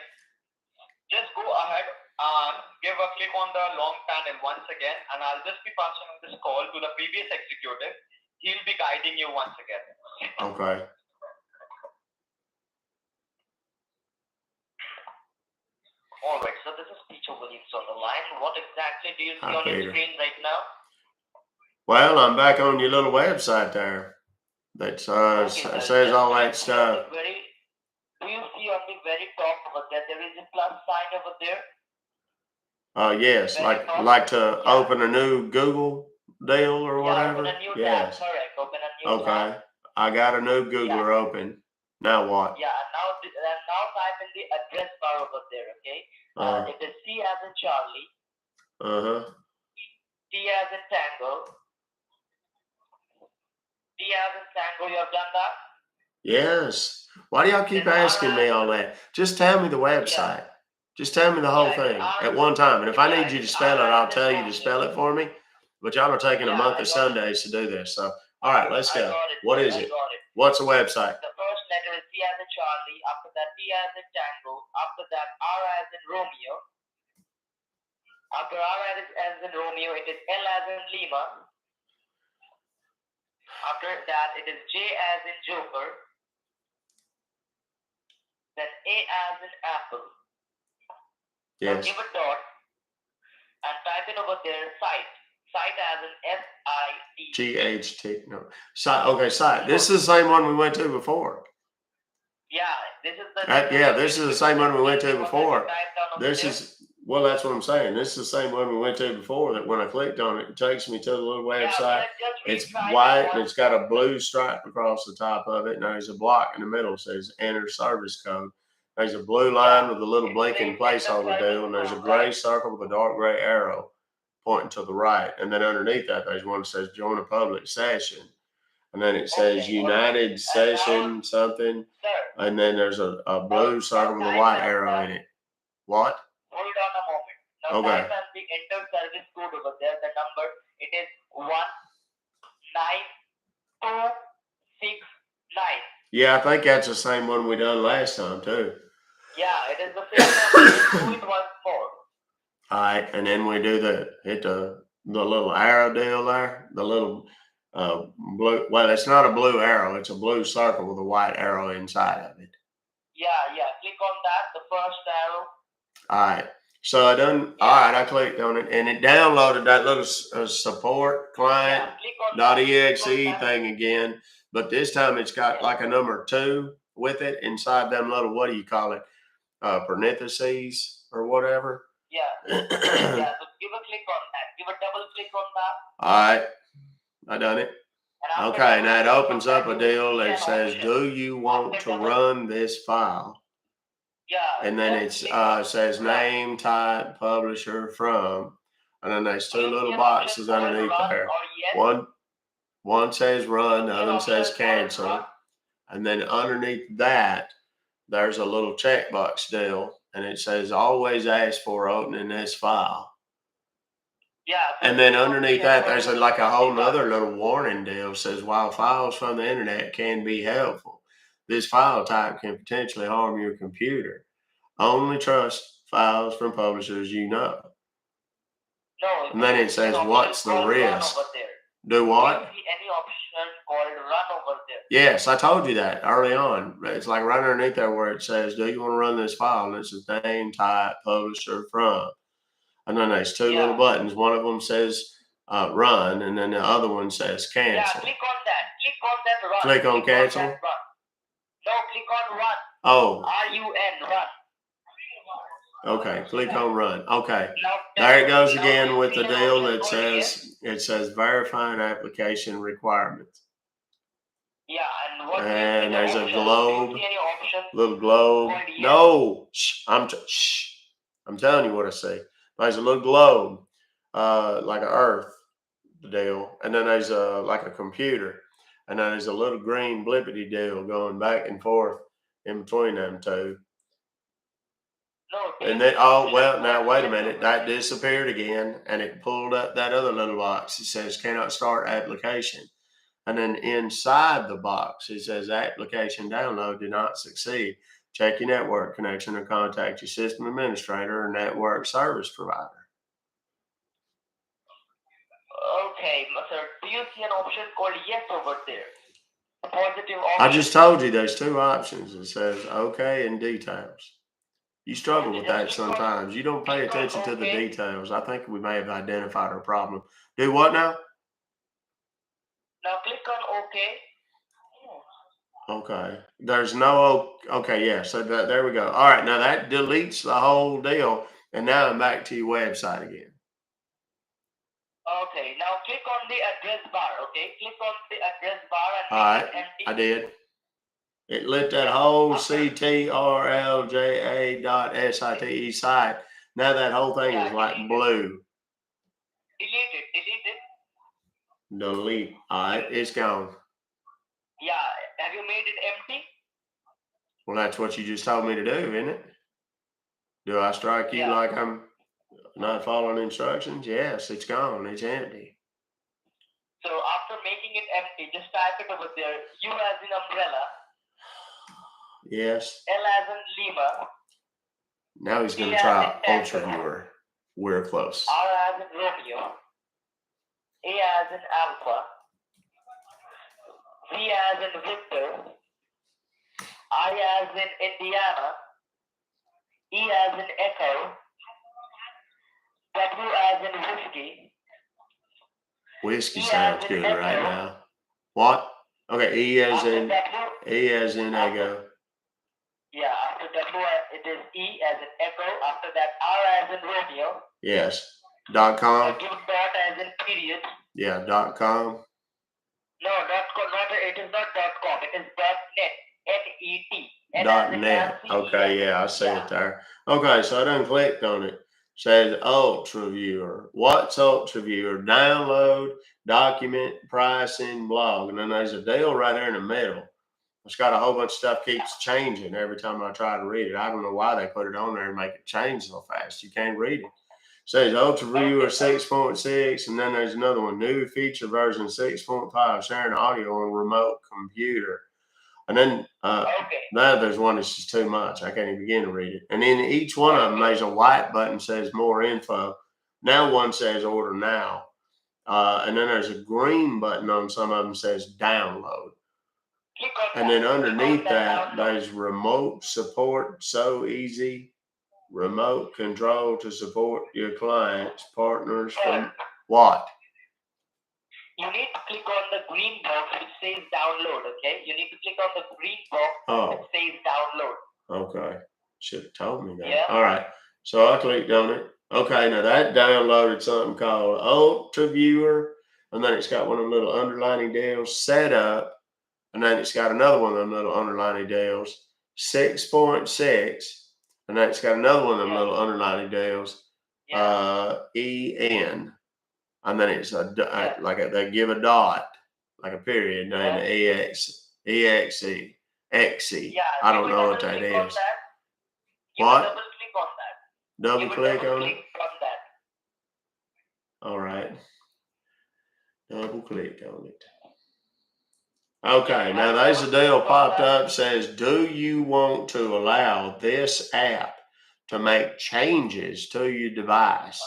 Just go ahead and give a click on the long panel once again, and I'll just be passing this call to the previous executive. He'll be guiding you once again.
Okay.
All right, so this is Peter Williams on the line. What exactly do you see on your screen right now?
Well, I'm back on your little website there. That says all that stuff.
Do you see on the very top over there? There is a plus sign over there.
Yes, like to open a new Google deal or whatever.
Open a new tab. Correct. Open a new tab.
Okay, I got a new Googler open. Now what?
Yeah, now type in the address bar over there. Okay. It is C as in Charlie. T as in Tango. T as in Tango. You have done that?
Yes. Why do y'all keep asking me all that? Just tell me the website. Just tell me the whole thing at one time. And if I need you to spell it, I'll tell you to spell it for me. But y'all are taking a month of Sundays to do this. So, all right, let's go. What is it? What's the website?
The first letter is C as in Charlie. After that, T as in Tango. After that, R as in Romeo. After R as in Romeo, it is L as in Lima. After that, it is J as in Joker. Then A as in Apple.
Yes.
Now give a dot and type in over there site. Site as in
SIT. No. Site. Okay, site. This is the same one we went to before.
Yeah, this is the.
This is the same one we went to before. Well, that's what I'm saying. This is the same one we went to before. That when I clicked on it, it takes me to the little website. It's white and it's got a blue stripe across the top of it, and there's a block in the middle that says enter service code. There's a blue line with a little blinking placeholder deal, and there's a gray circle with a dark gray arrow pointing to the right. And then underneath that, there's one that says join a public session. And then it says United Session something. And then there's a blue circle with a white arrow in it. What?
Hold on a moment. Now type enter service code over there. The number, it is 19269.
Yeah, I think that's the same one we done last time too.
Yeah, it is the same number. Just do it once more.
All right, and then we do hit the little arrow deal there, the little blue. Well, it's not a blue arrow; it's a blue circle with a white arrow inside of it.
Yeah. Click on that, the first arrow.
All right, so I done.
Yeah.
All right, I clicked on it, and it downloaded that little support client
Click on that.
.exe
Click on that.
thing again, but this time it's got like a number 2 with it inside them little, what do you call it, parentheses or whatever.
Yeah. So give a click on that. Give a double click on that.
All right, I done it. Okay, now it opens up a deal that says, do you want to run this file?
Yeah.
And then it says name, type, publisher, from, and then there's 2 little boxes underneath there. One says run, the other one says cancel. And then underneath that, there's a little checkbox deal, and it says always ask for opening this file.
Yeah.
And then underneath that, there's like a whole nother little warning deal. It says while files from the internet can be helpful, this file type can potentially harm your computer. Only trust files from publishers you know.
No.
And then it says, what's the risk? Do what?
Do you see any option called run over there?
Yes, I told you that early on. It's like right underneath there where it says, do you want to run this file? And it says name, type, publisher, from. And then there's 2 little buttons. One of them says run, and then the other one says cancel.
Yeah, click on that. Click on that run.
Click on cancel?
No, click on run.
Oh.
R-U-N, run.
Okay, click on run. Okay, there it goes again with the deal that says, it says verifying application requirements.
Yeah, and what
and there's a globe,
do you see any option?
Little globe. No, I'm telling you what I see. There's a little globe, like an Earth deal, and then there's like a computer, and then there's a little green blippity deal going back and forth in between them 2.
No,
and then, oh, well, now wait a minute. That disappeared again, and it pulled up that other little box. It says cannot start application. And then inside the box, it says application download did not succeed. Check your network connection or contact your system administrator or network service provider.
Okay, sir. Do you see an option called yes over there? A positive option.
I just told you there's 2 options. It says okay and details. You struggle with that sometimes. You don't pay attention to the details. I think we may have identified our problem. Do what now?
Now click on OK.
Okay. There's no, okay, yeah. So there we go. All right. Now that deletes the whole deal. And now I'm back to your website again.
Okay. Now click on the address bar. Okay. Click on the address bar and
all right. I did. It lit that whole CTRLJA.SITE site. Now that whole thing is like blue.
Delete it.
Delete. All right. It's gone.
Yeah. Have you made it empty?
Well, that's what you just told me to do, isn't it? Do I strike you like I'm not following instructions? Yes, it's gone. It's empty.
So after making it empty, just type it over there. U as in umbrella.
Yes.
L as in Lima.
Now he's going to try Ultra Viewer. We're close.
R as in Romeo. A as in Alpha. V as in Victor. I as in Indiana. E as in Echo. W as in Whiskey.
Whiskey sounds good right now. What? Okay, E as in Echo.
Yeah, after W it is E as in Echo. After that R as in Romeo.
Yes. .com.
Give dot as in period.
Yeah, .com.
No, .com. It is not .com. It is .net. N-E-T.
.net. Okay, yeah, I see it there. Okay, so I done clicked on it. Says Ultra Viewer. What's Ultra Viewer? Download, document, pricing, blog. And then there's a deal right there in the middle. It's got a whole bunch of stuff keeps changing every time I try to read it. I don't know why they put it on there and make it change so fast. You can't read it. Says Ultra Viewer 6.6, and then there's another one, new feature version 6.5, sharing audio on remote computer. And then now there's one that's just too much. I can't even begin to read it. And in each one of them, there's a white button says more info. Now one says order now. And then there's a green button on some of them says download. And then underneath that, there's remote support, so easy. Remote control to support your clients, partners from what?
You need to click on the green box which says download, okay? You need to click on the green box that says download.
Okay. Should have told me that.
Yeah.
All right. So I clicked on it. Okay, now that downloaded something called Ultra Viewer, and then it's got one of them little underlining deals, setup, and then it's got another one of them little underlining deals, 6.6, and then it's got another one of them little underlining deals, EN, and then it's they give a dot, like a period, and then EXE. I don't know what that is. What? Double click on it? All right. Double click on it. Okay, now there's a deal popped up, says, do you want to allow this app to make changes to your device?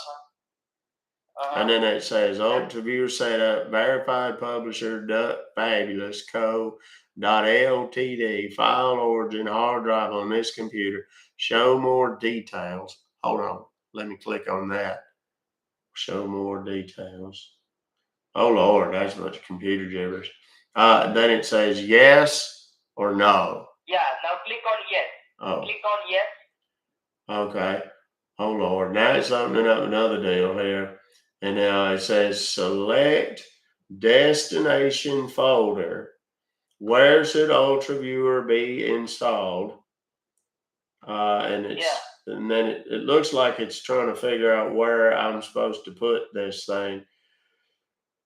And then it says, Ultra Viewer setup, verified publisher, fabulous, co.ltd, file origin, hard drive on this computer, show more details. Hold on, let me click on that. Show more details. Oh Lord, that's a bunch of computer gibberish. Then it says yes or no.
Yeah, now click on yes.
Oh.
Click on yes.
Okay. Oh Lord, now it's opening up another deal here. And now it says select destination folder. Where should Ultra Viewer be installed? And then it looks like it's trying to figure out where I'm supposed to put this thing.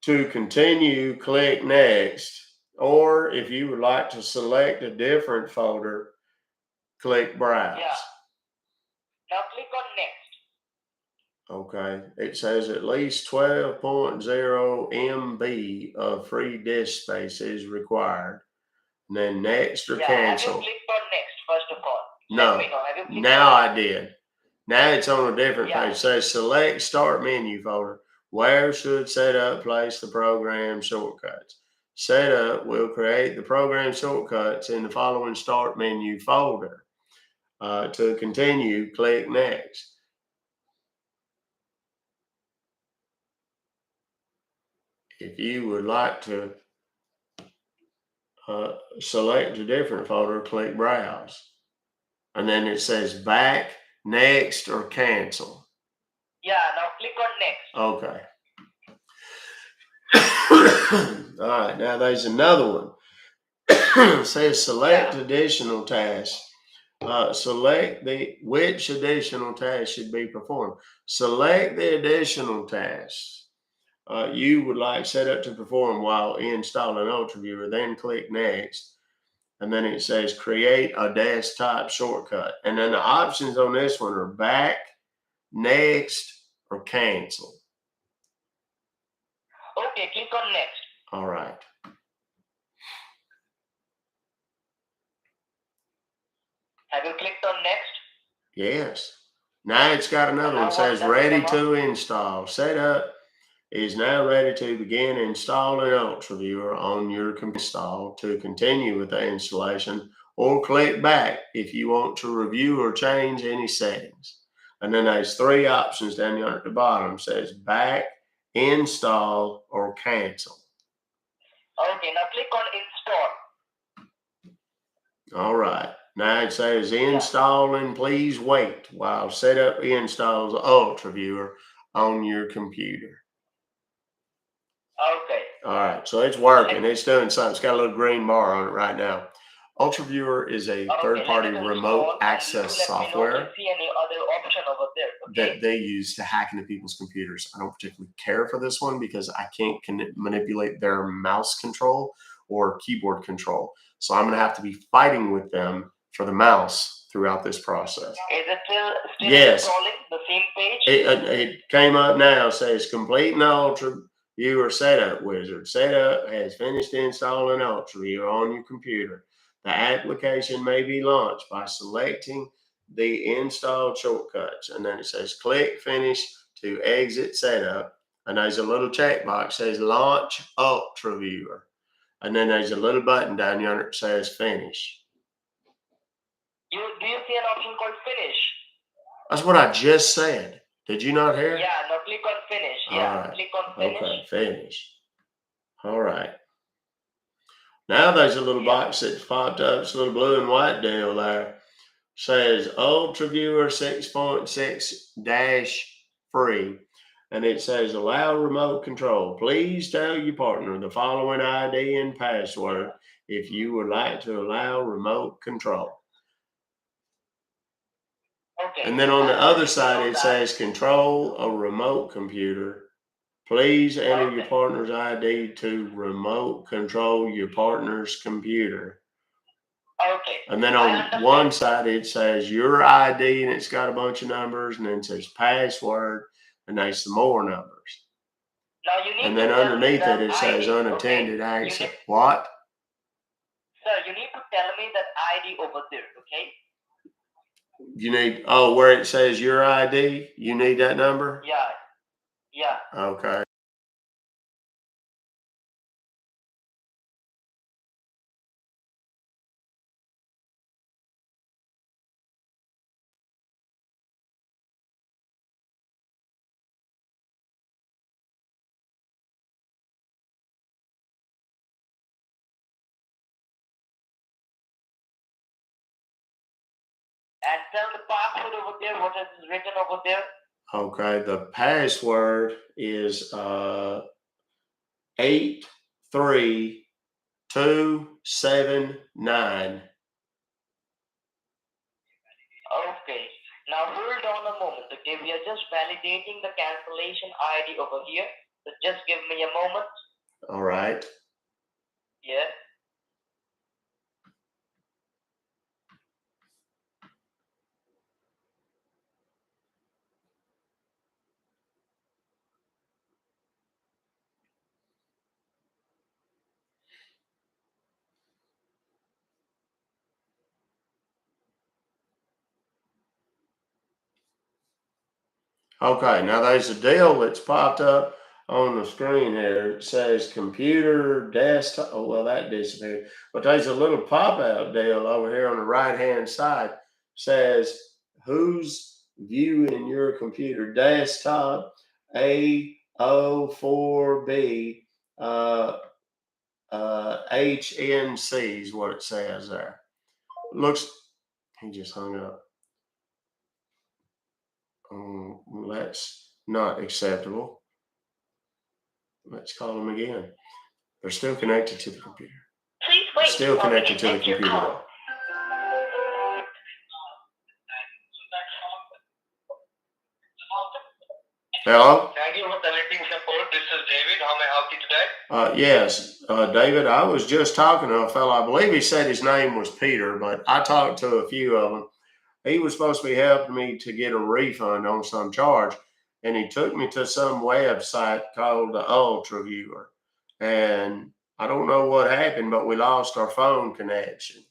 To continue, click next. Or if you would like to select a different folder, click browse.
Yeah. Now click on next.
Okay. It says at least 12.0 MB of free disk space is required. And then next or cancel.
Have you clicked on next, first of all?
No. Now I did. Now it's on a different page. It says select start menu folder. Where should setup place the program shortcuts? Setup will create the program shortcuts in the following start menu folder. To continue, click next. If you would like to select a different folder, click browse. And then it says back, next, or cancel.
Yeah, now click on next.
Okay. All right, now there's another one. It says select additional tasks. Select which additional tasks should be performed. Select the additional tasks you would like set up to perform while installing Ultra Viewer, then click next. And then it says create a desktop shortcut. And then the options on this one are back, next, or cancel.
Okay, click on next.
All right.
Have you clicked on next?
Yes. Now it's got another one. It says ready to install. Setup is now ready to begin installing Ultra Viewer on your computer. Install to continue with the installation, or click back if you want to review or change any settings. And then there's three options down here at the bottom. It says back, install, or cancel.
Okay, now click on install.
All right. Now it says installing, please wait while setup installs Ultra Viewer on your computer.
Okay.
All right, so it's working. It's doing something. It's got a little green bar on it right now. Ultra Viewer is a third-party remote access software that they use to hack into people's computers. I don't particularly care for this one because I can't manipulate their mouse control or keyboard control. So I'm going to have to be fighting with them for the mouse throughout this process.
Is it still
yes.
installing the same page?
It came up now, says complete an Ultra Viewer setup wizard. Setup has finished installing Ultra Viewer on your computer. The application may be launched by selecting the installed shortcuts. And then it says click finish to exit setup. And there's a little checkbox that says launch Ultra Viewer. And then there's a little button down yonder that says finish.
Do you see an option called finish?
That's what I just said. Did you not hear?
Yeah, now click on finish. Yeah, click on finish.
Okay, finish. All right. Now there's a little box that's popped up. It's a little blue and white deal there. Says Ultra Viewer 6.6 free. And it says allow remote control. Please tell your partner the following ID and password if you would like to allow remote control.
Okay.
And then on the other side, it says control a remote computer. Please enter your partner's ID to remote control your partner's computer.
Okay.
And then on one side, it says your ID and it's got a bunch of numbers, and then it says password and there's some more numbers.
Now you need
and then underneath it says unattended access. What?
Sir, you need to tell me that ID over there, okay?
You need, where it says your ID, you need that number?
Yeah. Yeah.
Okay.
And tell the password over there, what is written over there.
Okay, the password is 83279.
Okay. Now hold on a moment, okay? We are just validating the cancellation ID over here. So just give me a moment.
All right.
Yeah.
Okay, now there's a deal that's popped up on the screen here. It says computer, desktop. Oh, well, that disappeared. But there's a little pop-out deal over here on the right-hand side. Says, who's viewing your computer? Desktop A04B HNC is what it says there. Looks, he just hung up. That's not acceptable. Let's call them again. They're still connected to the computer.
Please wait.
Still connected to the computer. Hello?
Thank you for connecting support. This is David. How may I help you today?
Yes, David, I was just talking to a fellow. I believe he said his name was Peter, but I talked to a few of them. He was supposed to be helping me to get a refund on some charge, and he took me to some website called the Ultra Viewer. And I don't know what happened, but we lost our phone connection.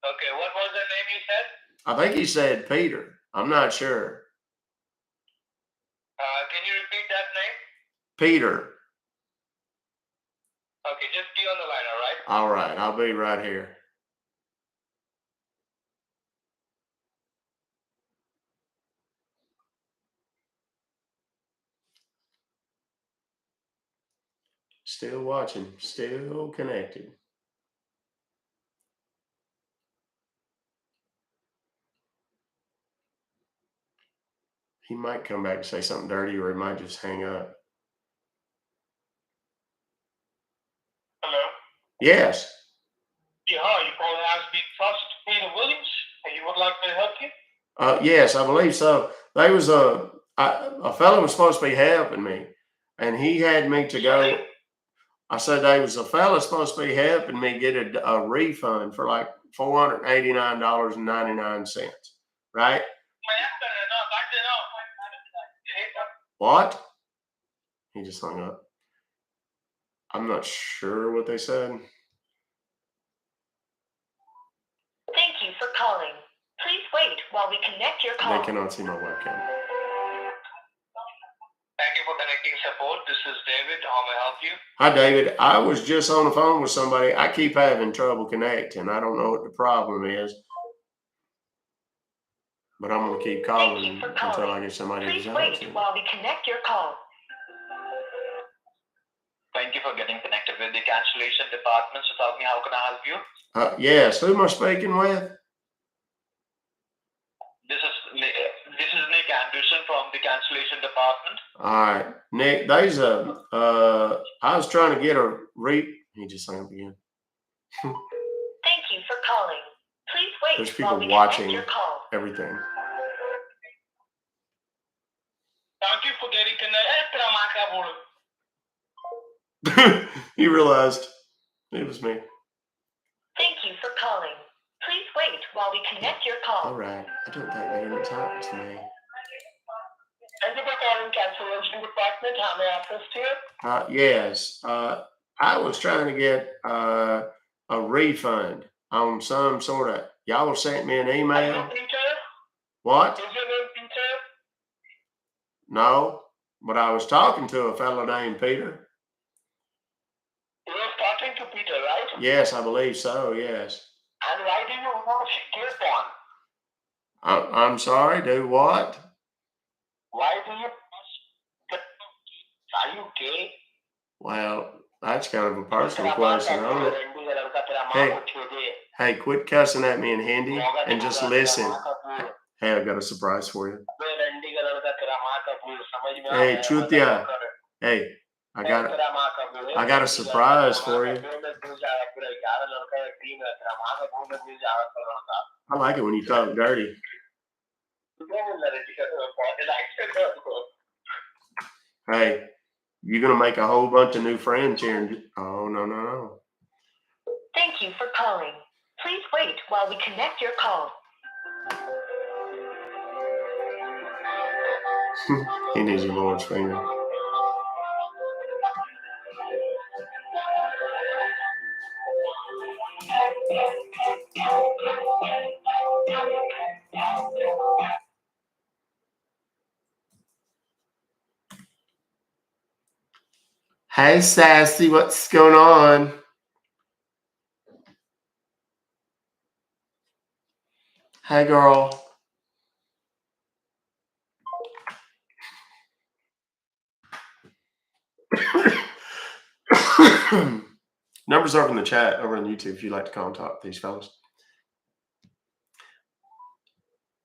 Okay, what was the name you said?
I think he said Peter. I'm not sure.
Can you repeat that name?
Peter.
Okay, just be on the line, all right?
All right, I'll be right here. Still watching, still connected. He might come back and say something dirty, or he might just hang up.
Hello?
Yes.
Yeah, you probably asked me Trust Peter Williams, and you would like me to help you?
Yes, I believe so. There was a fellow was supposed to be helping me, and he had me to go. I said there was a fellow supposed to be helping me get a refund for like $489.99, right? What? He just hung up. I'm not sure what they said.
Thank you for calling. Please wait while we connect your call.
They cannot see my webcam.
Thank you for connecting support. This is David. How may I help you?
Hi, David. I was just on the phone with somebody. I keep having trouble connecting. I don't know what the problem is. But I'm going to keep calling until I get somebody to
Please
answer.
wait while we connect your call.
Thank you for getting connected with the cancellation department. So tell me, how can I help you?
Yes. Who am I speaking with?
This is Nick Anderson from the cancellation department.
All right, Nick. I was trying to get a He just hung up again.
Thank you for calling. Please wait
There's
while
people
we
watching
connect your call.
everything.
Thank you for getting connected.
He realized it was me.
Thank you for calling. Please wait while we connect your call.
All right. I don't think they're going to talk to me.
Thank you for calling cancellation department. How may I assist you?
Yes. I was trying to get a refund on some sort of. Y'all sent me an
Are you
email.
Peter?
What?
Is your name Peter?
No, but I was talking to a fellow named Peter.
You were talking to Peter, right?
Yes, I believe so. Yes.
And why do you want to get one?
I'm sorry. Do what?
Why do you? Are you gay?
Well, that's kind of a personal question. Hey, quit cussing at me in Hindi and just listen. Hey, I've got a surprise for you. Hey, Truthia. Hey, I got a surprise for you. I like it when you talk dirty. Hey, you're gonna make a whole bunch of new friends here. Oh no.
Thank you for calling. Please wait while we connect your call.
He needs a Lord's finger. Hey, Sassy, what's going on? Hey, girl. Numbers over in the chat over on YouTube if you'd like to contact these fellas.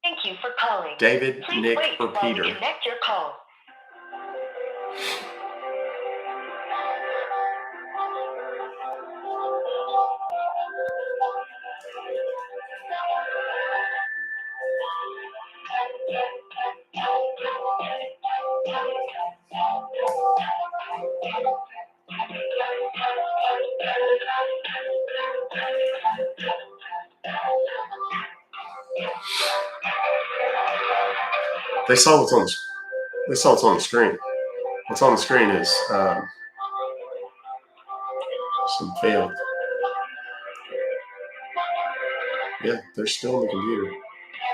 Thank you for calling.
David,
Please
Nick,
wait
or
while
Peter.
we connect your call.
They saw what's on the screen. What's on the screen is some failed. Yeah, they're still on the computer.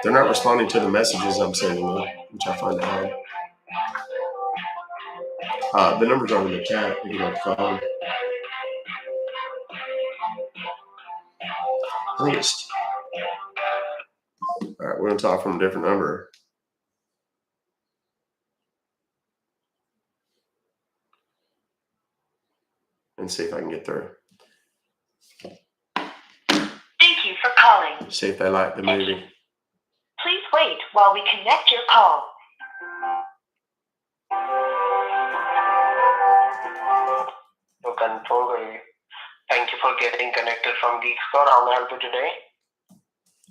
They're not responding to the messages I'm sending them, which I find odd. The numbers are in the chat if you'd like to call them. I think it's. All right, we're going to talk from a different number. And see if I can get through.
Thank you for calling.
See if they like the movie.
Please wait while we connect your call.
Thank you for getting connected from Geek Score. How may I help you today?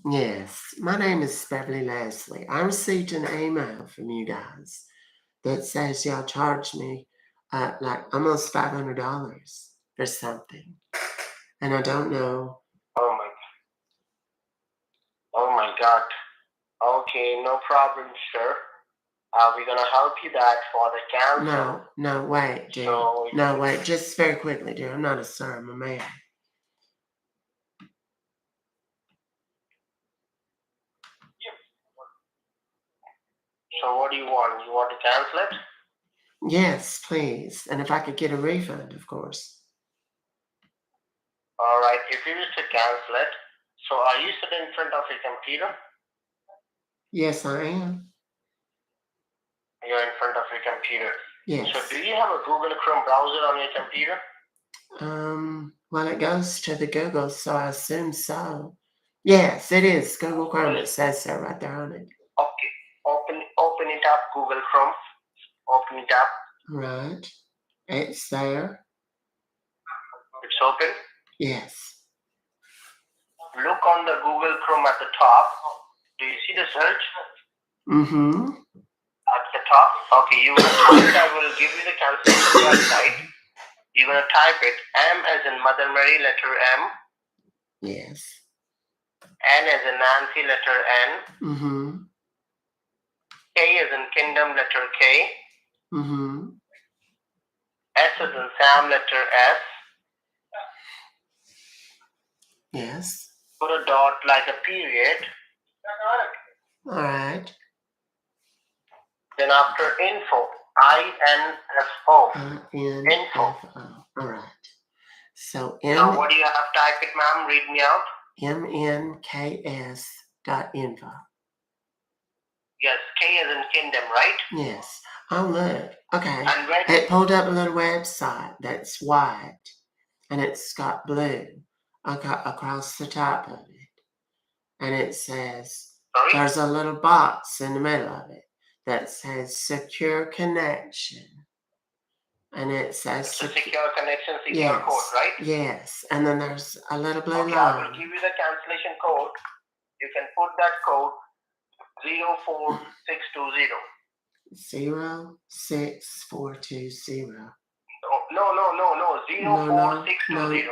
Yes, my name is Beverly Leslie. I received an email from you guys that says y'all charged me like almost $500 for something. And I don't know.
Oh my God. Okay, no problem, sir. We're gonna help you that for the cancel.
No, wait, dear.
So
No, wait, just very quickly, dear. I'm not a sir, I'm a man.
So what do you want? You want to cancel it?
Yes, please. And if I could get a refund, of course.
All right. If you wish to cancel it, so are you sitting in front of your computer?
Yes, I am.
You're in front of your computer.
Yes.
So do you have a Google Chrome browser on your computer?
Well, it goes to the Google, so I assume so. Yes, it is Google Chrome. It says so right there on it.
Okay. Open it up, Google Chrome. Open it up.
Right. It's there.
It's open.
Yes.
Look on the Google Chrome at the top. Do you see the search?
Mm-hmm.
At the top? Okay, you I will give you the cancellation website. You're gonna type it M as in Mother Mary, letter M.
Yes.
N as in Nancy, letter N.
Mm-hmm.
K as in Kingdom, letter K.
Mm-hmm.
S as in Sam, letter S.
Yes.
Put a dot like a period.
All right.
Then after info, I-N-F-O.
Info. All right. So
Now what do you have typed it, ma'am? Read me out.
MNKS.info.
Yes, K as in Kingdom, right?
Yes. Oh, look. Okay.
And when
It pulled up a little website that's white, and it's got blue across the top of it. And it says,
sorry?
there's a little box in the middle of it that says secure connection. And it says
It's a secure connection, secure code, right?
Yes. And then there's a little blue
Okay, I will
line.
give you the cancellation code. You can put that code 04620.
06420.
No. 04620.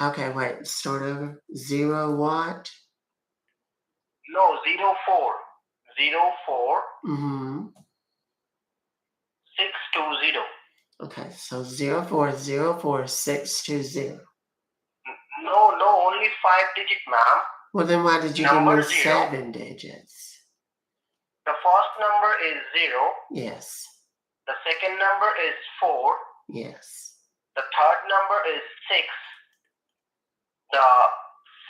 Okay, wait. Start over. 0 what?
No, 04. 04
Mm-hmm.
620.
Okay, so 0404620.
No, only 5-digit, ma'am.
Well, then why did you
Number
give me
0.
7 digits?
The first number is 0.
Yes.
The second number is 4.
Yes.
The third number is 6. The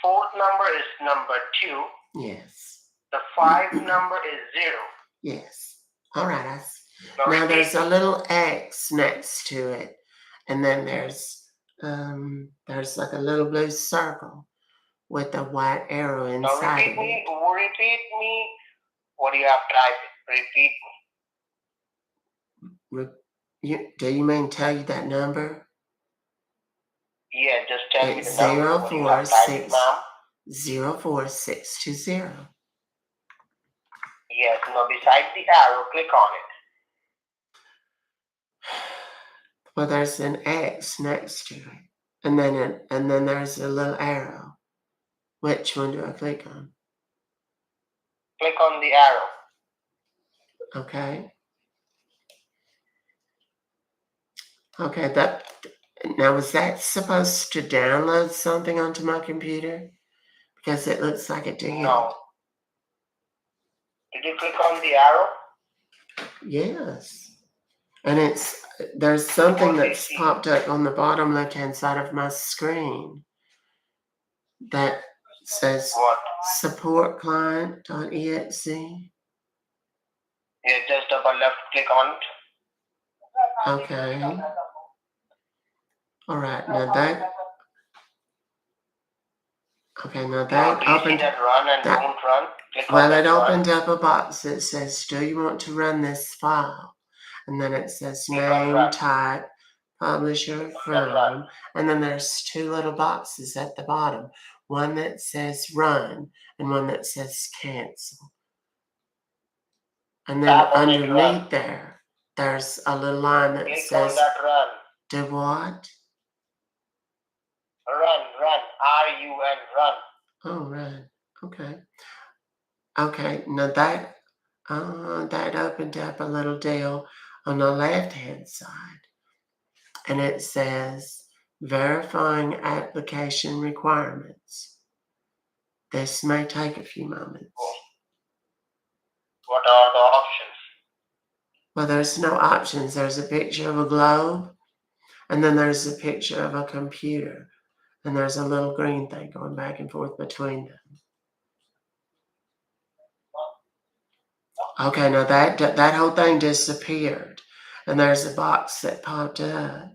fourth number is number 2.
Yes.
The 5 number is 0.
Yes. All right.
Now
Now
repeat.
there's a little X next to it, and then there's like a little blue circle with a white arrow
Now
inside
repeat
of it.
Repeat me. What do you have typed? Repeat me.
Do you mean tell you that number?
Yeah, just tell me
It's
the number. What do you have typed, ma'am?
04620.
Yes. Now beside the arrow, click on it.
Well, there's an X next to it, and then there's a little arrow. Which one do I click on?
Click on the arrow.
Okay. Okay, now was that supposed to download something onto my computer? Because it looks like it did.
No. Did you click on the arrow?
Yes. And there's something that's popped up on the bottom left-hand side of my screen that says
What?
support client.exe.
Yeah, just double left click on it.
Okay. All right. Now that opened.
That run and don't run.
Well, it opened up a box that says, "Do you want to run this file?" And then it says name, type, publisher, from, and then there's 2 little boxes at the bottom. One that says run and one that says cancel. And then underneath there's a little line that says,
on that run.
Do what?
Run. R-U-N, run.
Oh, run. Okay. Okay, now that
that opened up a little deal on the left-hand side. And it says, verifying application requirements. This may take a few moments.
What are the options?
Well, there's no options. There's a picture of a globe, and then there's a picture of a computer, and there's a little green thing going back and forth between them. Okay, now that whole thing disappeared, and there's a box that popped up,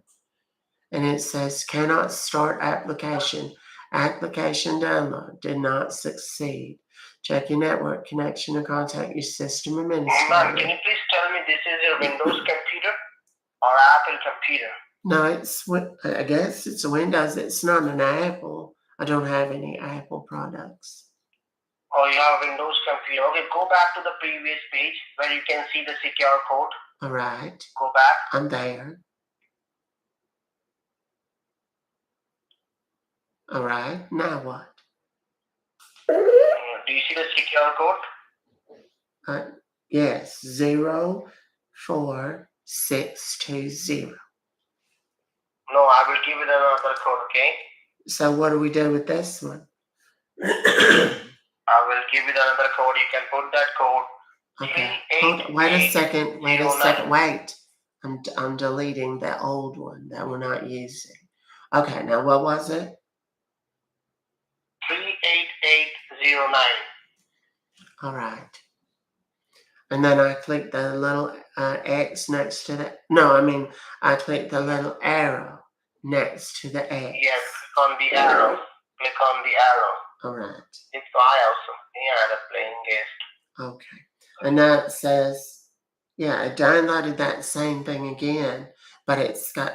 and it says, cannot start application. Application download did not succeed. Check your network connection and contact your system
Ma'am,
administrator.
can you please tell me this is your Windows computer or Apple computer?
No, I guess it's a Windows. It's not an Apple. I don't have any Apple products.
Oh, you have Windows computer. Okay, go back to the previous page where you can see the secure code.
All right.
Go back.
I'm there. All right. Now what?
Do you see the secure code?
Yes. 04620.
No, I will give you another code, okay?
So what do we do with this one?
I will give you another code. You can put that code.
Okay. Hold on. Wait a second. Wait. I'm deleting the old one that we're not using. Okay. Now what was it?
38809.
All right. And then I click the little X next to the. No, I mean I click the little arrow next to the X.
Yes. Click on the arrow. Click on the arrow.
All right.
It's I also. Yeah, the playing guest.
Okay. And now it says, yeah, I downloaded that same thing again, but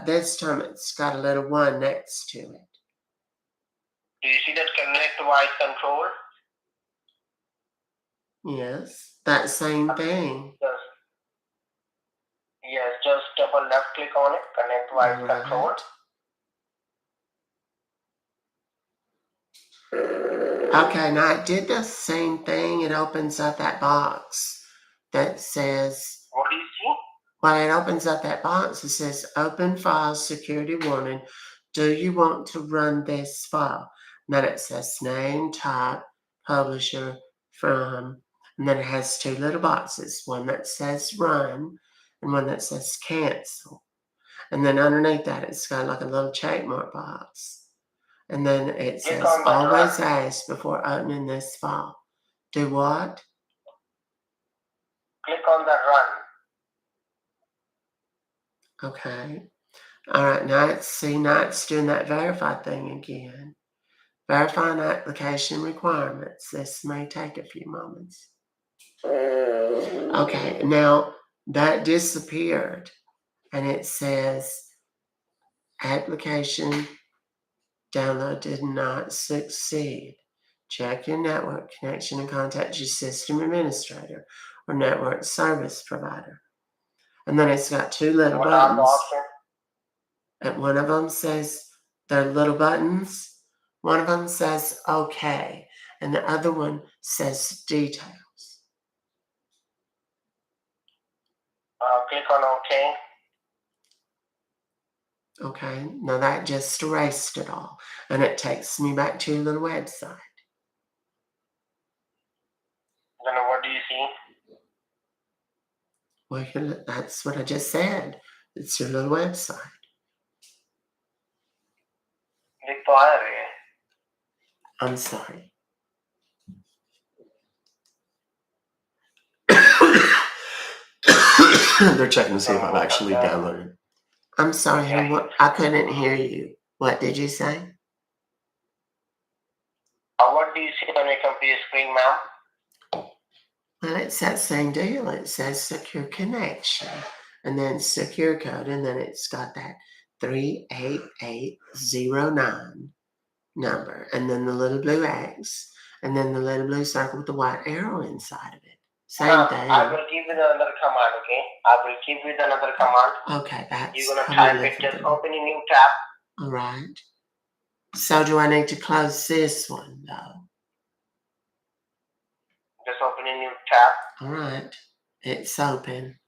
this time it's got a little one next to it.
Do you see that connect device control?
Yes, that same thing.
Just double left click on it. Connect device control.
Okay, now it did the same thing. It opens up that box that says.
What do you see?
Well, it opens up that box. It says, open file, security warning. Do you want to run this file? And then it says name, type, publisher, from, and then it has two little boxes. One that says run and one that says cancel. And then underneath that, it's got like a little check mark box. And then it says, always ask before opening this file. Do what?
Click on the run.
Okay. All right. Now it's doing that verify thing again. Verifying application requirements. This may take a few moments. Okay. Now that disappeared. And it says application download did not succeed. Check your network connection and contact your system administrator or network service provider. And then it's got two little buttons. And one of them says they're little buttons. One of them says OK. And the other one says details.
Click on OK.
Okay, now that just erased it all. And it takes me back to your little website.
Then what do you see?
Well, that's what I just said. It's your little website. I'm sorry.
They're checking to see if I've actually downloaded.
I'm sorry, I couldn't hear you. What did you say?
What do you see on your computer screen, ma'am?
Well, it's that same deal. It says secure connection, and then secure code, and then it's got that 38809 number, and then the little blue X, and then the little blue circle with the white arrow inside of it. Same thing.
I will give you another command, okay? I will give you another command.
Okay, that's.
You're going to type it, just open a new tab.
All right. So do I need to close this one, though?
Just open a new tab.
All right. It's open.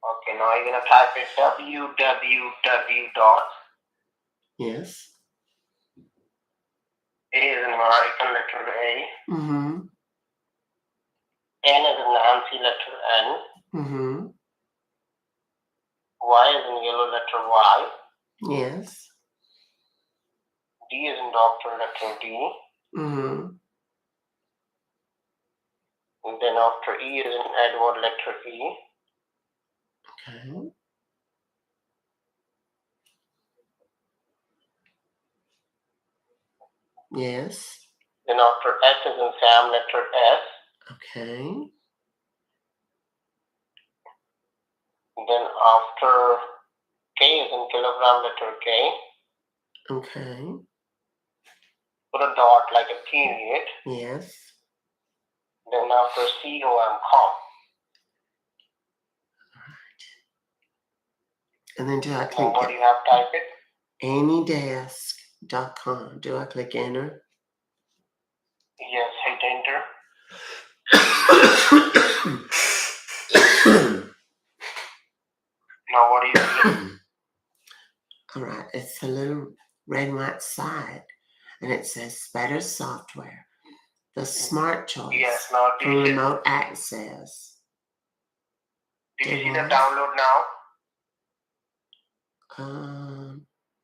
Okay, now you're gonna type it www dot.
Yes.
A is in American letter A.
Mm-hmm.
N is in Nancy letter N.
Mm-hmm.
Y is in yellow letter Y.
Yes.
D is in doctor letter D.
Mm-hmm.
And then after E is in Edward letter E.
Okay. Yes.
Then after S is in Sam letter S.
Okay.
And then after K is in kilogram letter K.
Okay.
Put a dot like a period.
Yes.
Then after COM com.
And then do I
Now
click
what do you have type it?
anydesk.com? Do I click enter?
Yes, hit enter. Now what do you see?
All right. It's a little red and white side. And it says better software. The smart choice
Yes, now do
for
you see
remote access.
the
What?
download now?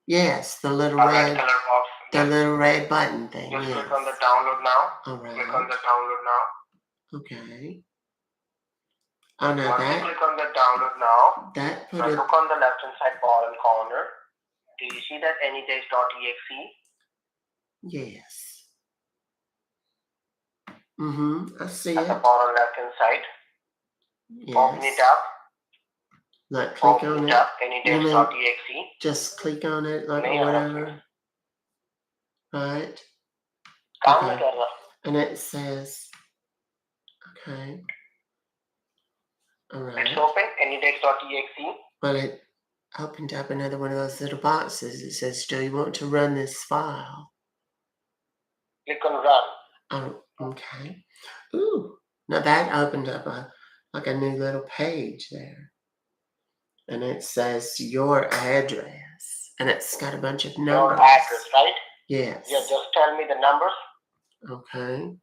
Yes, the little
A red
red,
color box.
the
Yes.
little red button thing.
Just
Yes.
click on the download now.
All
Click on
right.
the download now.
Okay. Oh no,
Once you
that
click on the download now,
put
now
it.
look on the left hand side bottom corner. Do you see that anydays.exe?
Yes. Mm-hmm. I see
At the
it.
bottom left hand side. Open it
Yes.
up.
Like click
Open
on
it
it.
up. Anydays.exe.
Just click on it, like
नहीं
or
आना
whatever. Right.
काम नहीं
Okay.
कर रहा.
And it says. Okay. All right.
It's open. Anydays.exe.
Well, it opened up another one of those little boxes. It says, "Do you want to run this file?"
Click on run.
Oh, okay. Ooh, now that opened up a new little page there, and it says your address, and it's got a bunch of numbers.
Your address, right?
Yes.
Yeah, just tell me the numbers.
Okay.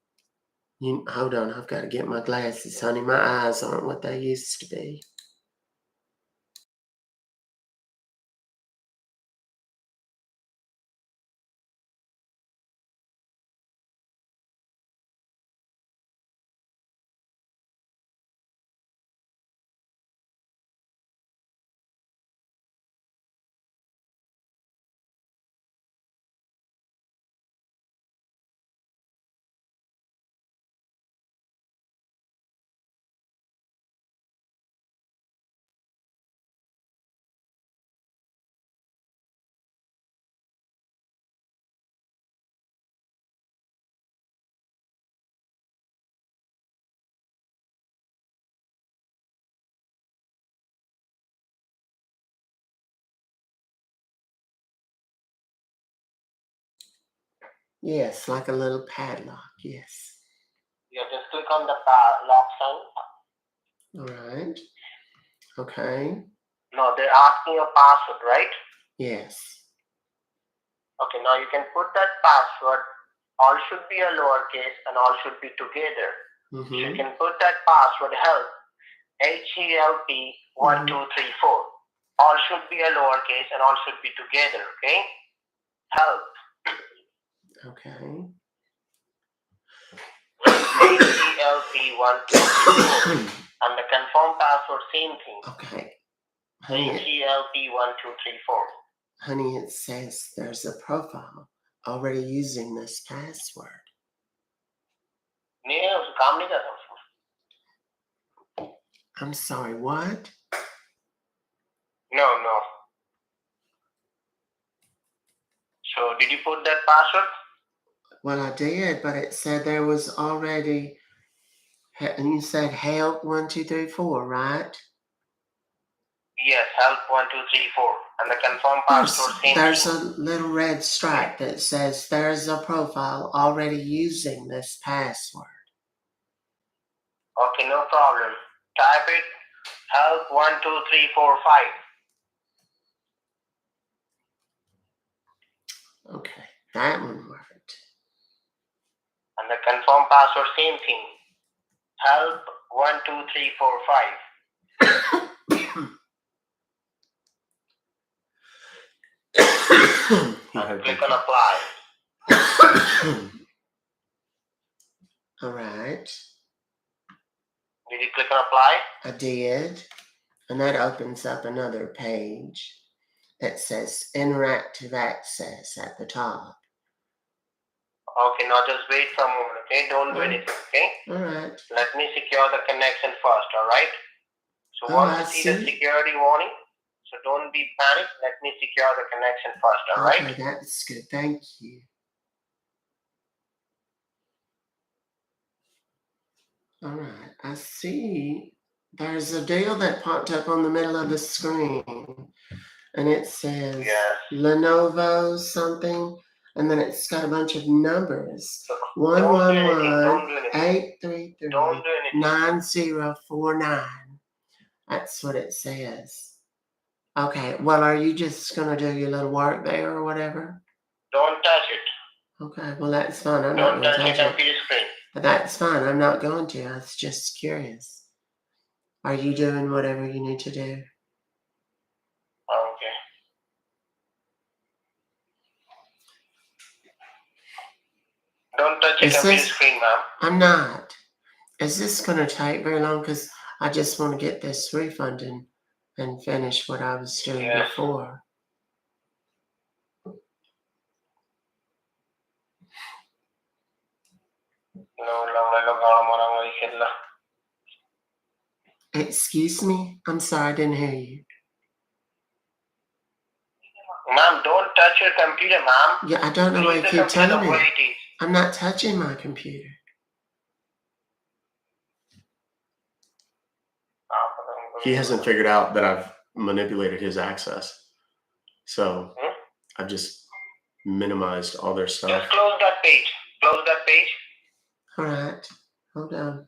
Hold on. I've got to get my glasses, honey. My eyes aren't what they used to be. Yes, like a little padlock. Yes.
Yeah, just click on the lock sign.
All right. Okay.
No, they're asking a password, right?
Yes.
Okay, now you can put that password. All should be a lowercase and all should be together.
Mm-hmm.
So you can put that password help. HELP 1234. All should be a lowercase and all should be together, okay? Help.
Okay.
HELP 1234. And the confirm password, same thing.
Okay. Honey,
HELP 1234.
honey, it says there's a profile already using this password.
नहीं है, उसका काम नहीं कर रहा उसमें.
I'm sorry, what?
No. So did you put that password?
Well, I did, but it said there was already, and you said help 1234, right?
Yes, help 1234. And the confirm password, same
There's
thing.
a little red stripe that says there's a profile already using this password.
Okay, no problem. Type it, help 12345.
Okay, that one worked.
And the confirm password, same thing. Help 12345. And click on apply.
All right,
Did you click on apply?
I did. And that opens up another page that says interactive access at the top.
Okay, now just wait for a moment, okay? Don't do anything, okay?
All right.
Let me secure the connection first, alright? So
Oh,
once
I
you see the
see.
security warning, so don't be panicked. Let me secure the connection first, alright?
Okay, that's good. Thank you. All right, I see. There's a deal that popped up on the middle of the screen, and it says
Yes.
Lenovo something, and then it's got a bunch of numbers.
So don't do anything.
111-833-9049.
Don't do anything.
That's what it says. Okay, well, are you just gonna do your little work there or whatever?
Don't touch it.
Okay, well, that's fine. I'm not
Don't
gonna
touch
touch
your
it.
computer screen.
But that's fine. I'm not going to. I was just curious. Are you doing whatever you need to do?
Okay. Don't touch your computer screen, ma'am.
I'm not. Is this going to take very long? Because I just want to get this refunded and finish what I was doing
Yes.
before. Excuse me? I'm sorry, I didn't hear you.
Ma'am, don't touch your computer, ma'am.
Yeah, I don't know why you
Leave the
keep
computer
telling
the
me.
way it is.
I'm not touching my computer.
He hasn't figured out that I've manipulated his access. So I've just minimized all their stuff.
Just close that page. Close that page.
All right. Hold on.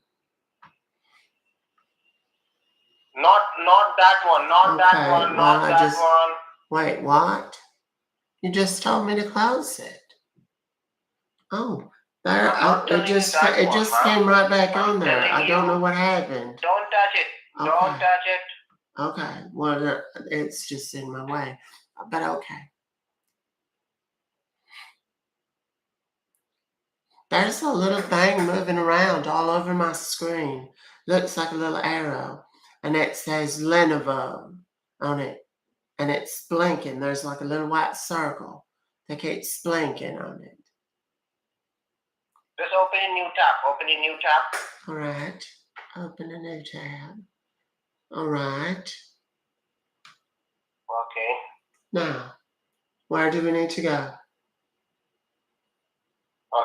Not that one. Not that
Okay,
one.
well,
Not that one.
Wait, what? You just told me to close it. Oh, there.
I'm not
It just
telling you that one, ma'am.
came right back
I'm
on there.
telling
I don't
you.
know what happened.
Don't touch it.
Okay.
Don't touch it.
Okay. Well, it's just in my way. But okay. There's a little thing moving around all over my screen. Looks like a little arrow. And it says Lenovo on it. And it's blinking. There's like a little white circle that keeps blinking on it.
Just open a new tab. Open a new tab.
All right. Open a new tab. All right.
Okay.
Now, where do we need to go?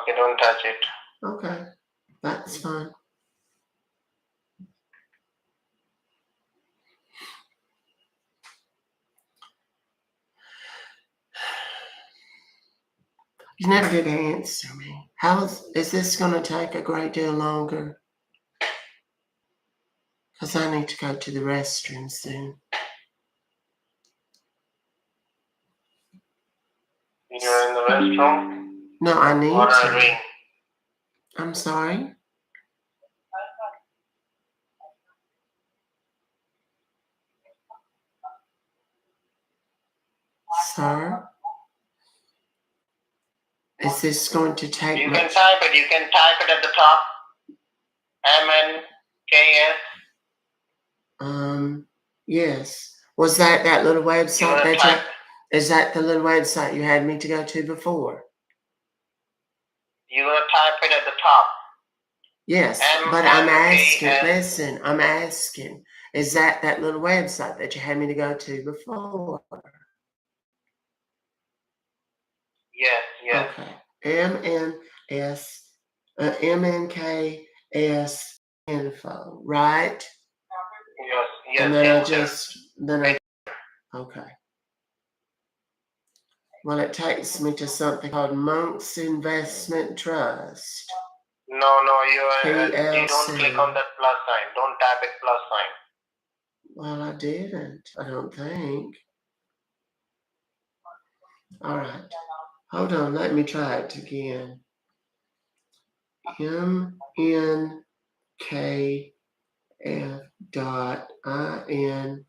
Okay, don't touch it.
Okay, that's fine. You never did answer me. Is this going to take a great deal longer? Because I need to go to the restroom soon.
You're in the restroom?
No, I need
What are you
to.
doing?
I'm sorry? Sir? Is this going to take
You
much?
can type it. You can type it at the top. MNKS.
Yes. Was that little website
that you...
Is that the little website you had me to go to before?
You're going to type it at the top.
Yes, but I'm asking, is that little website that you had me to go to before?
Yes.
Okay. MNKS info, right?
Yes.
And then I just Then okay. Well, it takes me to something called Monk's Investment Trust.
No, you don't
PLC.
click on that plus sign. Don't tap it plus sign.
Well, I didn't. I don't think. All right. Hold on. Let me try it again. MNKF.INFO.
MNKF.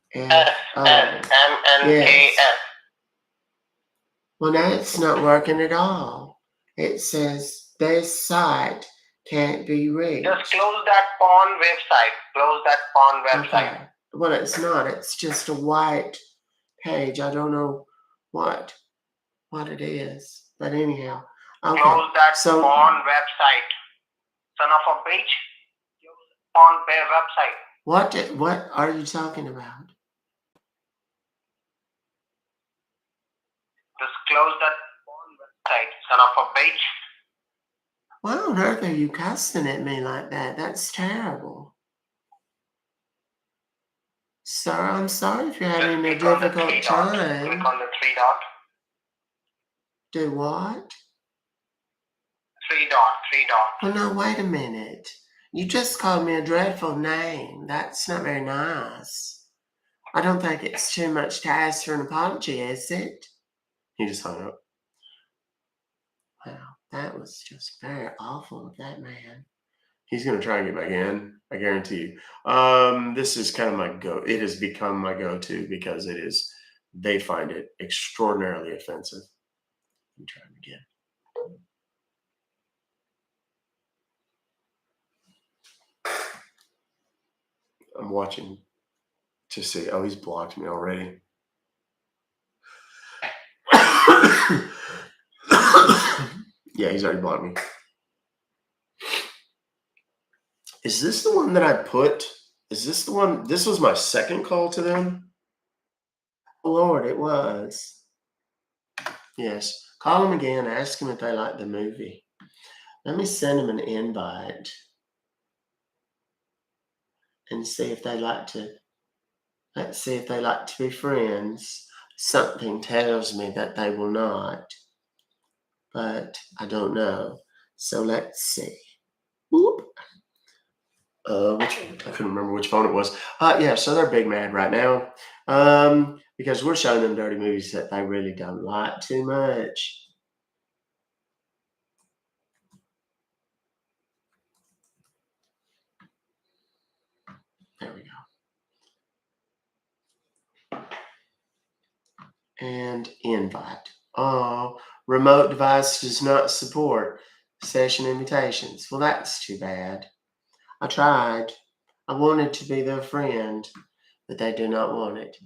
Well, now it's not working at all. It says this site can't be reached.
Just close that pawn website. Close that pawn website.
Okay. Well, it's not. It's just a white page. I don't know what it is. But anyhow. Okay.
Close that pawn website. Son of a bitch. Pawn website.
What are you talking about?
Just close that pawn website, son of a bitch.
Why on earth are you cussing at me like that? That's terrible. Sir, I'm sorry if you're having a difficult time.
Click on the three dot.
Do what?
Three dot.
Well, no, wait a minute. You just called me a dreadful name. That's not very nice. I don't think it's too much to ask for an apology, is it? He just hung up. Wow, that was just very awful of that man. He's going to try and get back in. I guarantee you. This is kind of my go. It has become my go-to because they find it extraordinarily offensive. Let me try him again. I'm watching to see. Oh, he's blocked me already. Yeah, he's already blocked me. Is this the one that I put? Is this the one? This was my second call to them? Oh, Lord, it was. Yes. Call them again. Ask them if they like the movie. Let me send them an invite and see if they like to. Let's see if they like to be friends. Something tells me that they will not, but I don't know. So let's see. Whoop. I couldn't remember which phone it was. Yeah, so they're big mad right now because we're showing them dirty movies that they really don't like too much. There we go. And invite. Oh, remote device does not support session invitations. Well, that's too bad. I tried. I wanted to be their friend, but they do not want it.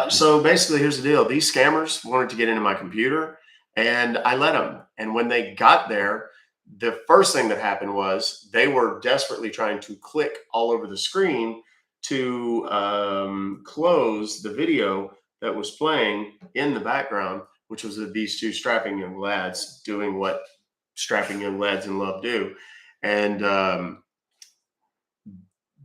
So basically, here's the deal. These scammers wanted to get into my computer, and I let them. And when they got there, the first thing that happened was they were desperately trying to click all over the screen to close the video that was playing in the background, which was of these two strapping young lads doing what strapping young lads in love do. And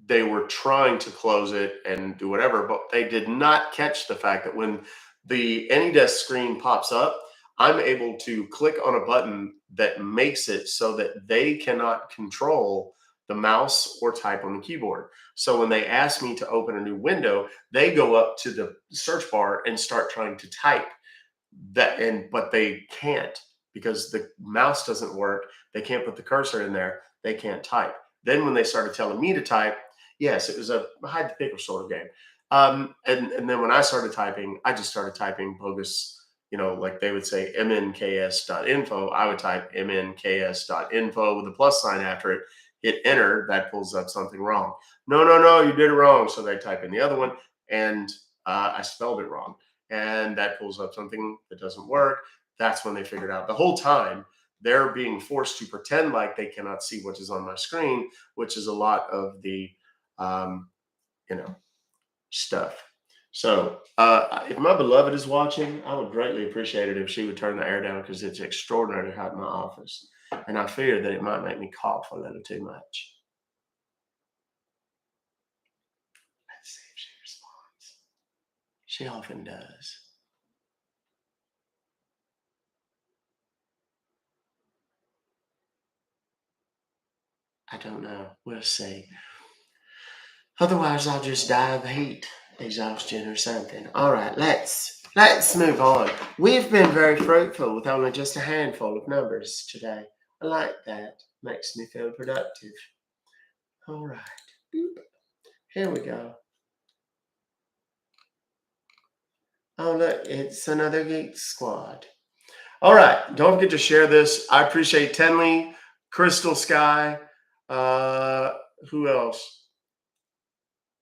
they were trying to close it and do whatever, but they did not catch the fact that when the AnyDesk screen pops up, I'm able to click on a button that makes it so that they cannot control the mouse or type on the keyboard. So when they ask me to open a new window, they go up to the search bar and start trying to type that, but they can't because the mouse doesn't work. They can't put the cursor in there. They can't type. Then when they started telling me to type, yes, it was a hide the picker sort of game. And then when I started typing, I just started typing bogus, like they would say mnks.info. I would type mnks.info with a plus sign after it, hit enter, that pulls up something wrong. No, you did it wrong. So they type in the other one and I spelled it wrong. And that pulls up something that doesn't work. That's when they figured out the whole time they're being forced to pretend like they cannot see what is on my screen, which is a lot of the stuff. So if my beloved is watching, I would greatly appreciate it if she would turn the air down because it's extraordinarily hot in my office. And I fear that it might make me cough a little too much. Let's see if she
She often does. I don't know. We'll see. Otherwise, I'll just die of heat exhaustion or something. All right, let's move on. We've been very fruitful with only just a handful of numbers today. I like that. Makes me feel productive. All right. Boop. Here we go. Oh, look, it's another Geek Squad. All right. Don't forget to share this. I appreciate Tenley, Crystal Sky. Who else?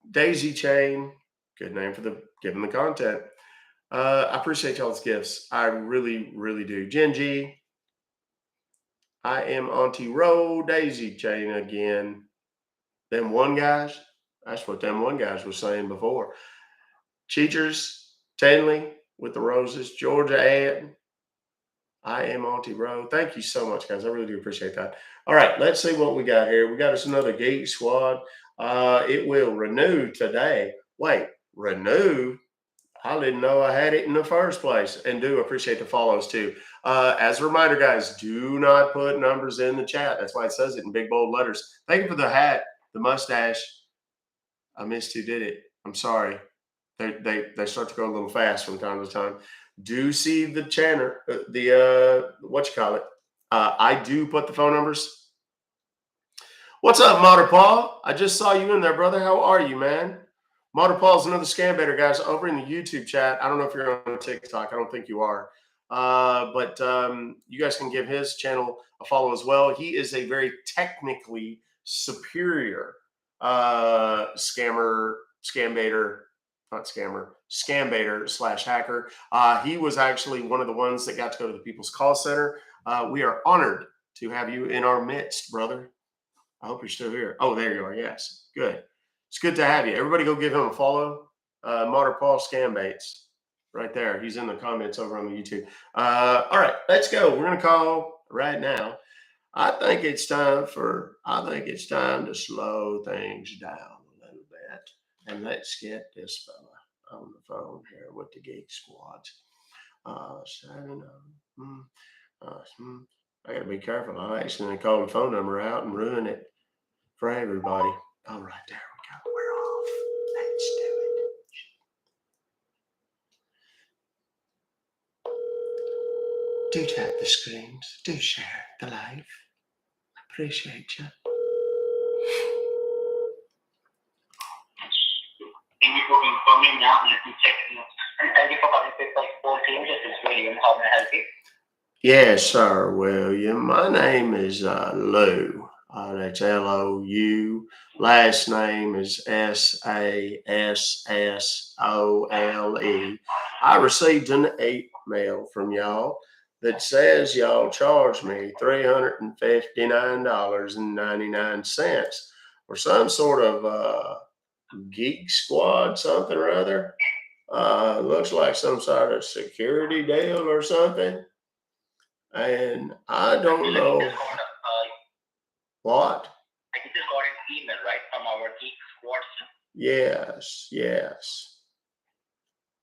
Daisy Chain. Good name for giving the content. I appreciate y'all's gifts. I really, really do. Genji. I am Auntie Row. Daisy Chain again. Them one guys. That's what them one guys were saying before. Cheaters. Tenley with the roses. Georgia Ann. I am Auntie Row. Thank you so much, guys. I really do appreciate that. All right, let's see what we got here. We got us another Geek Squad. It will renew today. Wait, renew? I didn't know I had it in the first place, and do appreciate the follows too. As a reminder, guys, do not put numbers in the chat. That's why it says it in big bold letters. Thank you for the hat, the mustache. I missed who did it. I'm sorry. They start to go a little fast from time to time. Do see the channel, what you call it. I do put the phone numbers. What's up, Motor Paul? I just saw you in there, brother. How are you, man? Motor Paul's another Scambaiting, guys, over in the YouTube chat. I don't know if you're on TikTok. I don't think you are. But you guys can give his channel a follow as well. He is a very technically superior Scambaiter / hacker. He was actually one of the ones that got to go to the People's Call Center. We are honored to have you in our midst, brother. I hope you're still here. Oh, there you are. Yes. Good. It's good to have you. Everybody go give him a follow. Martyr Paul Scambaits. Right there. He's in the comments over on the YouTube. All right, let's go. We're going to call right now. I think it's time to slow things down a little bit. And let's get this fella on the phone here with the Geek Squad. I got to be careful. I accidentally call the phone number out and ruin it for everybody. All right, there we go. We're off. Let's do it. Do tap the screens. Do share the live. I appreciate you.
Thank you for informing now. Let me check it out. And thank you for calling Pippa Sport Team. This is William. How may I help you?
Yes, sir, William. My name is Lou. That's Lou. Last name is Sassole. I received an email from y'all that says y'all charged me $359.99 for some sort of Geek Squad something or other. Looks like some sort of security deal or something. And I don't know what.
I just got an email, right, from our Geek Squad.
Yes.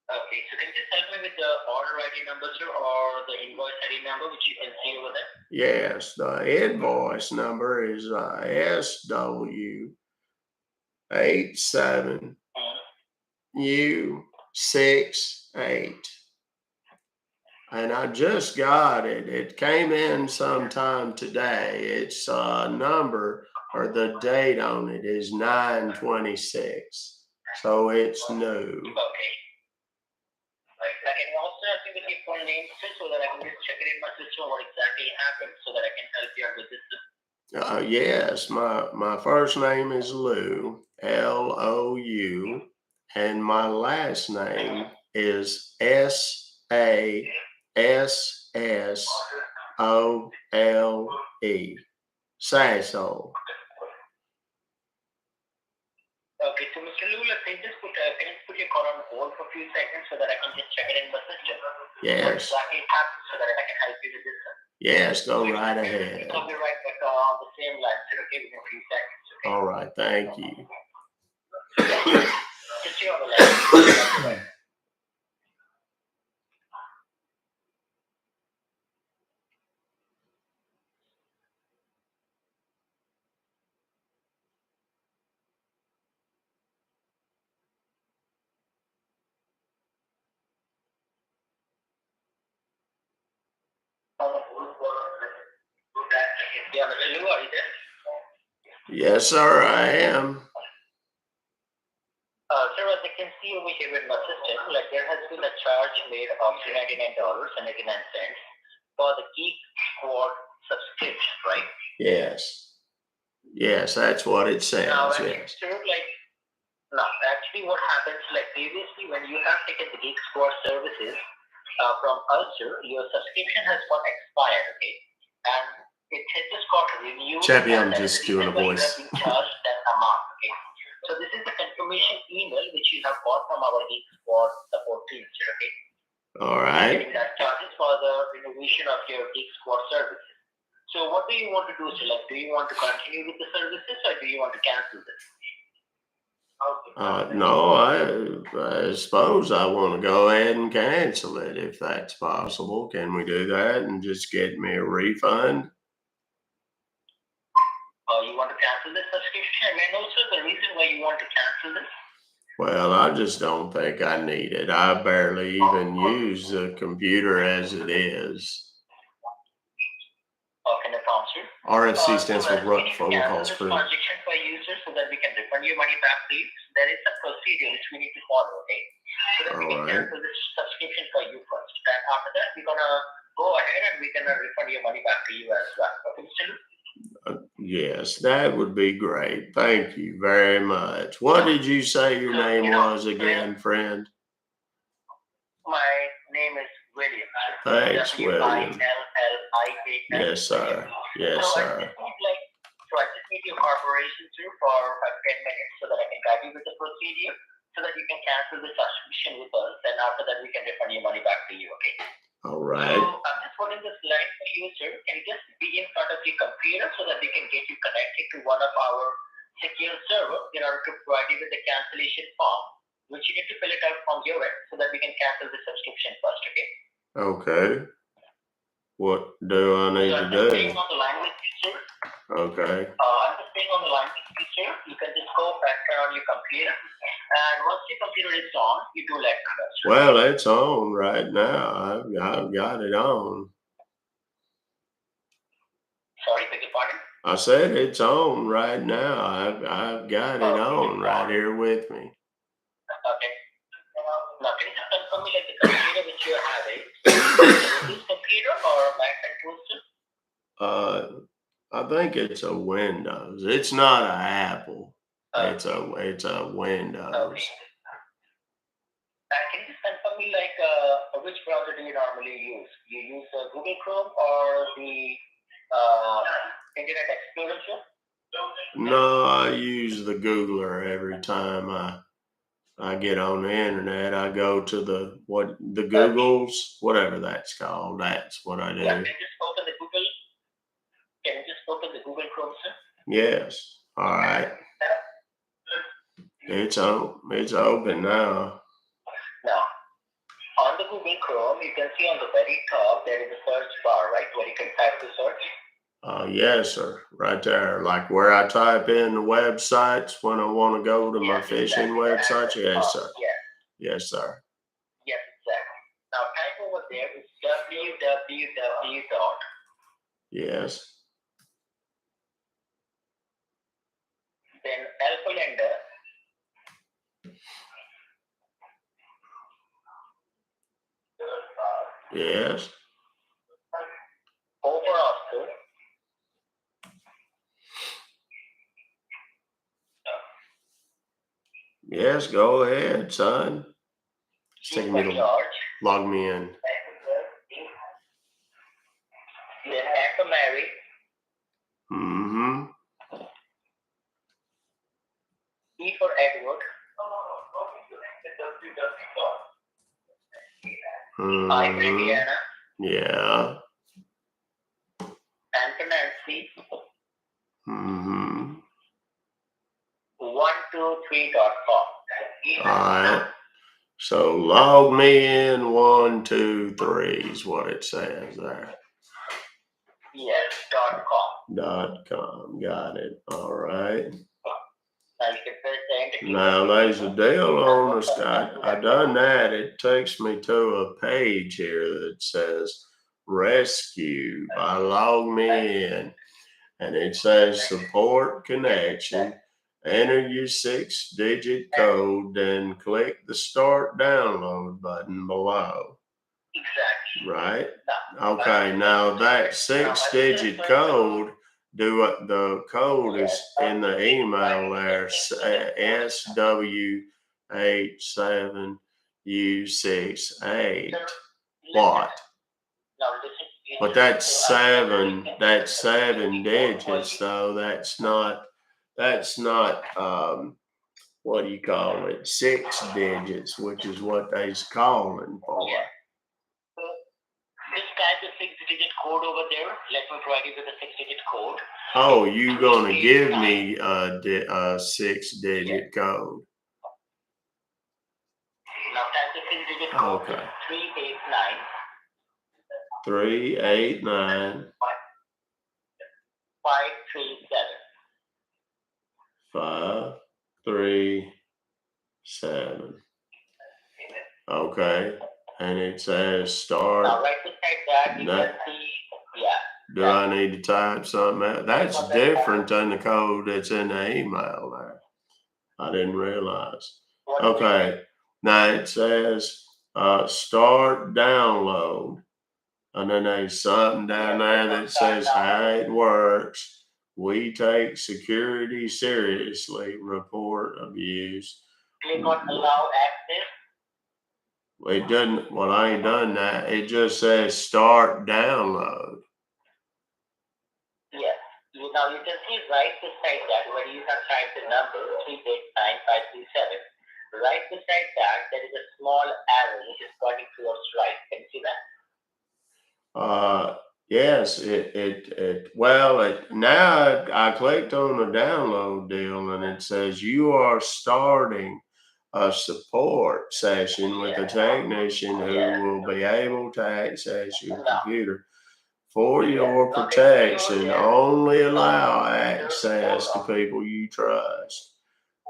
Okay, so can you just help me with the order ID number, sir, or the invoice ID number, which you can see over there?
Yes, the invoice number is SW87U68. And I just got it. It came in sometime today. Its number or the date on it is 9/26. So it's new.
Okay. Right. I can also help you with your full name, sir, so that I can just check it in my system what exactly happened, so that I can help you out with this.
Yes, my first name is Lou, Lou, and my last name is Sassole. Sassole.
Okay, so Mr. Lou, can you just put your call on hold for a few seconds so that I can just check it in my system?
Yes.
What exactly happened so that I can help you with this, sir?
Yes, go right ahead.
I'll be right back on the same line, sir, okay, within a few seconds. Okay?
All right, thank you.
Just stay on the line. Yeah, Mr. Lou, are you there?
Yes, sir, I am.
Sir, as I can see over here in my system, like there has been a charge made of $99.99 for the Geek Squad subscription, right?
Yes. Yes, that's what it says.
Now,
Yes.
sir, like, no, actually what happens, like previously when you have taken the Geek Squad services from us, sir, your subscription has got expired, okay? And it has just got renewed.
Chappie, I'm
and that
just
is the
doing a
reason why you
voice.
have been charged that amount, okay? So this is the confirmation email which you have got from our Geek Squad support team, sir, okay?
All right.
Getting that charges for the renovation of your Geek Squad services. So what do you want to do, sir? Like, do you want to continue with the services or do you want to cancel this?
No, I suppose I want to go ahead and cancel it if that's possible. Can we do that and just get me a refund?
You want to cancel this subscription? And also the reason why you want to cancel this?
Well, I just don't think I need it. I barely even use the computer as it is.
Can I answer?
RFC stands for Ruck,
Fobocalls
Fobocalls crew.
transaction for users so that we can refund your money back to you. There is a procedure which we need to follow, okay? So that we can
Alright.
cancel this subscription for you first. And after that, we're gonna go ahead and we're gonna refund your money back to you as well. Okay, Mr. Lu?
Yes, that would be great. Thank you very much. What did you say your name was again, friend?
My name is William.
Thanks, William.
W-I-L-L-I-A-M.
Yes, sir. Yes,
So
sir.
I just need your corporation through for 10 minutes so that I can guide you with the procedure so that you can cancel the subscription with us. And after that, we can refund your money back to you, okay?
All right.
So I'm just holding this line for you, sir. Can you just be in front of your computer so that we can get you connected to one of our secure server in order to provide you with the cancellation form, which you need to fill it out from your end so that we can cancel the subscription first, okay?
Okay. What do I need to
I'm just staying
do?
on the line with you, sir.
Okay.
I'm just staying on the line with you, sir. You can just go back on your computer. And once your computer is on, you do let me know, sir.
Well, it's on right now. I've got it on.
Sorry, beg your pardon?
I said it's on right now. I've got it on right here with me.
Okay. Now, can you just confirm me like the computer which you're having? This computer or Mac and Toaster?
I think it's a Windows. It's not an Apple. It's a Windows.
Okay. And can you just confirm me like which browser do you normally use? You use Google Chrome or the Internet Explorer, sir?
No, I use the Googler every time I get on the internet. I go to the Googles, whatever that's called. That's what I do.
Yeah, can you just open the Google? Can you just open the Google Chrome, sir?
Yes. All right. It's on. It's open now.
Now, on the Google Chrome, you can see on the very top there is a search bar, right, where you can type the search.
Yes, sir. Right there, like where I type in the websites when I want to go to my fishing websites. Yes, sir.
Yes.
Yes, sir.
Yes, exactly. Now type over there is www.
Yes.
Then L for lender.
Yes.
O for Oscar.
Yes, go ahead, son. It's taking me to
George.
log me in.
Then F for Mary.
Mm-hmm.
E for Edward. I for Indiana.
Yeah.
N for Nancy.
Mm-hmm.
123.com.
All right. So log me in 1, 2, 3 is what it says there.
Yes, .com.
.com. Got it. All right.
Now you can press the enter key.
Now there's a deal on the I done that. It takes me to a page here that says rescue. I log me in, and it says support connection. Enter your 6-digit code, then click the start download button below.
Exactly.
Right?
Now,
Okay, now that 6-digit code, the code is in the email there, SW87U68. What?
now listen.
But that's seven digits though. That's not what do you call it? 6 digits, which is what they's calling for.
Just type the 6-digit code over there. Let me provide you with the 6-digit code.
Oh, you gonna give me a 6-digit code?
Now type the 6-digit code.
Okay.
389
389
537.
537. Okay, and it says start.
Now right beside that you
No.
can see, yeah.
Do I need to type something out? That's different than the code that's in the email there. I didn't realize. Okay, now it says start download. And then there's something down there that says how it works. We take security seriously, report abuse.
Click on allow access.
It doesn't, well, I ain't done that. It just says start download.
Yes. Now you can see right beside that where you have typed the number 389 537. Right beside that there is a small arrow which is pointing towards right. Can you see that?
Yes, now I clicked on the download deal and it says you are starting a support session with a technician who will be able to access your computer. For your protection, only allow access to people you trust.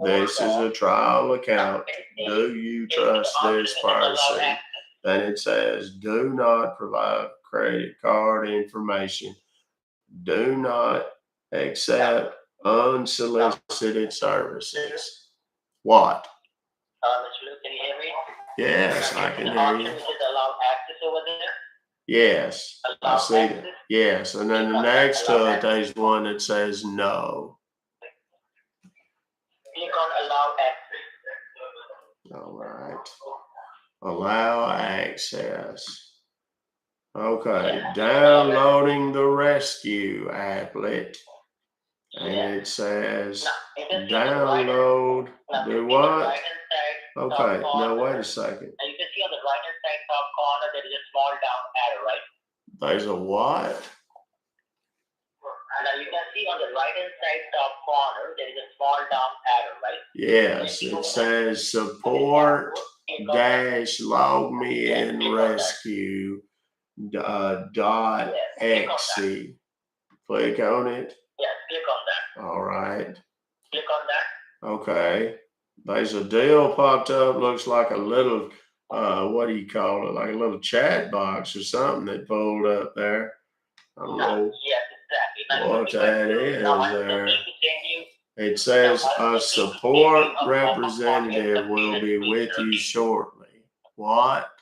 This is a trial account. Do you trust this person? Then it says, do not provide credit card information. Do not accept unsolicited services. What?
Mr. Luke, can you hear me?
Yes, I can hear you.
Is allow access over there?
Yes, I see it. Yes, and then the next to it, there's one that says no.
Click on allow access.
All right. Allow access. Okay, downloading the rescue applet. And it says download. Do what? Okay, now wait a second.
And you can see on the right hand side top corner there is a small down arrow, right?
There's a what?
Now you can see on the right hand side top corner there is a small down arrow, right?
Yes, it says support dash log me in rescue dot exe. Click on it.
Yes, click on that.
All right.
Click on that.
Okay. There's a deal popped up. Looks like a little what do you call it? Like a little chat box or something that pulled up there. I don't know.
Yes, exactly.
What that is there. It says a support representative will be with you shortly. What?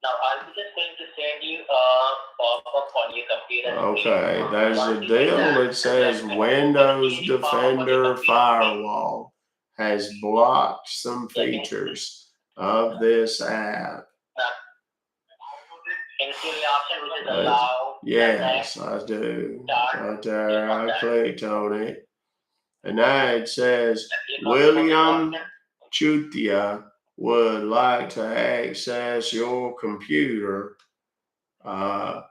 Now I'm just going to send you a pop-up on your computer.
Okay, there's a deal that says Windows Defender Firewall has blocked some features of this app.
Can you see the option which is allow?
Yes, I do. Right there, I clicked on it. And now it says William Chutia would like to access your computer.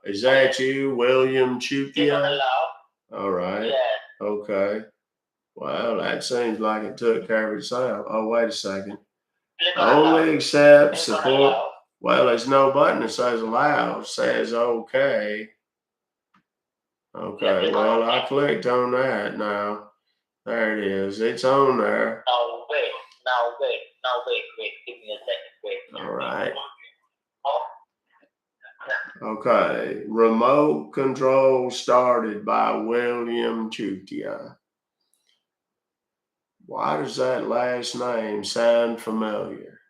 Is that you, William Chutia? All right. Okay. Well, that seems like it took care of itself. Oh, wait a second. Only accept support. Well, there's no button that says allow. It says okay. Okay, well, I clicked on that now. There it is. It's on there.
Now wait. Give me a second. Wait.
All right.
Now
Okay. Remote control started by William Chutia. Why does that last name sound familiar?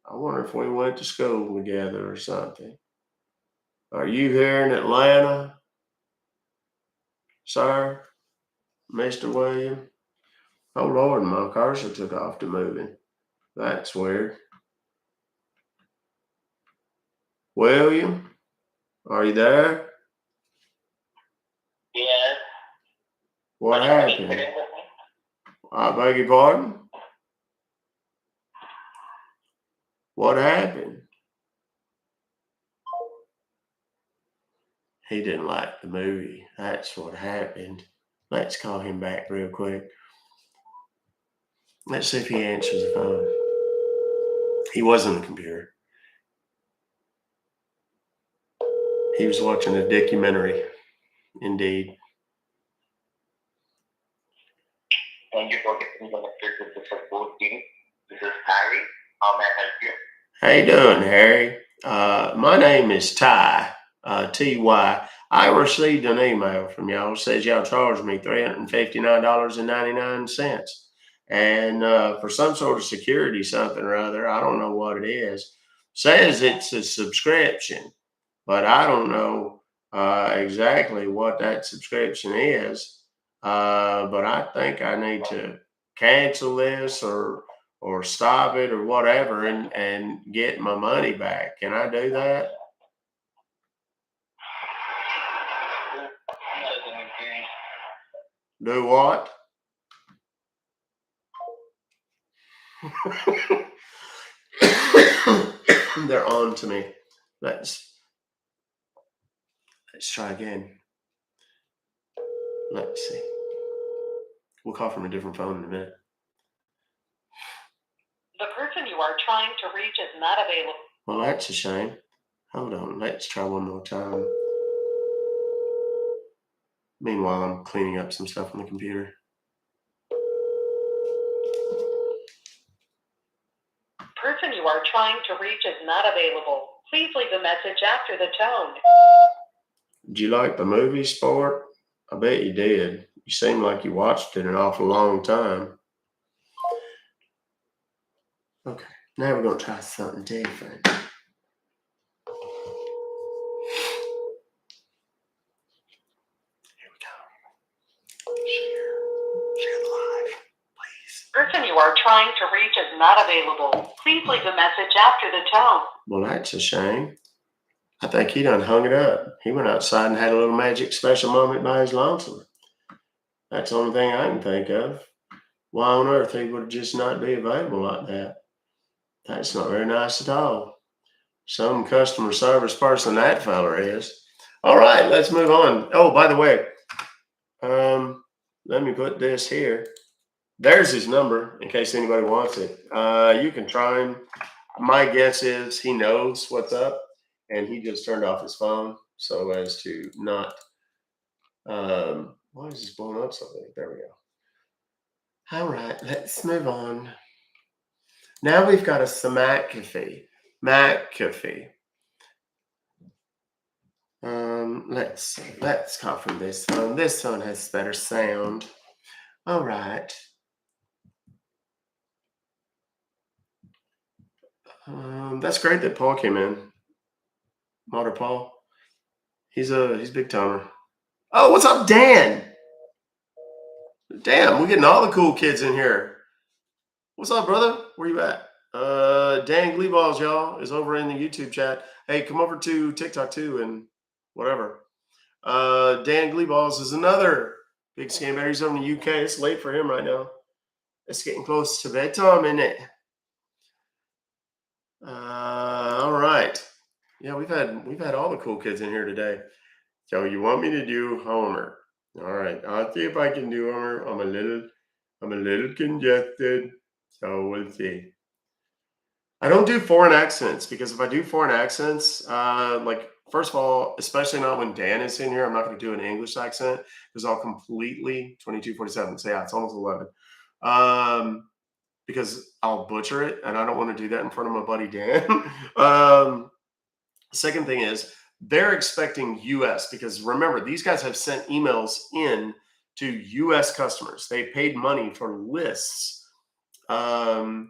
I wonder if we went to school together or something. Are you here in Atlanta, sir? Mr. William? Oh, Lord, my cursor took off to moving. That's weird. William, are you there?
Yes.
What
Are you
happened?
sitting with me?
I beg your pardon? What happened? He didn't like the movie. That's what happened. Let's call him back real quick. Let's see if he answers the phone. He was on the computer. He was watching a documentary. Indeed.
Thank you for getting connected with the support team. This is Harry. How may I help you?
How you doing, Harry? My name is Ty, T-Y. I received an email from y'all. It says y'all charged me $359.99. And for some sort of security something or other, I don't know what it is. Says it's a subscription, but I don't know exactly what that subscription is. But I think I need to cancel this or stop it or whatever and get my money back. Can I do that? Do what? They're on to me. Let's try again. Let's see. We'll call from a different phone in a minute.
The person you are trying to reach is not available.
Well, that's a shame. Hold on. Let's try one more time. Meanwhile, I'm cleaning up some stuff on the computer.
Person you are trying to reach is not available. Please leave a message after the tone.
Did you like the movie, Sport? I bet you did. You seem like you watched it an awful long time. Okay, now we're going to try something different. Here we go. Share the live, please.
Person you are trying to reach is not available. Please leave a message after the tone.
Well, that's a shame. I think he done hung it up. He went outside and had a little magic special moment by his lonesome. That's the only thing I can think of. Why on earth he would just not be available like that? That's not very nice at all. Some customer service person that feller is. All right, let's move on. Oh, by the way, let me put this here. There's his number in case anybody wants it. You can try him. My guess is he knows what's up and he just turned off his phone so as to not. Why is this blowing up so big? There we go. All right, let's move on. Now we've got a McAfee. Let's call from this phone. This phone has better sound. All right. That's great that Paul came in. Motor Paul. He's big timer. Oh, what's up, Dan? Damn, we're getting all the cool kids in here. What's up, brother? Where you at? Dan Gleeballs, y'all, is over in the YouTube chat. Hey, come over to TikTok too and whatever. Dan Gleeballs is another big scambaiter. He's over in the UK. It's late for him right now. It's getting close to bedtime, isn't it? All right. Yeah, we've had all the cool kids in here today. So you want me to do Homer? All right. I'll see if I can do Homer. I'm a little congested, so we'll see. I don't do foreign accents because if I do foreign accents, like first of all, especially not when Dan is in here, I'm not going to do an English accent because I'll completely 22:47. So yeah, it's almost 11. Because I'll butcher it, and I don't want to do that in front of my buddy Dan. Second thing is they're expecting US, because remember, these guys have sent emails in to US customers. They paid money for lists of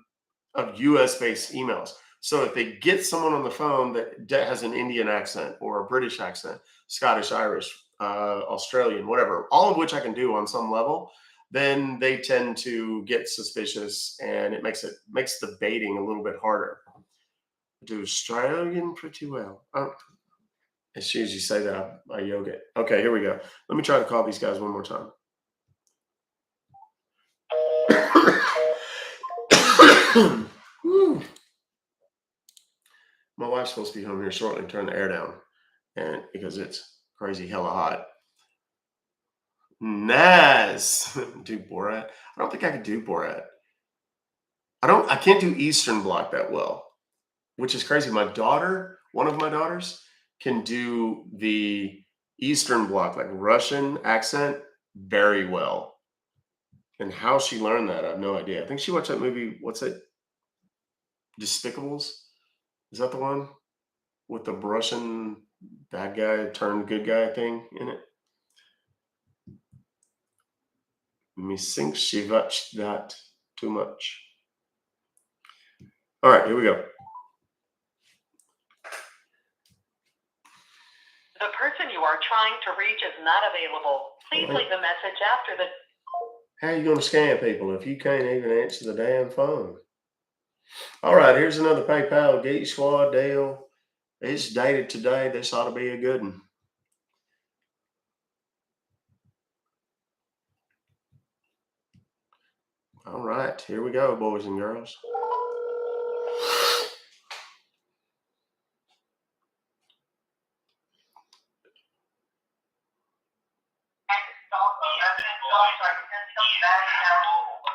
US based emails. So if they get someone on the phone that has an Indian accent or a British accent, Scottish, Irish, Australian, whatever, all of which I can do on some level, then they tend to get suspicious, and it makes the baiting a little bit harder. I do Australian pretty well. Oh, as soon as you say that, I yoga it. Okay, here we go. Let me try to call these guys one more time. Whew. My wife's supposed to be home here shortly. Turn the air down, and because it's crazy hella hot. Nice. Do Borat. I don't think I could do Borat. I can't do Eastern Bloc that well, which is crazy. My daughter, one of my daughters, can do the Eastern Bloc, like Russian accent, very well. And how she learned that, I have no idea. I think she watched that movie. What's it? Despicables? Is that the one with the Russian bad guy turned good guy thing in it? Me think she watched that too much. All right, here we go.
The person you are trying to reach is not available. Please leave a message after the...
How are you going to scam people if you can't even answer the damn phone? All right, here's another PayPal Geek Squad deal. It's dated today. This ought to be a good one. All right, here we go, boys and girls.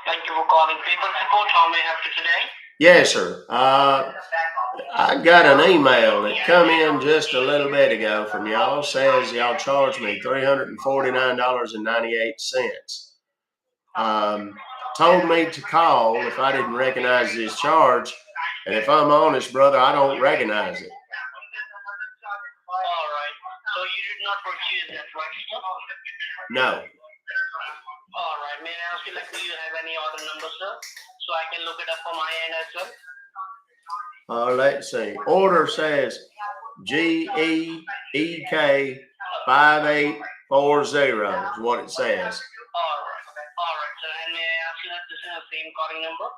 Thank you for calling People Support. How may I help you today?
Yes, sir. I got an email that come in just a little bit ago from y'all. Says y'all charged me $349.98. Told me to call if I didn't recognize this charge. And if I'm honest, brother, I don't recognize it.
All right. So you did not purchase that, right?
No.
All right. May I ask you, like, do you have any other number, sir? So I can look it up on my end as well.
Let's see. Order says GEEK 5840 is what it says.
All right, sir. And may I ask you that this is the same calling number,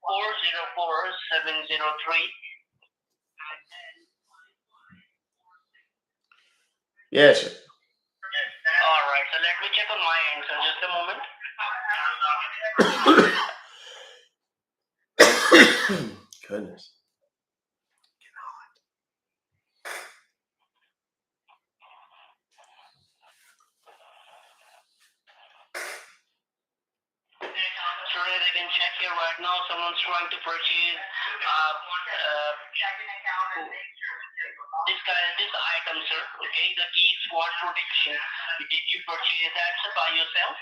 404703?
Yes, sir.
All right, so let me check on my end, sir. Just a moment.
Goodness.
So as I can check here right now, someone's trying to purchase this item, sir. Okay, the key SWAT protection. Did you purchase that, sir, by yourself?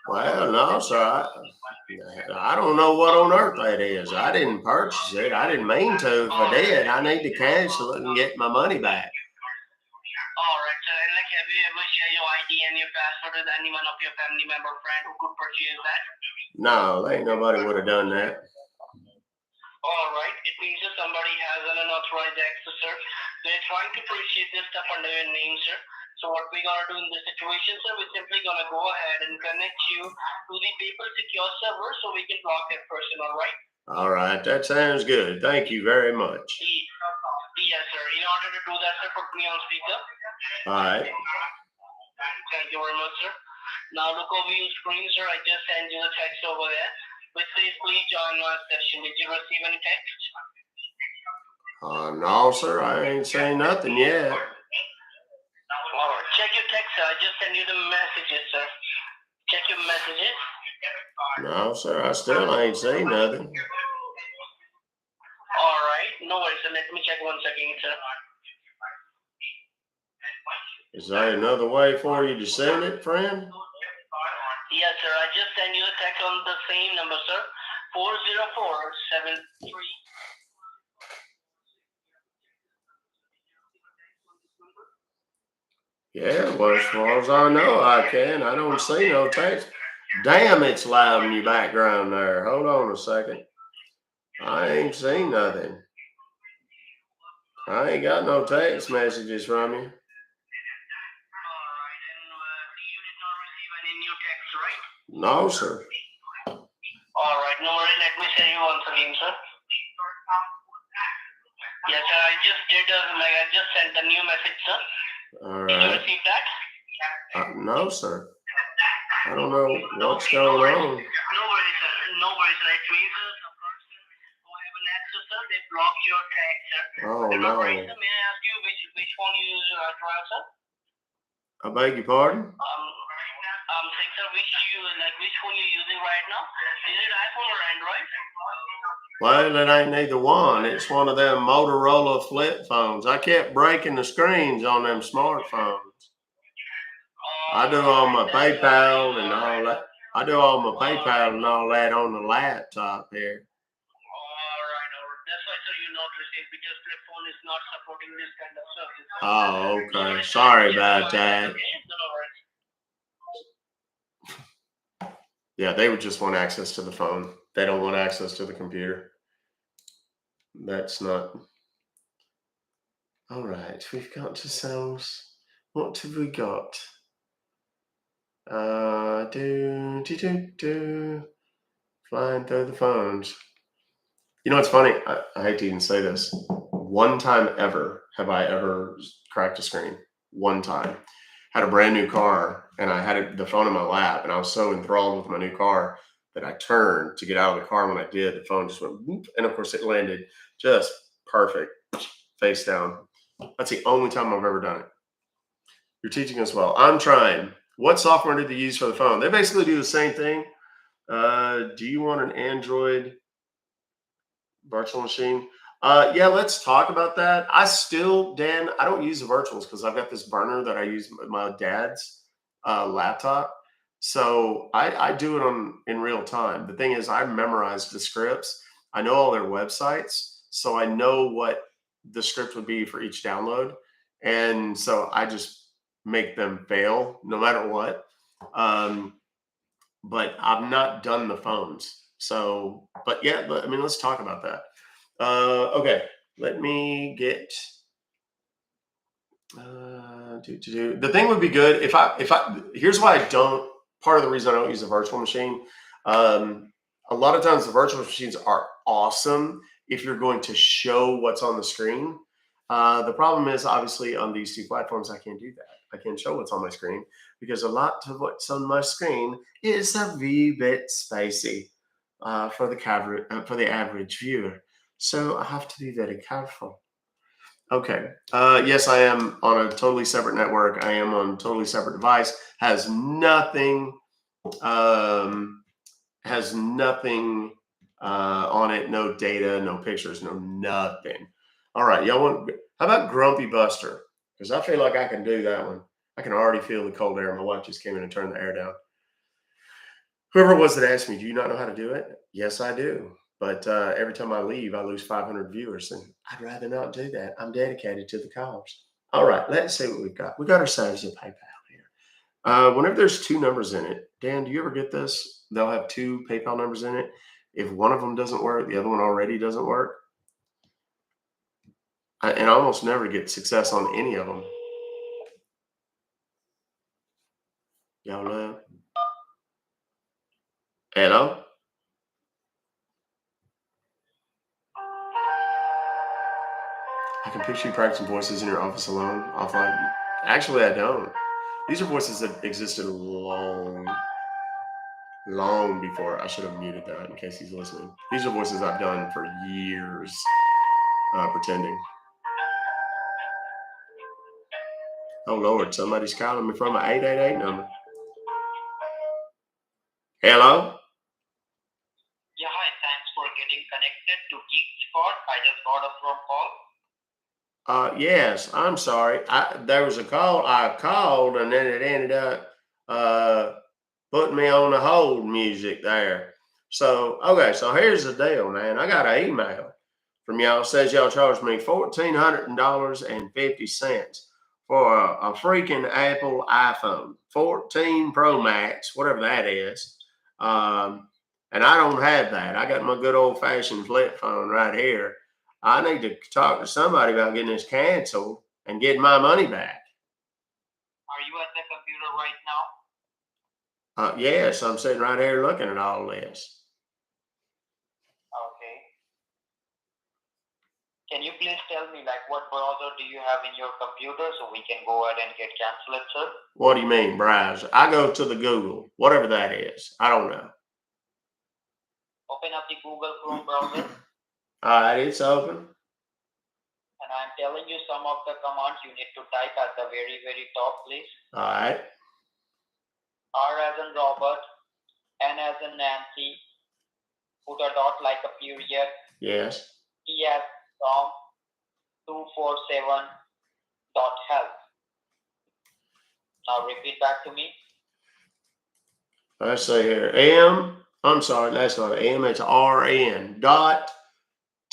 Well, no, sir. I don't know what on earth that is. I didn't purchase it. I didn't mean to. If I did, I need to cancel it and get my money back.
All right, sir. And like, have you ever shared your ID and your password with anyone of your family member or friend who could purchase that?
No, ain't nobody would have done that.
All right. It means that somebody has an unauthorized access, sir. They're trying to purchase this stuff under your name, sir. So what we're gonna do in this situation, sir, we're simply gonna go ahead and connect you to the paper secure server so we can block that person. All right?
All right, that sounds good. Thank you very much.
Yes, sir. In order to do that, sir, put me on speaker.
All right.
Thank you very much, sir. Now look over your screen, sir. I just sent you the text over there, which says please join my session. Did you receive any text?
No, sir. I ain't saying nothing yet.
All right. Check your text, sir. I just sent you the messages, sir. Check your messages.
No, sir. I still ain't seen nothing.
All right. No worries, sir. Let me check once again, sir.
Is there another way for you to send it, friend?
Yes, sir. I just sent you a text on the same number, sir. 40473.
Yeah, well, as far as I know, I can. I don't see no text. Damn, it's loud in your background there. Hold on a second. I ain't seen nothing. I ain't got no text messages from you. No, sir.
All right, no worries. Let me send you once again, sir. Yes, sir. I just did. I just sent a new message, sir.
All
Did you
right.
receive that?
No, sir. I don't know what's
Okay,
going on.
No worries, sir. No worries, sir. It means the person who have an access, sir, they block your text, sir.
Oh,
No worries,
no.
sir. May I ask you which phone you use trial, sir?
I beg your pardon?
Saying, sir, which phone you're using right now? Is it iPhone or Android?
Well, it ain't neither one. It's one of them Motorola flip phones. I kept breaking the screens on them smartphones. I do all my PayPal and all that. I do all my PayPal and all that on the laptop here.
All right. That's why, sir, you're not received because flip phone is not supporting this kind of service.
Oh, okay. Sorry about that.
Okay, no worries.
Yeah, they would just want access to the phone. They don't want access to the computer. That's not. All right, we've got to sales. What have we got? Flying through the phones. You know, it's funny. I hate to even say this. One time ever have I ever cracked a screen. One time. Had a brand new car and I had the phone in my lap and I was so enthralled with my new car that I turned to get out of the car. When I did, the phone just went whoop, and of course it landed just perfect, face down. That's the only time I've ever done it. You're teaching us well. I'm trying. What software did they use for the phone? They basically do the same thing. Do you want an Android virtual machine? Yeah, let's talk about that. Dan, I don't use the virtuals because I've got this burner that I use my dad's laptop. So I do it in real time. The thing is, I memorized the scripts. I know all their websites, so I know what the script would be for each download, and so I just make them fail no matter what. But I've not done the phones. So, but yeah, I mean, let's talk about that. Okay, let me get. The thing would be good if I. Here's why I don't. Part of the reason I don't use a virtual machine. A lot of times the virtual machines are awesome if you're going to show what's on the screen. The problem is obviously on these two platforms I can't do that. I can't show what's on my screen because a lot of what's on my screen is a wee bit spacey for the average viewer. So I have to be very careful. Okay. Yes, I am on a totally separate network. I am on a totally separate device. Has nothing. Has nothing on it. No data. No pictures. No nothing. All right, y'all want? How about Grumpy Buster? Because I feel like I can do that one. I can already feel the cold air. My wife just came in and turned the air down. Whoever it was that asked me, do you not know how to do it? Yes, I do. But every time I leave, I lose 500 viewers, and I'd rather not do that. I'm dedicated to the cause. All right, let's see what we've got. We got ourselves a PayPal here. Whenever there's two numbers in it, Dan, do you ever get this? They'll have two PayPal numbers in it. If one of them doesn't work, the other one already doesn't work. And I almost never get success on any of them. Y'all know? Hello? I can picture you practicing voices in your office alone, offline. Actually, I don't. These are voices that existed long before. I should have muted that in case he's listening. These are voices I've done for years, pretending. Oh, Lord, somebody's calling me from an 888 number. Hello?
Yeah, hi. Thanks for getting connected to Geek Spot. I just got a phone call.
Yes, I'm sorry. There was a call. I called, and then it ended up putting me on the hold music there. So, okay, so here's the deal, man. I got an email from y'all. It says y'all charged me $1,400.50 for a freaking Apple iPhone 14 Pro Max, whatever that is. And I don't have that. I got my good old fashioned flip phone right here. I need to talk to somebody about getting this canceled and getting my money back.
Are you at the computer right now?
Yes, I'm sitting right here looking at all this.
Okay. Can you please tell me, like, what browser do you have in your computer so we can go ahead and get canceled, sir?
What do you mean, browser? I go to the Google, whatever that is. I don't know.
Open up the Google Chrome browser,
All right, it's open.
and I'm telling you some of the commands you need to type at the very, very top, please.
All right.
R as in Robert, N as in Nancy, put a dot like a period,
Yes.
T as Tom, 247 dot help. Now repeat back to me.
Let's see here. I'm sorry, that's not M, it's RN dot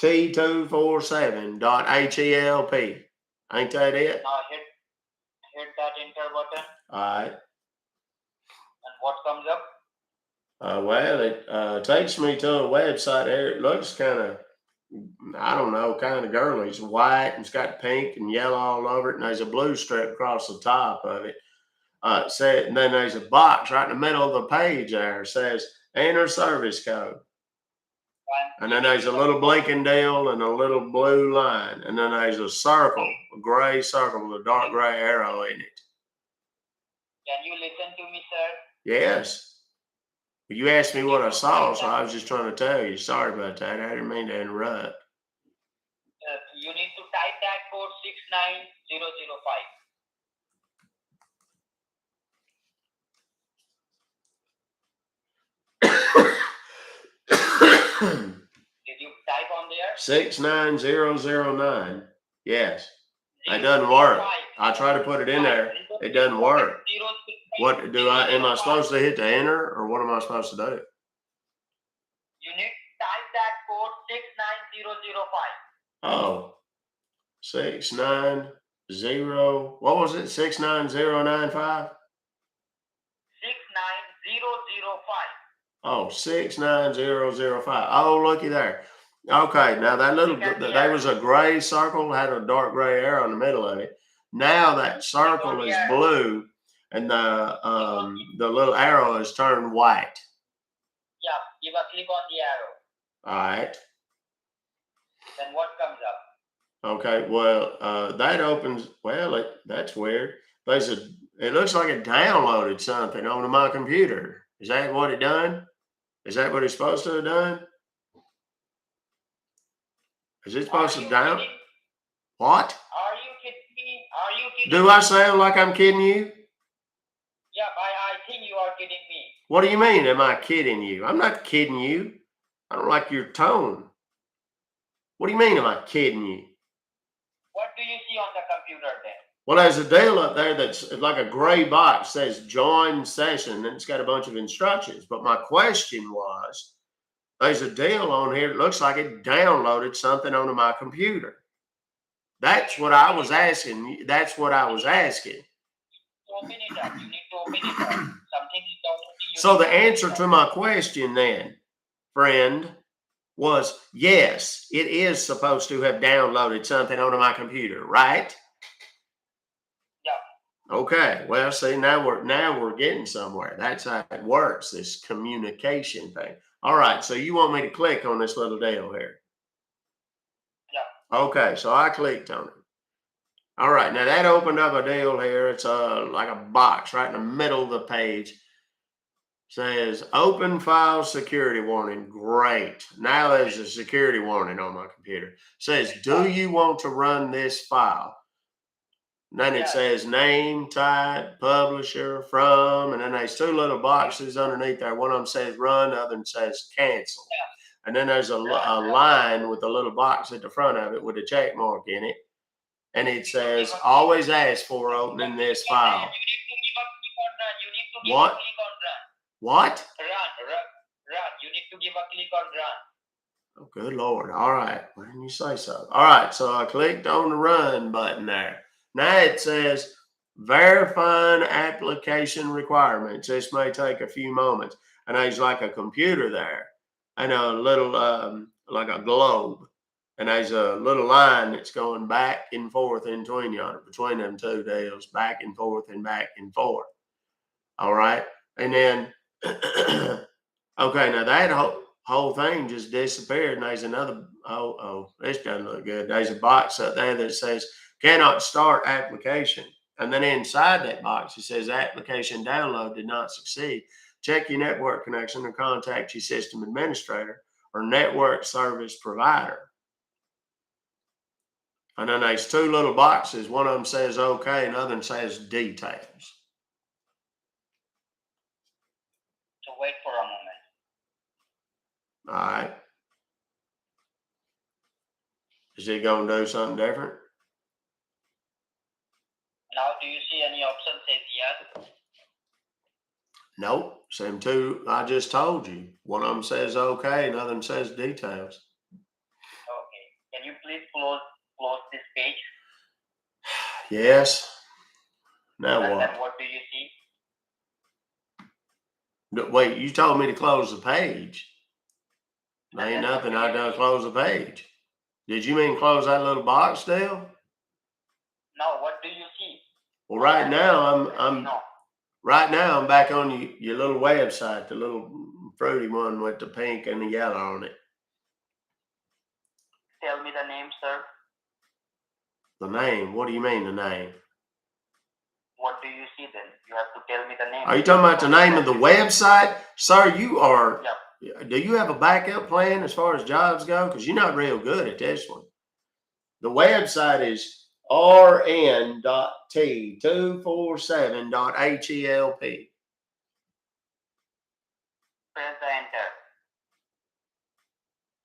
T247 dot HELP. Ain't that it?
Now hit that enter button,
All right.
and what comes up?
Well, it takes me to a website there. It looks kind of, I don't know, kind of girly. It's white and it's got pink and yellow all over it, and there's a blue strip across the top of it. And then there's a box right in the middle of the page there. It says enter service code. And then there's a little blinking deal and a little blue line. And then there's a circle, a gray circle with a dark gray arrow in it.
Can you listen to me, sir?
Yes. You asked me what I saw, so I was just trying to tell you. Sorry about that. I didn't mean to interrupt.
You need to type that code 69005. Did you type on there?
69009. Yes. It doesn't work. I try to put it in there. It doesn't work. What am I supposed to hit the enter, or what am I supposed to do?
You need to type that code 69005.
Oh, 690. What was it? 69095?
69005.
Oh, 69005. Oh, looky there. Okay, now there was a gray circle, had a dark gray arrow in the middle of it. Now that circle is blue, and the little arrow is turned white.
Yeah, give a click on the arrow.
All right.
Then what comes up?
Okay. Well, that opens. Well, that's weird. It looks like it downloaded something onto my computer. Is that what it done? Is that what it's supposed to have done? Is it supposed to down? What?
Are you kidding me? Are you kidding
Do
me?
I sound like I'm kidding you?
Yeah, I think you are kidding me.
What do you mean? Am I kidding you? I'm not kidding you. I don't like your tone. What do you mean? Am I kidding you?
What do you see on the computer then?
Well, there's a deal up there that's like a gray box, says join session, and it's got a bunch of instructions. But my question was, there's a deal on here that looks like it downloaded something onto my computer. That's what I was asking. That's what I was asking.
Open it up. You need to open it up. Something is already.
So the answer to my question then, friend, was yes, it is supposed to have downloaded something onto my computer, right?
Yeah.
Okay. Well, see, now we're getting somewhere. That's how it works, this communication thing. All right. So you want me to click on this little deal here?
Yeah.
Okay. So I clicked on it. All right. Now that opened up a deal here. It's like a box right in the middle of the page. Says open file security warning. Great. Now there's a security warning on my computer. Says, do you want to run this file? And then it says name, type, publisher, from, and then there's two little boxes underneath there. One of them says run, the other one says cancel. And then there's a line with a little box at the front of it with a check mark in it. And it says, always ask for opening this file.
You need to give a click on run. You need to give
What?
a click on run.
What?
Run. You need to give a click on run.
Oh, good Lord. All right. Why didn't you say so? All right. So I clicked on the run button there. Now it says verifying application requirements. This may take a few moments. And there's like a computer there and a little, like a globe. And there's a little line that's going back and forth in between yonder, between them two deals, back and forth and back and forth. All right. And then, okay, now that whole thing just disappeared. And there's another, this doesn't look good. There's a box up there that says cannot start application. And then inside that box, it says application download did not succeed. Check your network connection or contact your system administrator or network service provider. And then there's two little boxes. One of them says okay, and the other one says details.
So wait for a moment.
All right. Is it going to do something different?
Now, do you see any option says yes?
Nope. Same two I just told you. One of them says okay, and the other one says details.
Okay. Can you please close this page?
Yes. Now
And
what?
then what do you see?
Wait, you told me to close the page. There ain't nothing I done close the page. Did you mean close that little box deal?
Now, what do you see?
Well, right now I'm
No.
right now I'm back on your little website, the little fruity one with the pink and the yellow on it.
Tell me the name, sir.
The name? What do you mean the name?
What do you see then? You have to tell me the name.
Are you talking about the name of the website? Sir, you are,
Yeah.
do you have a backup plan as far as jobs go? Because you're not real good at this one. The website is rn.t247.help.
Press the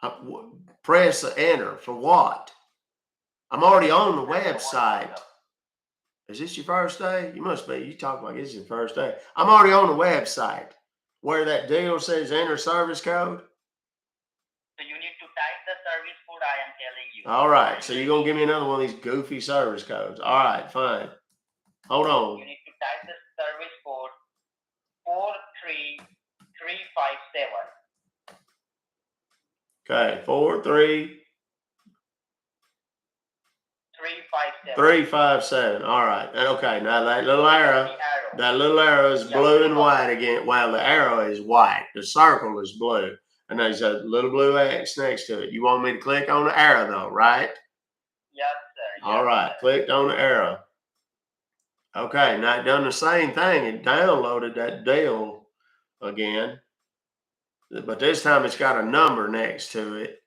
enter.
Press the enter for what? I'm already on the website. Is this your first day? You must be. You talk like this is your first day. I'm already on the website where that deal says enter service code.
So you need to type the service code I am telling you.
All right. So you're going to give me another one of these goofy service codes. All right, fine. Hold on.
You need to type the service code 43357.
Okay, 43357. 357. All right. Okay. Now that little arrow is blue and white again. Well, the arrow is white. The circle is blue. And there's a little blue X next to it. You want me to click on the arrow though, right?
Yes, sir.
All right. Clicked on the arrow. Okay. Now it done the same thing. It downloaded that deal again. But this time it's got a number next to it.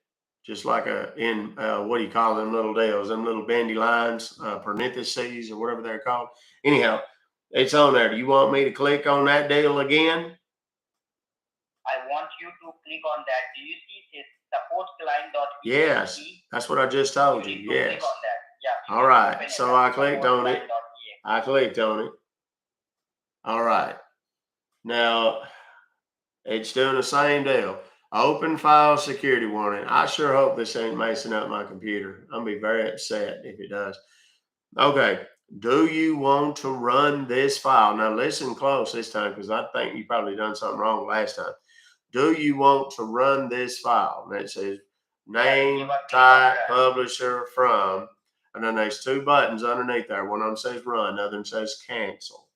Just like what do you call them little deals? Them little bendy lines, parentheses or whatever they're called. Anyhow, it's on there. Do you want me to click on that deal again?
I want you to click on that. Do you see this support client dot?
Yes, that's what I just told you. Yes.
Click on that. Yeah.
All right. So I clicked on it. I clicked on it. All right. Now it's doing the same deal. Open file security warning. I sure hope this ain't messing up my computer. I'm gonna be very upset if it does. Okay. Do you want to run this file? Now listen close this time because I think you probably done something wrong last time. Do you want to run this file? And it says name, type, publisher, from, and then there's two buttons underneath there. One of them says run, the other one says cancel.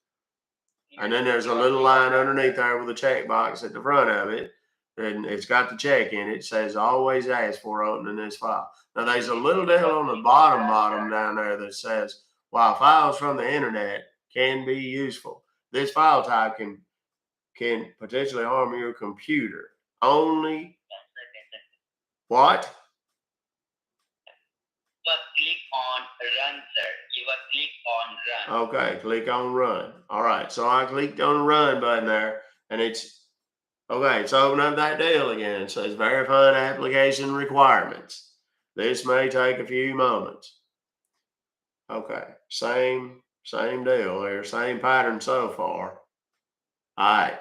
And then there's a little line underneath there with a checkbox at the front of it. And it's got the check in it. It says always ask for opening this file. Now there's a little deal on the bottom down there that says, while files from the internet can be useful, this file type can potentially harm your computer. Only what?
Just click on run, sir. You will click on run.
Okay, click on run. All right, so I clicked on the run button there, and it's okay, it's opening up that deal again. It says verifying application requirements. This may take a few moments. Okay, same deal there, same pattern so far. All right.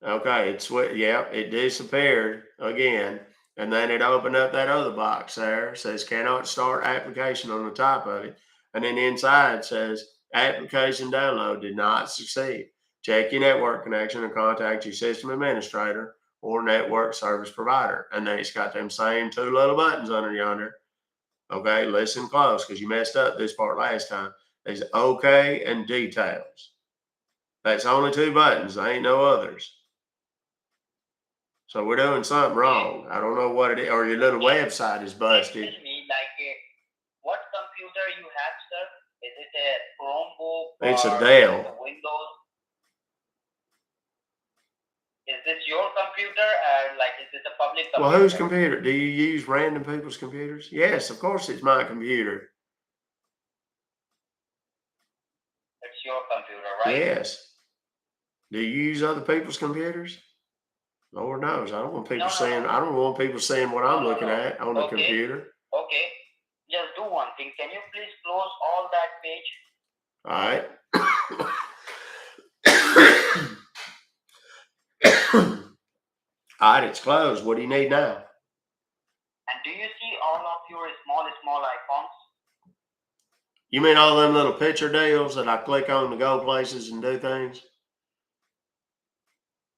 Okay, it disappeared again. And then it opened up that other box there. It says cannot start application on the top of it. And then inside says application download did not succeed. Check your network connection and contact your system administrator or network service provider. And then it's got them same two little buttons under yonder. Okay, listen close because you messed up this part last time. There's OK and details. That's only two buttons. There ain't no others. So we're doing something wrong. I don't know what it is, or your little website is busted.
Tell me, what computer you have, sir? Is it a Chromebook?
It's a
or
Dell.
is it a Windows? Is this your computer, or is it a public computer?
Well, whose computer? Do you use random people's computers? Yes, of course it's my computer.
It's your computer, right?
Yes. Do you use other people's computers? Lord knows, I don't want people seeing. I don't want people seeing what I'm looking at on the computer.
Okay. Just do one thing. Can you please close all that page?
All right. All right, it's closed. What do you need now?
And do you see all of your small icons?
You mean all them little picture deals that I click on to go places and do things?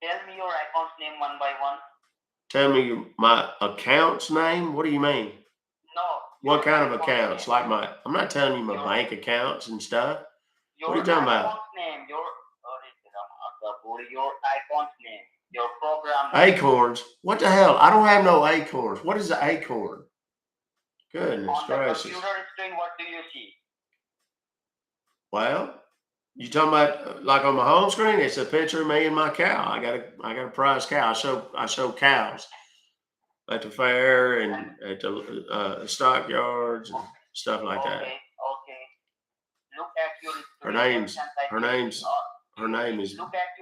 Tell me your icons name one by one.
Tell me my account's name? What do you mean?
No.
What kind of accounts? Like I'm not telling you my bank accounts and stuff. What are you talking about?
Icon's name, your icon's name, your program
name. Acorns? What the hell? I don't have no acorns. What is an acorn? Goodness gracious.
On the computer screen, what do you see?
Well, you talking about like on my home screen? It's a picture of me and my cow. I got a prize cow. I show cows at the fair and at the stockyards and stuff like that.
Okay. Look at your
Her name is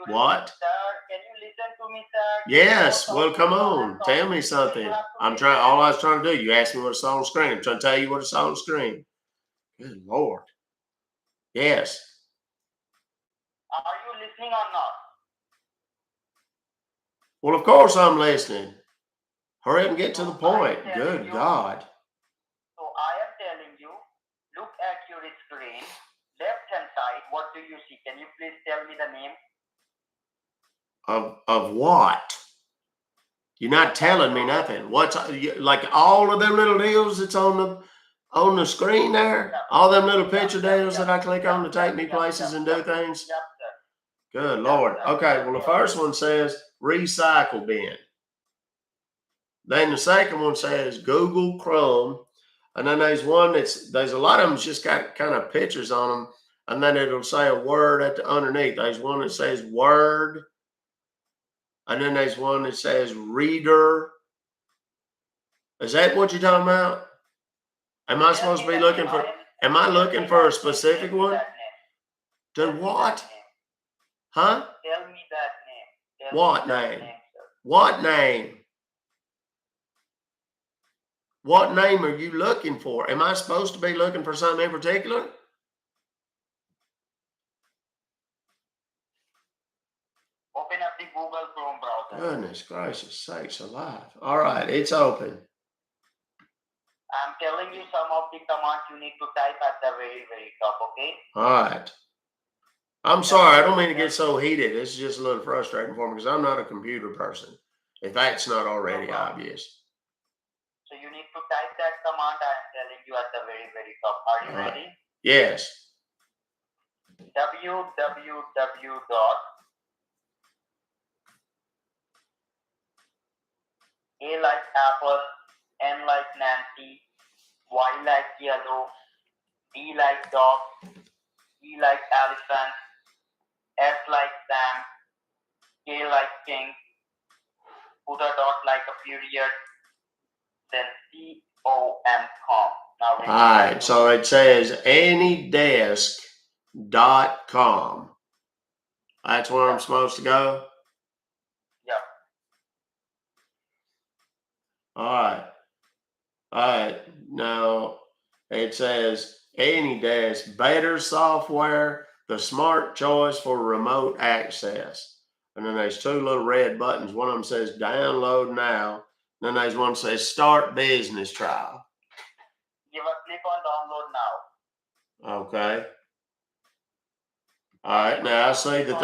what?
Sir, can you listen to me, sir?
Yes. Well, come on. Tell me something. All I was trying to do. You asked me what's on the screen. I'm trying to tell you what's on the screen. Good Lord. Yes.
Are you listening or not?
Well, of course I'm listening. Hurry up and get to the point. Good God.
So I am telling you, look at your screen, left-hand side. What do you see? Can you please tell me the name?
Of what? You're not telling me nothing. What's like all of them little deals that's on the screen there? All them little picture deals that I click on to take me places and do things?
Yep, sir.
Good Lord. Okay, well, the first one says recycle bin. Then the second one says Google Chrome. And then there's one there's a lot of them just got kind of pictures on them. And then it'll say a word at the underneath. There's one that says Word. And then there's one that says Reader. Is that what you're talking about? Am I supposed to be looking for a specific one? Do what? Huh?
Tell me that name.
What name? What name? What name are you looking for? Am I supposed to be looking for something in particular?
Open up the Google Chrome browser.
Goodness gracious sakes alive. All right, it's open.
I'm telling you some of the commands you need to type at the very, very top, okay?
All right. I'm sorry, I don't mean to get so heated. It's just a little frustrating for me because I'm not a computer person, if that's not already obvious.
So you need to type that command I'm telling you at the very, very top. Are you ready?
Yes.
www. A like apple, N like Nancy, Y like yellow, D like dog, E like elephant, S like Sam, K like king, put a dot like a period, then COM. Now,
all right, so it says anydesk.com. That's where I'm supposed to go?
Yeah.
All right. Now it says AnyDesk, better software, the smart choice for remote access. And then there's two little red buttons. One of them says download now. Then there's one that says start business trial.
Give a click on download now.
Okay. All right. Now I see that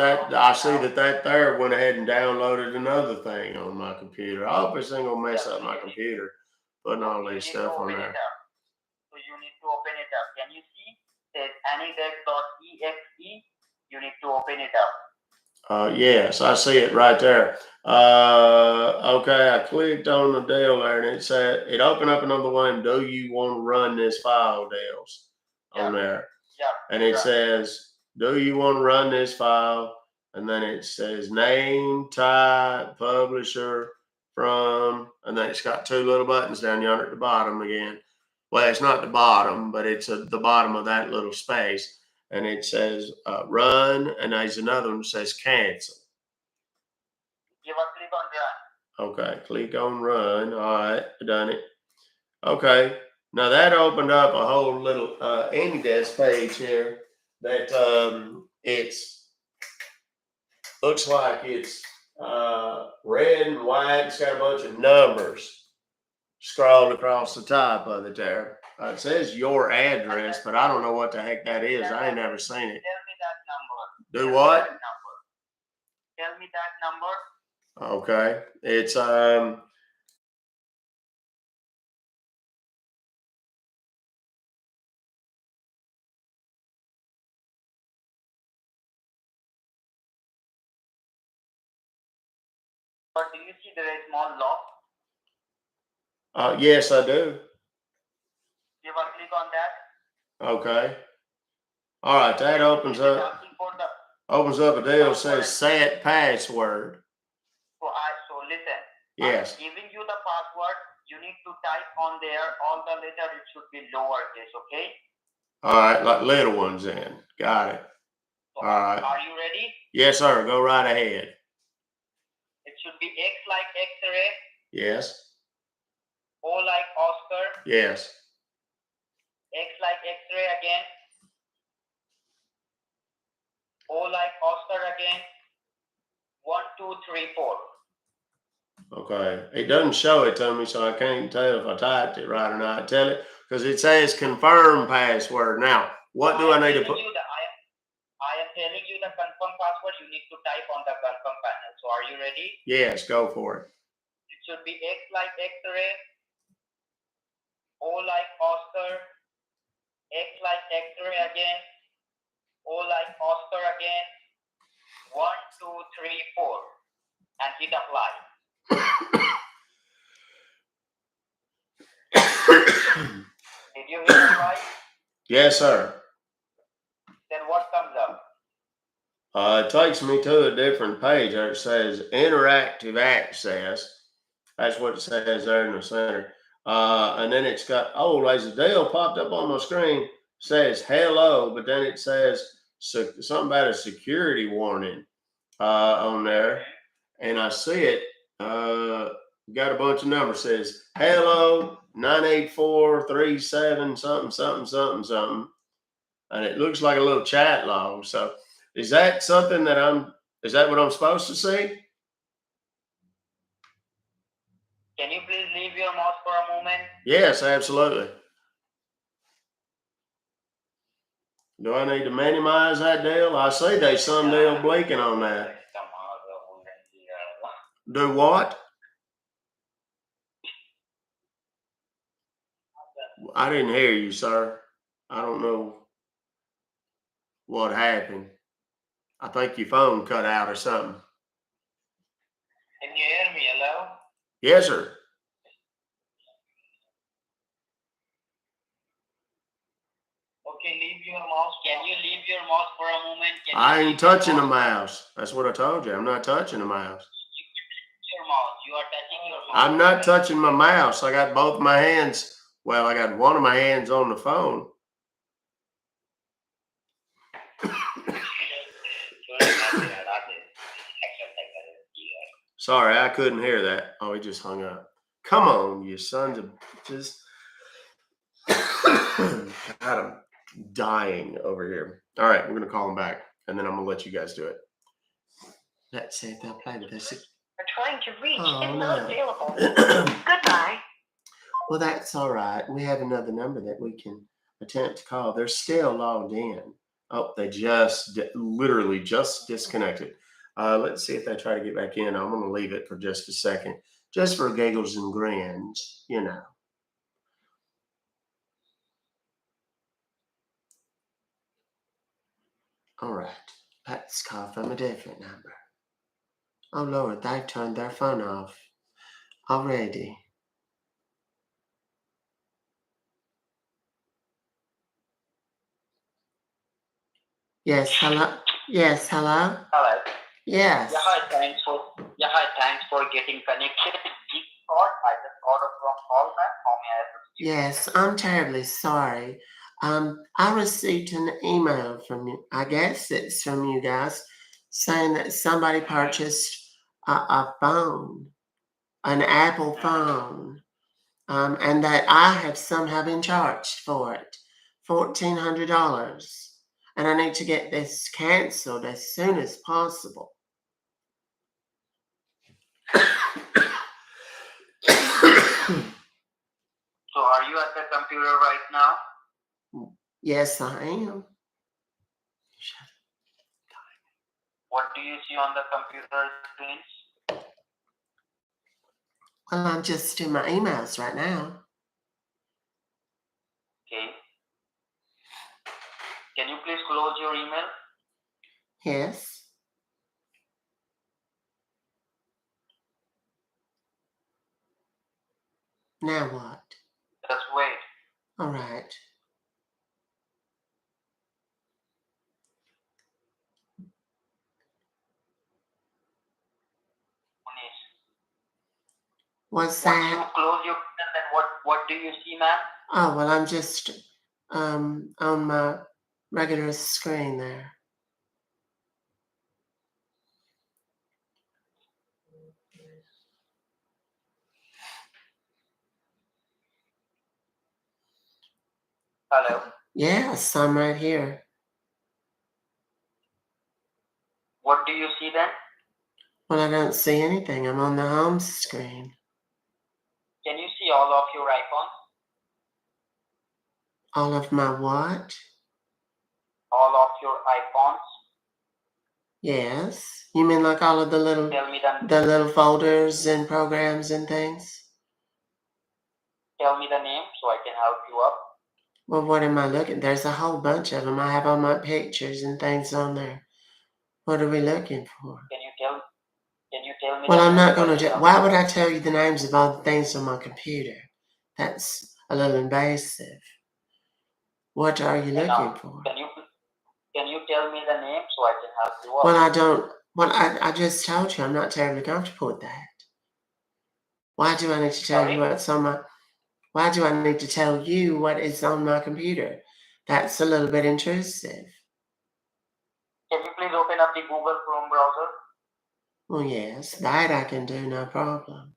there went ahead and downloaded another thing on my computer. I hope this ain't gonna mess up my computer putting all
You
this
need to
stuff on
open
there.
it up. So you need to open it up. Can you see? It says anydeck.exe. You need to open it up.
Yes, I see it right there. Okay, I clicked on the deal there, and it said it opened up another one. Do you want to run this file, Dales, on there?
Yeah.
And it says, do you want to run this file? And then it says name, type, publisher, from, and then it's got two little buttons down yonder at the bottom again. Well, it's not the bottom, but it's the bottom of that little space. And it says run, and there's another one that says cancel.
Give a click on run.
Okay, click on run. All right, done it. Okay, now that opened up a whole little AnyDesk page here that it's looks like it's red and white. It's got a bunch of numbers scrawled across the top of it there. It says your address, but I don't know what the heck that is. I ain't never seen it.
Tell me that number.
Do what?
Tell me that number.
Okay, it's
But do you see there is small lock?
yes, I do.
Give a click on that.
Okay. All right, that opens up a deal says set password.
So listen.
Yes.
I'm giving you the password. You need to type on there all the letters. It should be lowercase, okay?
All right, like little ones in. Got it.
So
All right.
Are you ready?
Yes, sir. Go right ahead.
It should be X like X-ray,
Yes.
O like Oscar,
Yes.
X like X-ray again, O like Oscar again, 1, 2, 3, 4.
Okay. It doesn't show it to me, so I can't tell if I typed it right or not. Tell it because it says confirm password. Now, what do I need to put?
I am telling you the confirm password. You need to type on the confirm panel. So are you ready?
Yes, go for it.
It should be X like X-ray, O like Oscar, X like X-ray again, O like Oscar again, 1, 2, 3, 4, and hit apply. Did you hit apply?
Yes, sir.
Then what comes up?
It takes me to a different page there. It says interactive access. That's what it says there in the center. And then it's got, there's a deal popped up on my screen. Says hello, but then it says something about a security warning on there. And I see it. Got a bunch of numbers. Says hello 98437 something something something something. And it looks like a little chat log. So is that something that is that what I'm supposed to see?
Can you please leave your mouse for a moment?
Yes, absolutely. Do I need to minimize that deal? I see there's some deal blinking on that. Do what? I didn't hear you, sir. I don't know what happened. I think your phone cut out or something.
Can you hear me? Hello?
Yes, sir.
Okay, leave your mouse. Can you leave your mouse for a moment?
I ain't touching the mouse. That's what I told you. I'm not touching the mouse.
Your mouse. You are touching your mouse.
I'm not touching my mouse. I got both my hands. Well, I got one of my hands on the phone. Sorry, I couldn't hear that. Oh, he just hung up. Come on, you sons of bitches. God, I'm dying over here. All right, we're going to call him back, and then I'm going to let you guys do it. Let's see if they'll play with this.
Are trying to reach
Oh,
is
no.
not available. Goodbye.
Well, that's all right. We have another number that we can
attempt to call. They're still logged in. Oh, they literally just disconnected. Let's see if they try to get back in. I'm going to leave it for just a second, just for giggles and grins, you know. All right, let's call from a different number. Oh, Lord, they've turned their phone off already. Yes, hello? Yes, hello?
Hello.
Yes.
Hi, thanks for getting connected. Deep thought. I just got a phone call back. How may I assist you?
Yes, I'm terribly sorry. I received an email from you. I guess it's from you guys saying that somebody purchased a phone, an Apple phone, and that I have somehow been charged for it, $1,400, and I need to get this canceled as soon as possible.
So are you at the computer right now?
Yes, I am.
What do you see on the computer screen?
Well, I'm just in my emails right now.
Okay. Can you please close your email?
Yes. Now what?
Just wait.
All right. What's
Once you
that?
close your email, then what do you see, ma'am?
Oh, well, I'm just on my regular screen there.
Hello.
Yes, I'm right here.
What do you see then?
Well, I don't see anything. I'm on the home screen.
Can you see all of your icons?
All of my what?
All of your icons.
Yes. You mean like all of the little
Tell me the
little folders and programs and things?
Tell me the name so I can help you up.
Well, what am I looking? There's a whole bunch of them. I have all my pictures and things on there. What are we looking for?
Can you tell me?
Well,
the
I'm not
name
going
so I
to.
can help
Why
you?
would I tell you the names of all the things on my computer? That's a little invasive. What are you looking for?
Can you tell me the name so I can help you up?
Well, I don't. Well, I just told you I'm not terribly comfortable with that. Why do I need to tell you what's on my? Why do I need to tell you what is on my computer? That's a little bit intrusive.
Can you please open up the Google Chrome browser?
Well, yes, that I can do, no problem.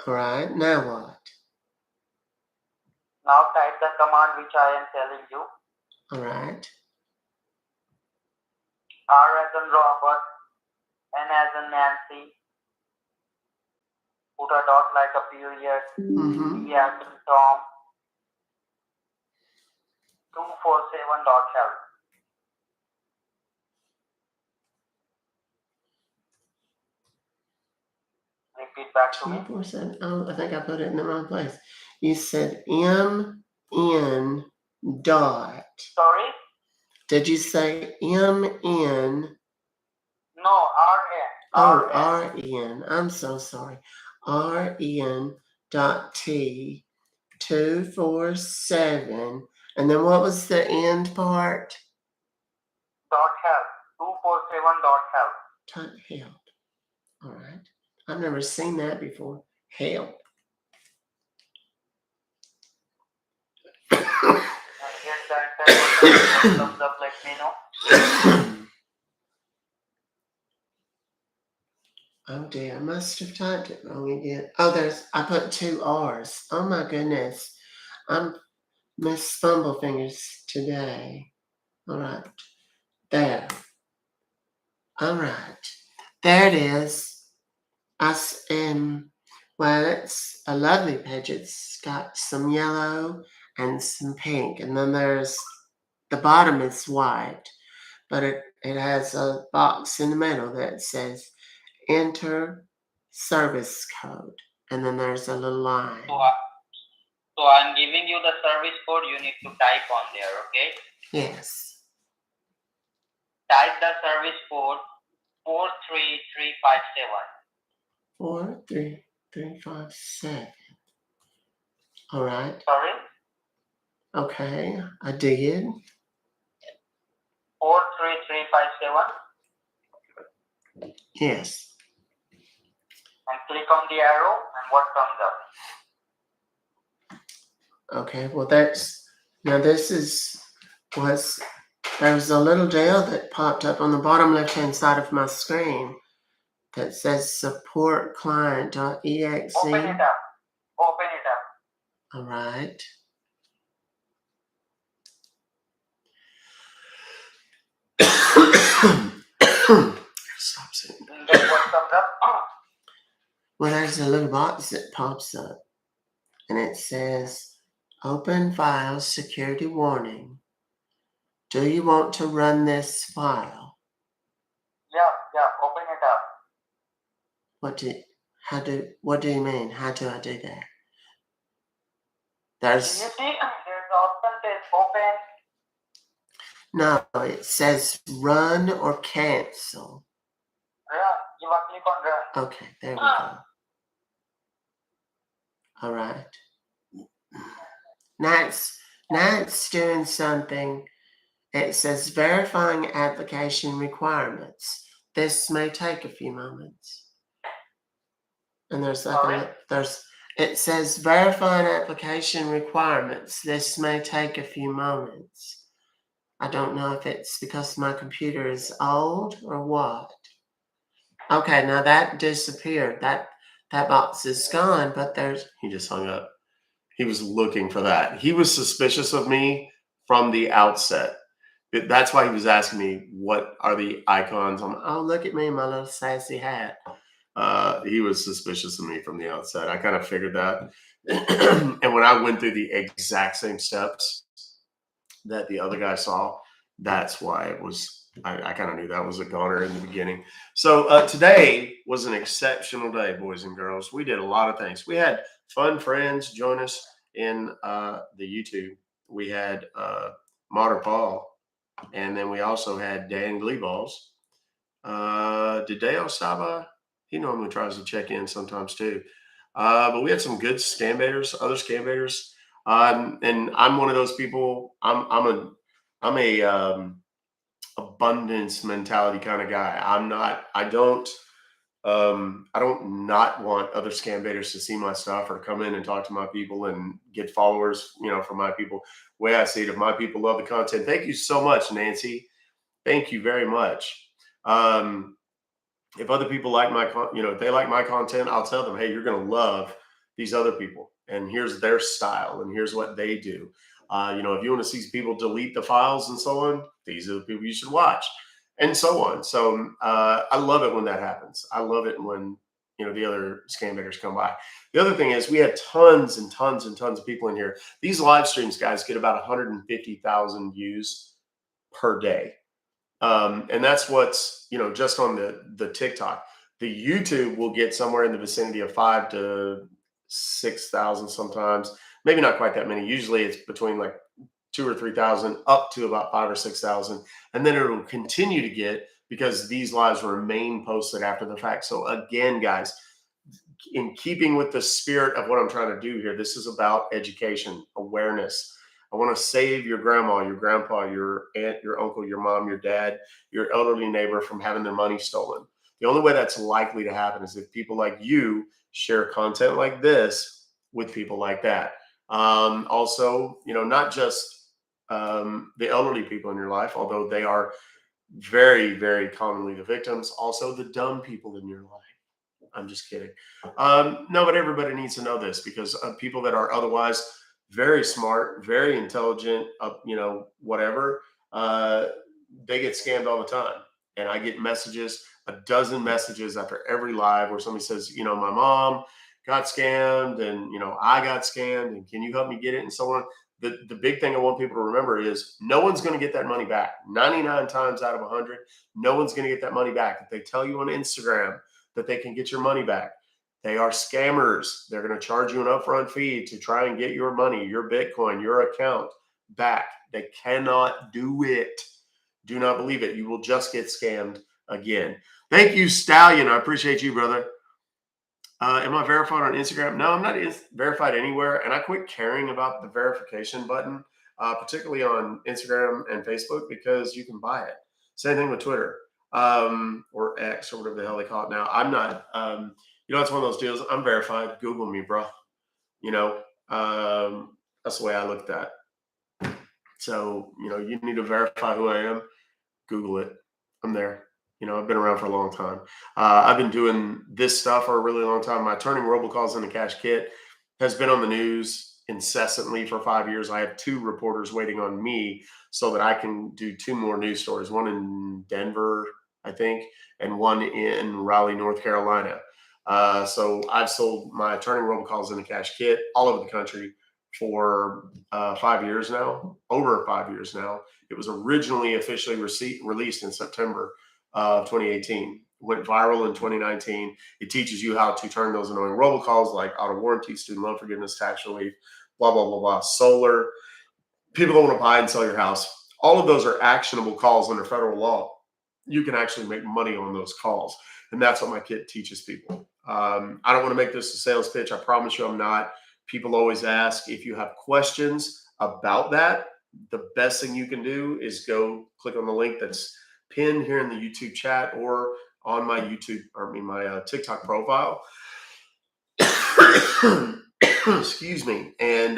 All right, now what?
Now type the command which I am telling you.
All right.
R as in Robert, N as in Nancy, put a dot like a period,
Mm-hmm.
T as in Tom, 247.help. Repeat back to me.
247. Oh, I think I put it in the wrong place. You said MN dot.
Sorry?
Did you say MN?
No, RN.
Oh, RN. I'm so sorry. RN dot T 247. And then what was the end part?
Dot help. 247.help.
Dot help. All right. I've never seen that before. Help.
And get that thumbs up, let me know.
Oh dear, I must have typed it wrong again. Oh, I put 2 R's. Oh my goodness. I'm Miss Fumblefingers today. All right. There. All right. There it is. Well, it's a lovely page. It's got some yellow and some pink, and then there's the bottom is white, but it has a box in the middle that says enter service code, and then there's a little line.
So I'm giving you the service code. You need to type on there, okay?
Yes.
Type the service code 43357.
43357. All right.
Sorry?
Okay, I did.
43357.
Yes.
And click on the arrow, and what comes up?
Okay, well there's there's a little deal that popped up on the bottom left hand side of my screen that says support client.exe.
Open it up. Open it up.
All right. Stop saying that.
And then what comes up?
Well, there's a little box that pops up and it says open file security warning. Do you want to run this file?
Yeah, open it up.
What do you mean? How do I do that? There's
You see, there's the option says open.
no, it says run or cancel.
Run. You must click on run.
Okay, there we go. All right. Now it's doing something. It says verifying application requirements. This may take a few moments. And there's it says verifying application requirements. This may take a few moments. I don't know if it's because my computer is old or what. Okay, now that disappeared. That box is gone, but
He just hung up. He was looking for that. He was suspicious of me from the outset. That's why he was asking me, what are the icons?
Oh, look at me in my little sassy hat.
He was suspicious of me from the outset. I kind of figured that. And when I went through the exact same steps that the other guy saw, that's why it was. I kind of knew that was a goner in the beginning. So today was an exceptional day, boys and girls. We did a lot of things. We had fun friends join us in the YouTube. We had Martyr Paul, and then we also had Dan Gleeballs. Did Dale Saba? He normally tries to check in sometimes too. But we had some good scambaiters, other scambaiters. And I'm one of those people. I'm a abundance mentality kind of guy. I don't not want other scambaiters to see my stuff or come in and talk to my people and get followers, from my people. The way I see it, if my people love the content, thank you so much, Nancy. Thank you very much. If other people like if they like my content, I'll tell them, hey, you're going to love these other people, and here's their style, and here's what they do. If you want to see people delete the files and so on, these are the people you should watch, and so on. So I love it when that happens. I love it when the other scambaiters come by. The other thing is we had tons and tons and tons of people in here. These live streams, guys, get about 150,000 views per day. And that's what's, just on the TikTok. The YouTube will get somewhere in the vicinity of 5 to 6,000 sometimes, maybe not quite that many. Usually it's between like 2 or 3,000 up to about 5 or 6,000. And then it will continue to get, because these lives remain posted after the fact. So again, guys, in keeping with the spirit of what I'm trying to do here, this is about education, awareness. I want to save your grandma, your grandpa, your aunt, your uncle, your mom, your dad, your elderly neighbor from having their money stolen. The only way that's likely to happen is if people like you share content like this with people like that. Also, not just the elderly people in your life, although they are very, very commonly the victims, also the dumb people in your life. I'm just kidding. No, but everybody needs to know this, because people that are otherwise very smart, very intelligent, whatever, they get scammed all the time. And I get messages. a dozen messages after every live where somebody says, you know, my mom got scammed and, you know, I got scammed and can you help me get it and so on. The big thing I want people to remember is no one's going to get that money back. 99 times out of 100, no one's going to get that money back. If they tell you on Instagram that they can get your money back, they are scammers. They're going to charge you an upfront fee to try and get your money, your Bitcoin, your account back. They cannot do it. Do not believe it. You will just get scammed again. Thank you, Stallion. I appreciate you, brother. Am I verified on Instagram? No, I'm not verified anywhere. And I quit caring about the verification button, particularly on Instagram and Facebook, because you can buy it. Same thing with Twitter or X or whatever the hell they call it now. I'm not, you know, it's one of those deals. I'm verified. Google me, bro. You know, that's the way I look at that. So, you know, you need to verify who I am. Google it. I'm there. You know, I've been around for a long time. I've been doing this stuff for a really long time. My turning robocalls into cash kit has been on the news incessantly for 5 years. I have 2 reporters waiting on me so that I can do 2 more news stories, one in Denver, I think, and one in Raleigh, North Carolina. So I've sold my turning robocalls into cash kit all over the country for 5 years now, over 5 years now. It was originally officially released in September of 2018. Went viral in 2019. It teaches you how to turn those annoying robocalls like auto warranty, student loan forgiveness, tax relief, blah, blah, blah, blah, solar. People that want to buy and sell your house. All of those are actionable calls under federal law. You can actually make money on those calls. And that's what my kit teaches people. I don't want to make this a sales pitch. I promise you I'm not. People always ask if you have questions about that. The best thing you can do is go click on the link that's pinned here in the YouTube chat or on my my TikTok profile. Excuse me. And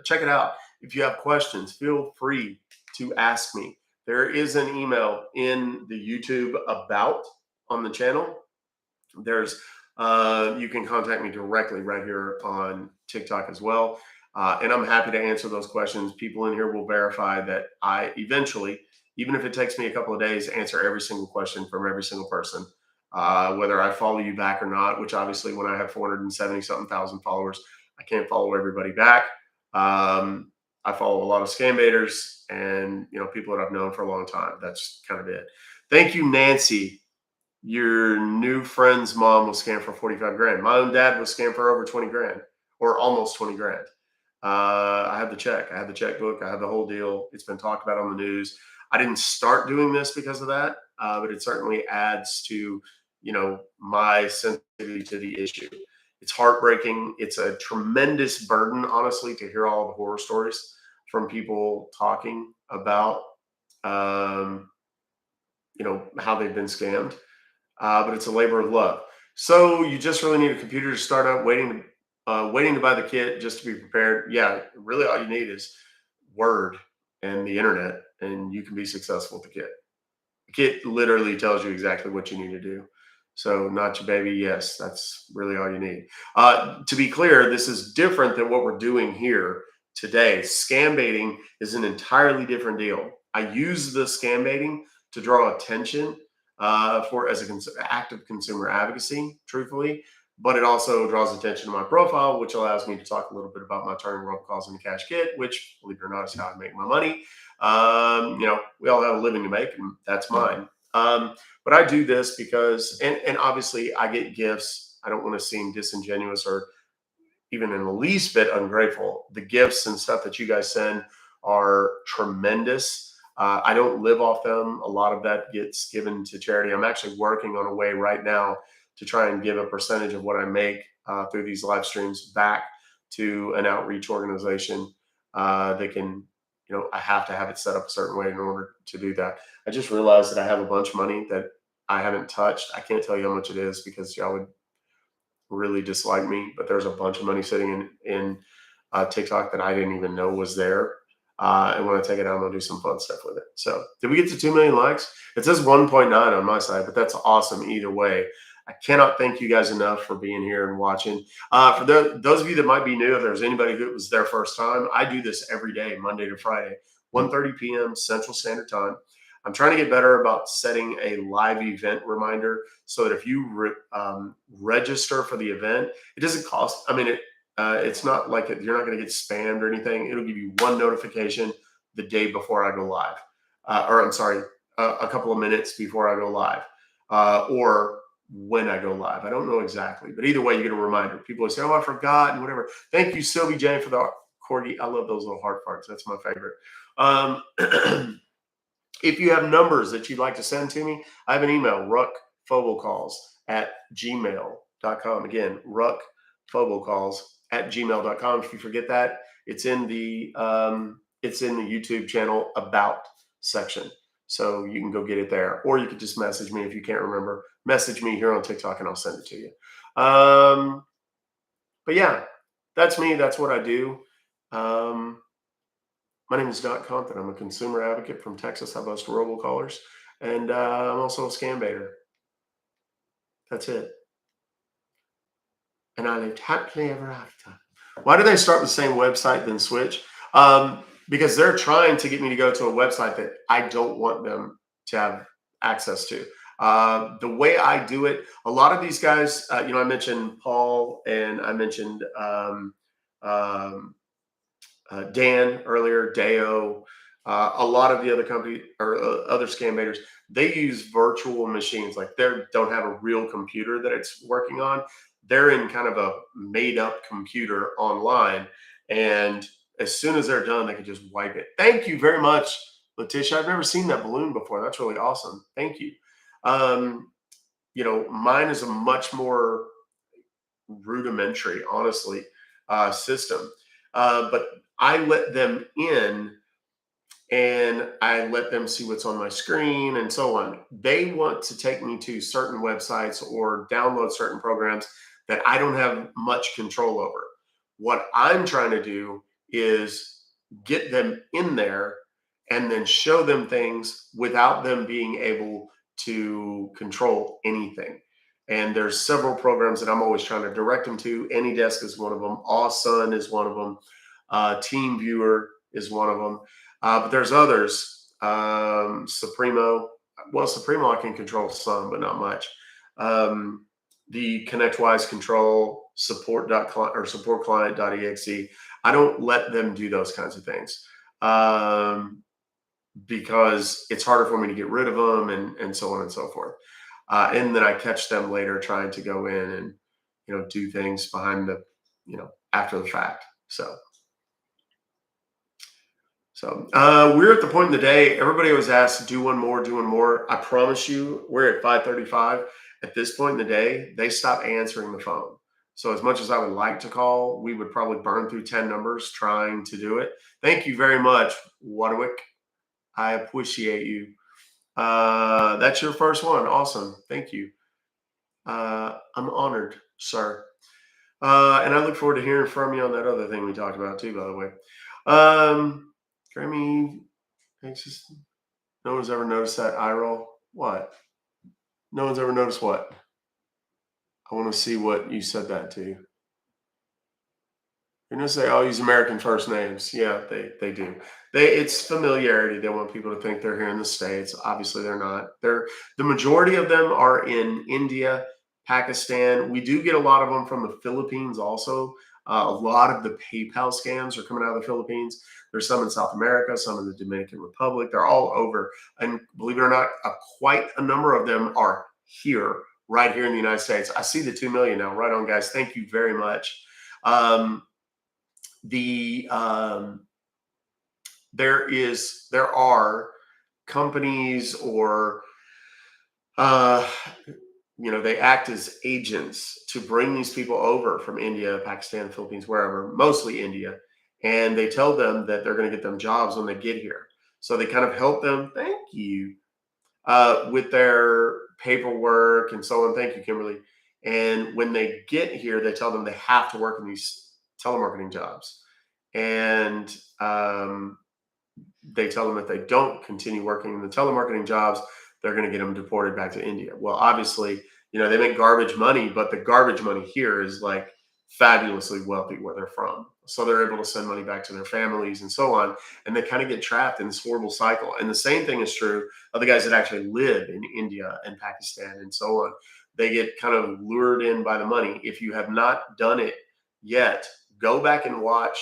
check it out. If you have questions, feel free to ask me. There is an email in the YouTube about on the channel. There's you can contact me directly right here on TikTok as well. And I'm happy to answer those questions. People in here will verify that I eventually, even if it takes me a couple of days, answer every single question from every single person, whether I follow you back or not, which obviously when I have 470 something thousand followers, I can't follow everybody back. I follow a lot of scambaiters and, you know, people that I've known for a long time. That's kind of it. Thank you, Nancy. Your new friend's mom was scammed for 45 grand. My own dad was scammed for over 20 grand or almost 20 grand. I have the check. I have the checkbook. I have the whole deal. It's been talked about on the news. I didn't start doing this because of that, but it certainly adds to, you know, my sensitivity to the issue. It's heartbreaking. It's a tremendous burden, honestly, to hear all the horror stories from people talking about, you know, how they've been scammed. But it's a labor of love. So you just really need a computer to start up, waiting to buy the kit just to be prepared. Yeah, really all you need is Word and the internet, and you can be successful with the kit. The kit literally tells you exactly what you need to do. So not your baby. Yes, that's really all you need. To be clear, this is different than what we're doing here today. Scam baiting is an entirely different deal. I use the scam baiting to draw attention for as an active consumer advocacy, truthfully, but it also draws attention to my profile, which allows me to talk a little bit about my turning robocalls into cash kit, which, believe it or not, is how I make my money. You know, we all have a living to make, and that's mine. But I do this because, and obviously, I get gifts. I don't want to seem disingenuous or even in the least bit ungrateful. The gifts and stuff that you guys send are tremendous. I don't live off them. A lot of that gets given to charity. I'm actually working on a way right now to try and give a percentage of what I make through these live streams back to an outreach organization that can, you know, I have to have it set up a certain way in order to do that. I just realized that I have a bunch of money that I haven't touched. I can't tell you how much it is because y'all would really dislike me, but there's a bunch of money sitting in TikTok that I didn't even know was there. And when I take it out, I'm gonna do some fun stuff with it. So did we get to 2 million likes? It says 1.9 on my side, but that's awesome either way. I cannot thank you guys enough for being here and watching. For those of you that might be new, if there's anybody who was their first time, I do this every day, Monday to Friday, 1:30 p.m. Central Standard Time. I'm trying to get better about setting a live event reminder so that if you register for the event, it doesn't cost. I mean, it's not like you're not going to get spammed or anything. It'll give you one notification the day before I go live, or I'm sorry, a couple of minutes before I go live, or when I go live. I don't know exactly, but either way, you get a reminder. People will say, "Oh, I forgot," and whatever. Thank you, Sylvie Jane, for the corgi. I love those little heart parts. That's my favorite. If you have numbers that you'd like to send to me, I have an email, ruckfobocalls@gmail.com. Again, ruckfobocalls@gmail.com. If you forget that, it's in the YouTube channel about section. So you can go get it there. Or you could just message me if you can't remember. Message me here on TikTok and I'll send it to you. But yeah, that's me. That's what I do. My name is Doc Compton. I'm a consumer advocate from Texas. I boast robocallers, and I'm also a Scambaiter. That's it. And I lived happily ever after. Why do they start with the same website then switch? Because they're trying to get me to go to a website that I don't want them to have access to. The way I do it, a lot of these guys, I mentioned Paul and I mentioned Dan earlier, Deo, a lot of the other company or other Scambaiters, they use virtual machines. Like they don't have a real computer that it's working on. They're in kind of a made up computer online. And as soon as they're done, they can just wipe it. Thank you very much, Letitia. I've never seen that balloon before. That's really awesome. Thank you. Mine is a much more rudimentary, honestly, system. But I let them in and I let them see what's on my screen and so on. They want to take me to certain websites or download certain programs that I don't have much control over. What I'm trying to do is get them in there and then show them things without them being able to control anything. And there's several programs that I'm always trying to direct them to. AnyDesk is one of them. Awesome is one of them. Team Viewer is one of them. But there's others. Supremo. Well, Supremo I can control some, but not much. The ConnectWise control support.client or supportclient.exe. I don't let them do those kinds of things because it's harder for me to get rid of them and so on and so forth. And then I catch them later trying to go in and, do things behind the, after the fact. So we're at the point in the day, everybody always asks, do one more. I promise you, we're at 5:35. At this point in the day, they stop answering the phone. So as much as I would like to call, we would probably burn through 10 numbers trying to do it. Thank you very much, Wadwick. I appreciate you. That's your first one. Awesome. Thank you. I'm honored, sir. And I look forward to hearing from you on that other thing we talked about too, by the way. Grammy, no one's ever noticed that eye roll. What? No one's ever noticed what? I want to see what you said that to. You're going to say, I'll use American first names. Yeah, they do. It's familiarity. They want people to think they're here in the States. Obviously, they're not. The majority of them are in India, Pakistan. We do get a lot of them from the Philippines also. A lot of the PayPal scams are coming out of the Philippines. There's some in South America, some in the Dominican Republic. They're all over. And believe it or not, quite a number of them are here, right here in the United States. I see the 2 million now. Right on, guys. Thank you very much. There are companies or they act as agents to bring these people over from India, Pakistan, Philippines, wherever, mostly India. And they tell them that they're going to get them jobs when they get here. So they kind of help them, thank you, with their paperwork and so on. Thank you, Kimberly. And when they get here, they tell them they have to work in these telemarketing jobs. And they tell them if they don't continue working in the telemarketing jobs, they're going to get them deported back to India. Well, obviously, they make garbage money, but the garbage money here is like fabulously wealthy where they're from. So they're able to send money back to their families and so on. And they kind of get trapped in this horrible cycle. And the same thing is true of the guys that actually live in India and Pakistan and so on. They get kind of lured in by the money. If you have not done it yet, go back and watch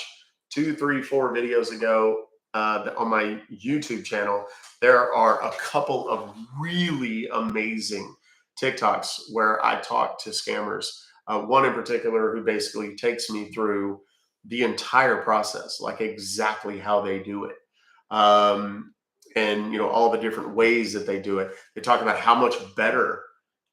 2, 3, 4 videos ago on my YouTube channel. There are a couple of really amazing TikToks where I talk to scammers. One in particular who basically takes me through the entire process, like exactly how they do it. And all the different ways that they do it. They talk about how much better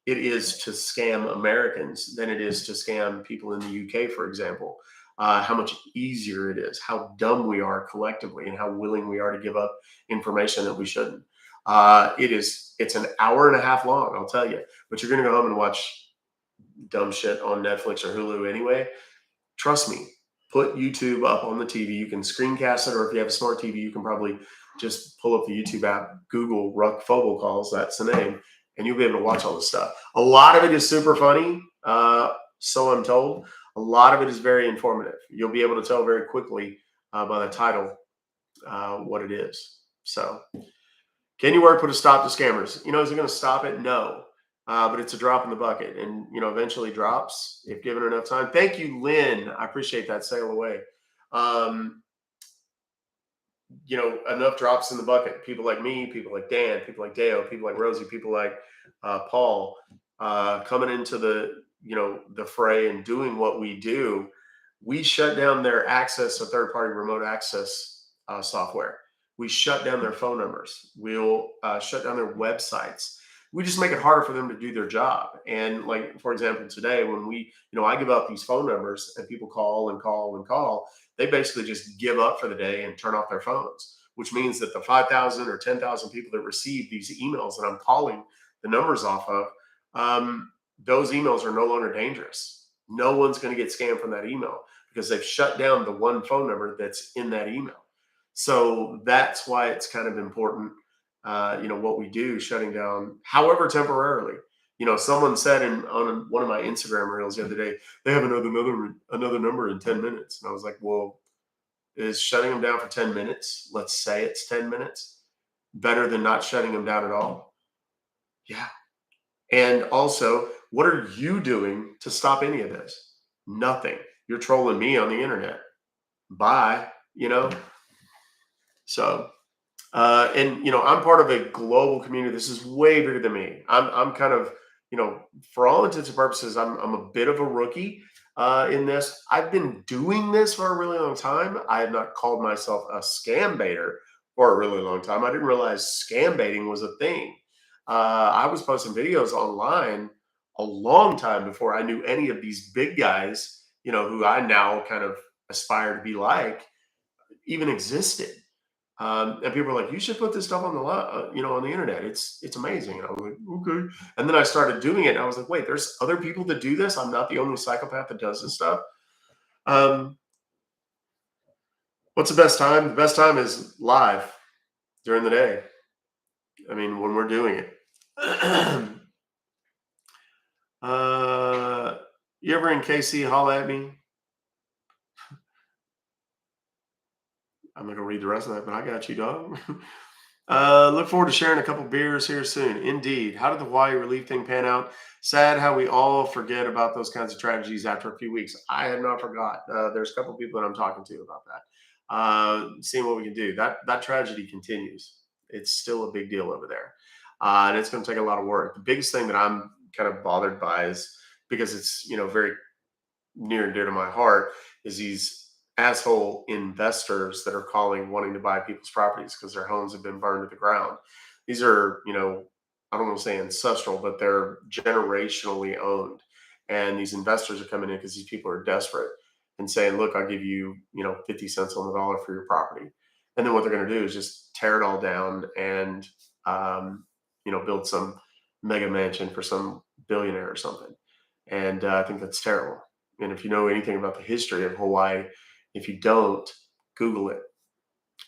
it is to scam Americans than it is to scam people in the UK, for example. How much easier it is, how dumb we are collectively, and how willing we are to give up information that we shouldn't. It's an hour and a half long, I'll tell you, but you're going to go home and watch dumb shit on Netflix or Hulu anyway. Trust me, put YouTube up on the TV. You can screencast it, or if you have a smart TV, you can probably just pull up the YouTube app, Google Ruck Fobocalls, that's the name, and you'll be able to watch all this stuff. A lot of it is super funny, so I'm told. A lot of it is very informative. You'll be able to tell very quickly by the title what it is. So, can your work put a stop to scammers? Is it going to stop it? No. But it's a drop in the bucket, and eventually drops if given enough time. Thank you, Lynn. I appreciate that. Sail away. Enough drops in the bucket. People like me, people like Dan, people like Deo, people like Rosie, people like Paul coming into the fray and doing what we do. We shut down their access to third-party remote access software. We shut down their phone numbers. We'll shut down their websites. We just make it harder for them to do their job. And like, for example, today when I give out these phone numbers and people call and call and call, they basically just give up for the day and turn off their phones, which means that the 5,000 or 10,000 people that receive these emails that I'm calling the numbers off of, those emails are no longer dangerous. No one's going to get scammed from that email because they've shut down the one phone number that's in that email. So that's why it's kind of important, what we do, shutting down, however temporarily. Someone said on one of my Instagram reels the other day, they have another number in 10 minutes. And I was like, well, is shutting them down for 10 minutes, let's say it's 10 minutes, better than not shutting them down at all? Yeah. And also, what are you doing to stop any of this? Nothing. You're trolling me on the internet. Bye. So, I'm part of a global community. This is way bigger than me. I'm kind of, for all intents and purposes, I'm a bit of a rookie in this. I've been doing this for a really long time. I have not called myself a scam baiter for a really long time. I didn't realize scam baiting was a thing. I was posting videos online a long time before I knew any of these big guys, who I now kind of aspire to be like, even existed. And people are like, you should put this stuff on on the internet. It's amazing. And I was like, okay. And then I started doing it. And I was like, wait, there's other people that do this. I'm not the only psychopath that does this stuff. What's the best time? The best time is live during the day. I mean, when we're doing it. You ever in KC, holla at me? I'm not gonna read the rest of that, but I got you, dog. Look forward to sharing a couple beers here soon. Indeed. How did the Hawaii relief thing pan out? Sad how we all forget about those kinds of tragedies after a few weeks. I have not forgot. There's a couple people that I'm talking to about that. Seeing what we can do. That tragedy continues. It's still a big deal over there. And it's going to take a lot of work. The biggest thing that I'm kind of bothered by is, because it's, very near and dear to my heart, is these asshole investors that are calling wanting to buy people's properties because their homes have been burned to the ground. These are, I don't want to say ancestral, but they're generationally owned. And these investors are coming in because these people are desperate and saying, look, I'll give you, 50 cents on the dollar for your property. And then what they're going to do is just tear it all down and, build some mega mansion for some billionaire or something. And I think that's terrible. And if you know anything about the history of Hawaii, if you don't, Google it.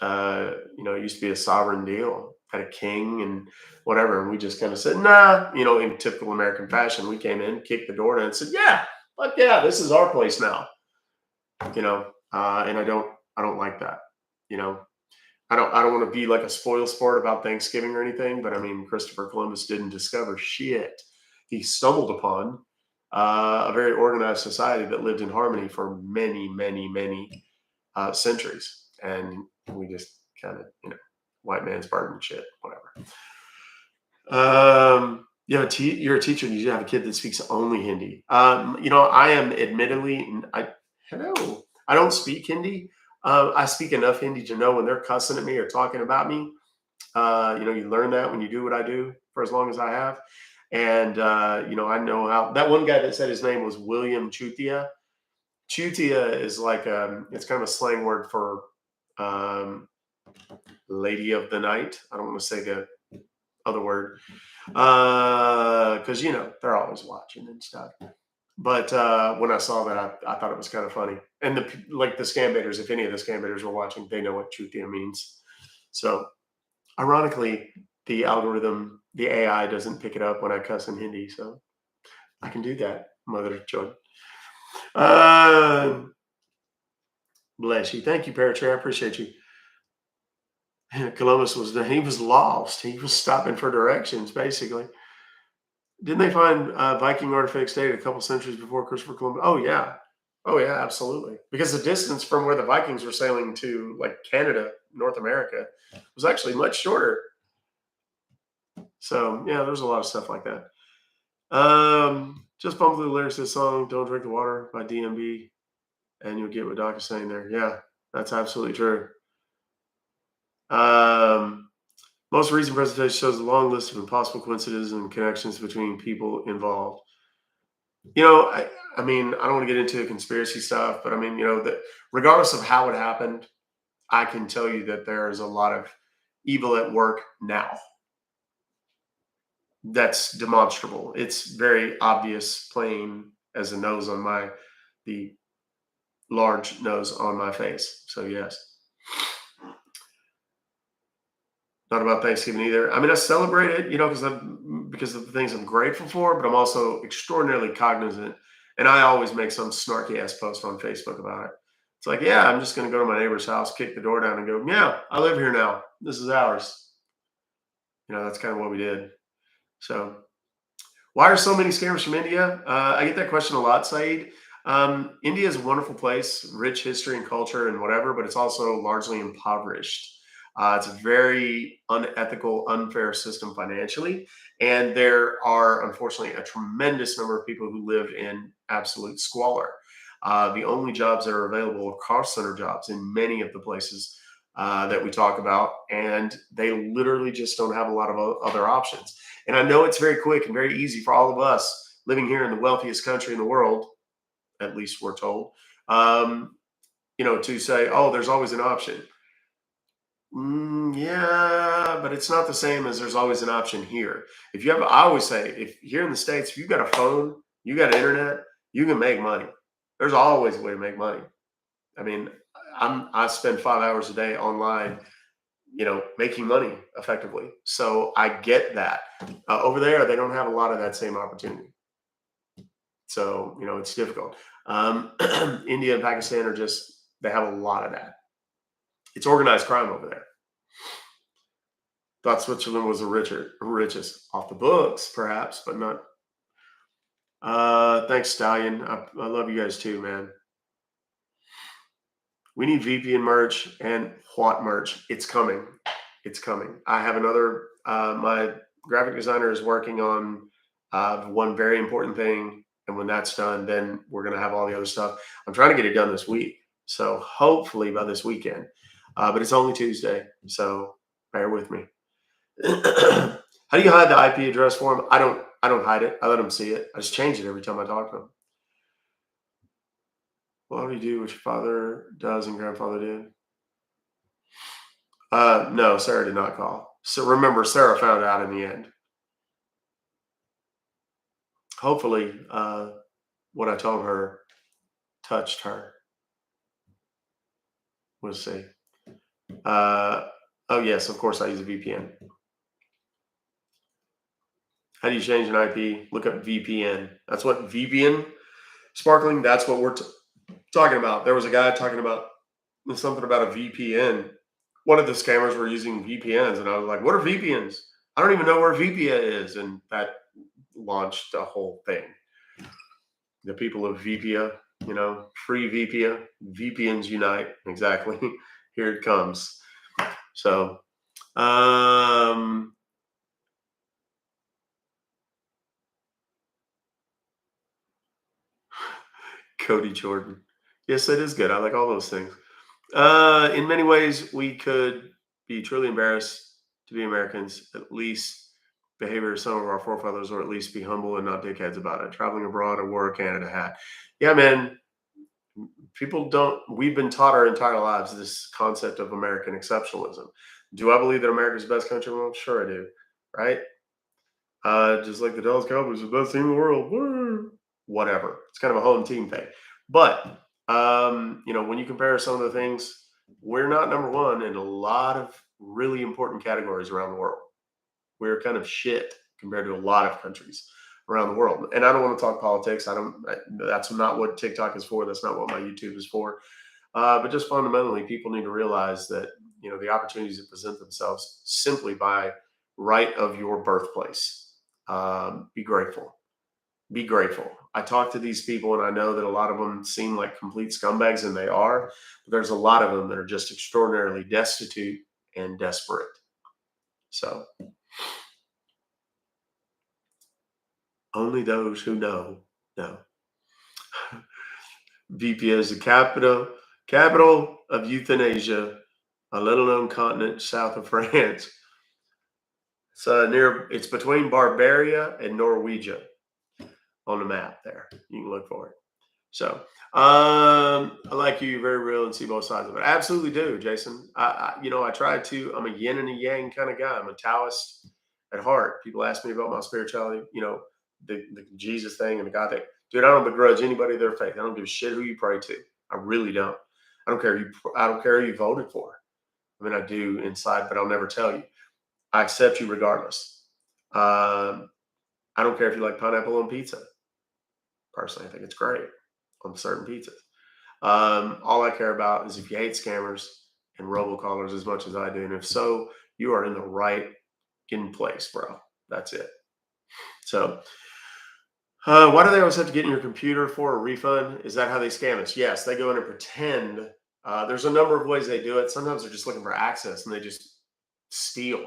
It used to be a sovereign deal, had a king and whatever. And we just kind of said, nah, in typical American fashion, we came in, kicked the door down and said, yeah, Like, yeah, this is our place now, and I don't like that, you know. I don't want to be like a spoil sport about Thanksgiving or anything, but I mean, Christopher Columbus didn't discover shit. He stumbled upon a very organized society that lived in harmony for many, many, many centuries, and we just kind of, white man's burden shit, whatever. You're a teacher. And you have a kid that speaks only Hindi. I am admittedly, hello. I don't speak Hindi. I speak enough Hindi to know when they're cussing at me or talking about me. You learn that when you do what I do for as long as I have. And, I know how that one guy that said his name was William Chutia. Chutia is like, it's kind of a slang word for um, lady of the night. I don't want to say the other word because, they're always watching and stuff. But when I saw that, I thought it was kind of funny. And the Scambaiters, if any of the Scambaiters were watching, they know what Chutia means. So ironically, the algorithm, the AI doesn't pick it up when I cuss in Hindi. So I can do that, mother of joy. Bless you. Thank you, Paratree. I appreciate you. Columbus he was lost. He was stopping for directions, basically. Didn't they find Viking artifacts dated a couple centuries before Christopher Columbus? Oh yeah. Oh yeah, absolutely. Because the distance from where the Vikings were sailing to like Canada, North America, was actually much shorter. So yeah, there's a lot of stuff like that. Just bump through the lyrics to the song "Don't Drink the Water" by DMB, and you'll get what Doc is saying there. Yeah, that's absolutely true. Most recent presentation shows a long list of impossible coincidences and connections between people involved. I mean, I don't want to get into conspiracy stuff, but I mean, that regardless of how it happened, I can tell you that there is a lot of evil at work now. That's demonstrable. It's very obvious, plain as a nose on the large nose on my face. So yes. Not about Thanksgiving either. I mean, I celebrate it, because of the things I'm grateful for, but I'm also extraordinarily cognizant. And I always make some snarky ass post on Facebook about it. It's like, yeah, I'm just going to go to my neighbor's house, kick the door down, and go, yeah, I live here now. This is ours. That's kind of what we did. So, why are so many scammers from India? I get that question a lot, Saeed. India is a wonderful place, rich history and culture and whatever, but it's also largely impoverished. It's a very unethical, unfair system financially. And there are, unfortunately, a tremendous number of people who live in absolute squalor. The only jobs that are available are call center jobs in many of the places that we talk about. And they literally just don't have a lot of other options. And I know it's very quick and very easy for all of us living here in the wealthiest country in the world, at least we're told, to say, oh, there's always an option. Yeah, but it's not the same as there's always an option here. I always say, if here in the States, if you've got a phone, you got internet, you can make money. There's always a way to make money. I mean, I spend 5 hours a day online, making money effectively. So I get that. Over there, they don't have a lot of that same opportunity. So, it's difficult. India and Pakistan they have a lot of that. It's organized crime over there. Thought Switzerland was the richest off the books, perhaps, but not. Thanks, Stallion. I love you guys too, man. We need VPN merch and what merch? It's coming. It's coming. I have another. My graphic designer is working on one very important thing, and when that's done, then we're going to have all the other stuff. I'm trying to get it done this week, so hopefully by this weekend. But it's only Tuesday, so bear with me. How do you hide the IP address for them? I don't hide it. I let them see it. I just change it every time I talk to them. What do you do what your father does and grandfather did? No, Sarah did not call. So remember, Sarah found out in the end. Hopefully, what I told her touched her. We'll see. Oh yes, of course I use a VPN. How do you change an IP? Look up VPN. That's what VPN. Sparkling, that's what we're talking about. There was a guy talking about something about a VPN. One of the scammers were using VPNs, and I was like, what are VPNs? I don't even know where VPN is. And that launched a whole thing. The people of VPN, free VPN, VPNs unite. Exactly. Here it comes. So, Cody Jordan. Yes, it is good. I like all those things. In many ways, we could be truly embarrassed to be Americans, at least behavior of some of our forefathers, or at least be humble and not dickheads about it. Traveling abroad, I wore a Canada hat. Yeah, man. We've been taught our entire lives this concept of American exceptionalism. Do I believe that America's the best country in the world? Sure, I do. Right? Just like the Dallas Cowboys are the best team in the world. Woo! Whatever. It's kind of a home team thing. But, when you compare some of the things, we're not number one in a lot of really important categories around the world. We're kind of shit compared to a lot of countries around the world. And I don't want to talk politics. That's not what TikTok is for. That's not what my YouTube is for. But just fundamentally, people need to realize that, the opportunities that present themselves simply by right of your birthplace. Be grateful. Be grateful. I talk to these people, and I know that a lot of them seem like complete scumbags, and they are. But there's a lot of them that are just extraordinarily destitute and desperate. So only those who know. VPN is the capital of euthanasia, a little-known continent south of France. It's between Barbaria and Norwegia on the map there. You can look for it. So, I like you, very real, and see both sides of it. I absolutely do, Jason. I try to. I'm a yin and a yang kind of guy. I'm a Taoist at heart. People ask me about my spirituality. The Jesus thing and the God thing. Dude, I don't begrudge anybody their faith. I don't give a shit who you pray to. I really don't. I don't care who you voted for. I mean, I do inside, but I'll never tell you. I accept you regardless. I don't care if you like pineapple on pizza. Personally, I think it's great on certain pizzas. All I care about is if you hate scammers and robocallers as much as I do. And if so, you are in the right place, bro. That's it. So, why do they always have to get in your computer for a refund? Is that how they scam us? Yes, they go in and pretend. There's a number of ways they do it. Sometimes they're just looking for access and they just steal.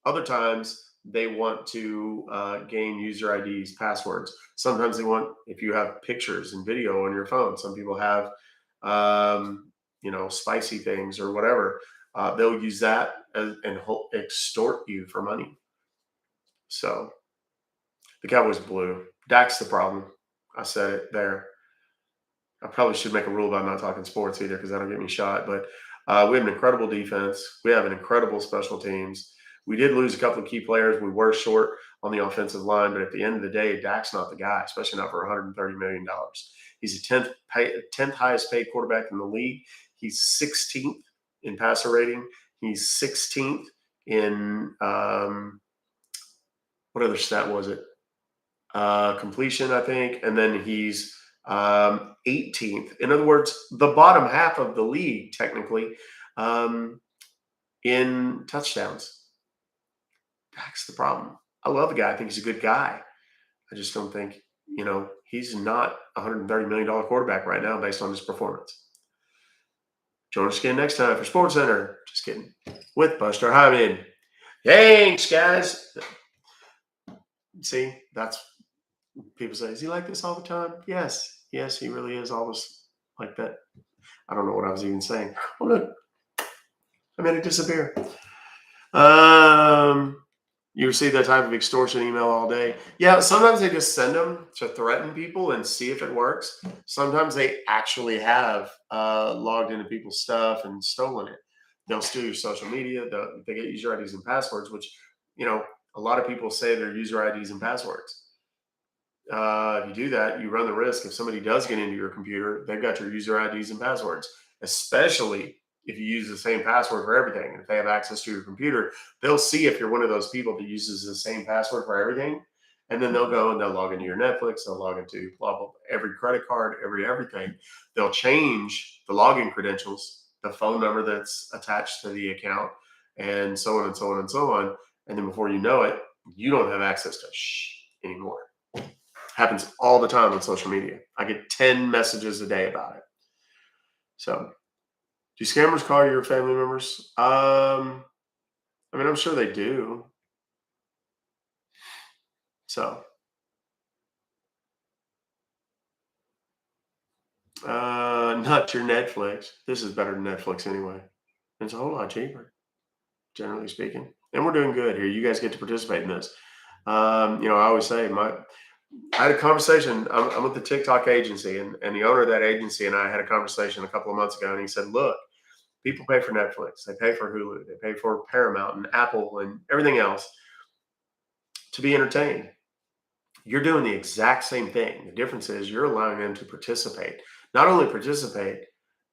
Other times they want to gain user IDs, passwords. Sometimes they want, if you have pictures and video on your phone, some people have, spicy things or whatever. They'll use that and extort you for money. So the Cowboys blew. Dak's the problem. I said it there. I probably should make a rule about not talking sports either because that'll get me shot. But we have an incredible defense. We have an incredible special teams. We did lose a couple of key players. We were short on the offensive line, but at the end of the day, Dak's not the guy, especially not for $130 million. He's the 10th highest paid quarterback in the league. He's 16th in passer rating. He's 16th in what other stat was it? Completion, I think. And then he's 18th. In other words, the bottom half of the league, technically, in touchdowns. That's the problem. I love the guy. I think he's a good guy. I just don't think, he's not a $130 million quarterback right now based on his performance. Join us again next time for Sports Center. Just kidding. With Buster Hyman. Thanks, guys. See, that's people say, is he like this all the time? Yes, he really is always like that. I don't know what I was even saying. Oh, look. I made it disappear. You receive that type of extortion email all day. Yeah, sometimes they just send them to threaten people and see if it works. Sometimes they actually have logged into people's stuff and stolen it. They'll steal your social media. They get user IDs and passwords, which, a lot of people say they're user IDs and passwords. If you do that, you run the risk if somebody does get into your computer, they've got your user IDs and passwords, especially if you use the same password for everything. And if they have access to your computer, they'll see if you're one of those people that uses the same password for everything. And then they'll go and they'll log into your Netflix, they'll log into blah, blah, every credit card, everything. They'll change the login credentials, the phone number that's attached to the account, and so on and so on and so on. And then before you know it, you don't have access to anymore. Happens all the time on social media. I get 10 messages a day about it. So, do scammers call your family members? I mean, I'm sure they do. So, not your Netflix. This is better than Netflix anyway. It's a whole lot cheaper, generally speaking. And we're doing good here. You guys get to participate in this. I always say I had a conversation. I'm with the TikTok agency, and the owner of that agency and I had a conversation a couple of months ago, and he said, "Look, people pay for Netflix, they pay for Hulu, they pay for Paramount and Apple and everything else to be entertained. You're doing the exact same thing. The difference is you're allowing them to participate, not only participate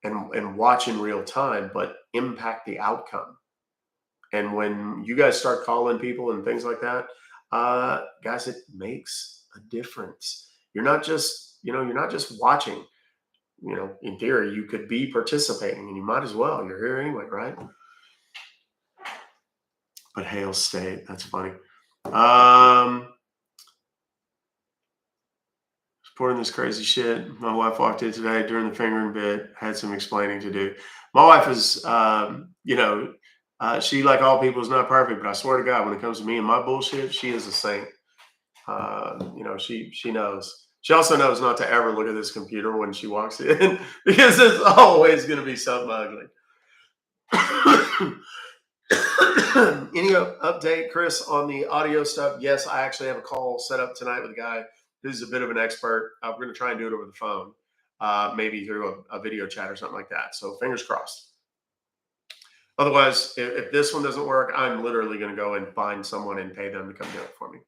and watch in real time, but impact the outcome. And when you guys start calling people and things like that, guys, it makes a difference. You're not just watching. In theory, you could be participating, and you might as well. You're here anyway, right? But Hale State, that's funny. Supporting this crazy shit. My wife walked in today during the fingering bit, had some explaining to do. My wife is, she, like all people, is not perfect, but I swear to God, when it comes to me and my bullshit, she is a saint. She knows. She also knows not to ever look at this computer when she walks in because there's always going to be something ugly. Any update, Chris, on the audio stuff? Yes, I actually have a call set up tonight with a guy who's a bit of an expert. We're going to try and do it over the phone, maybe through a video chat or something like that. So fingers crossed. Otherwise, if this one doesn't work, I'm literally going to go and find someone and pay them to come do it for me.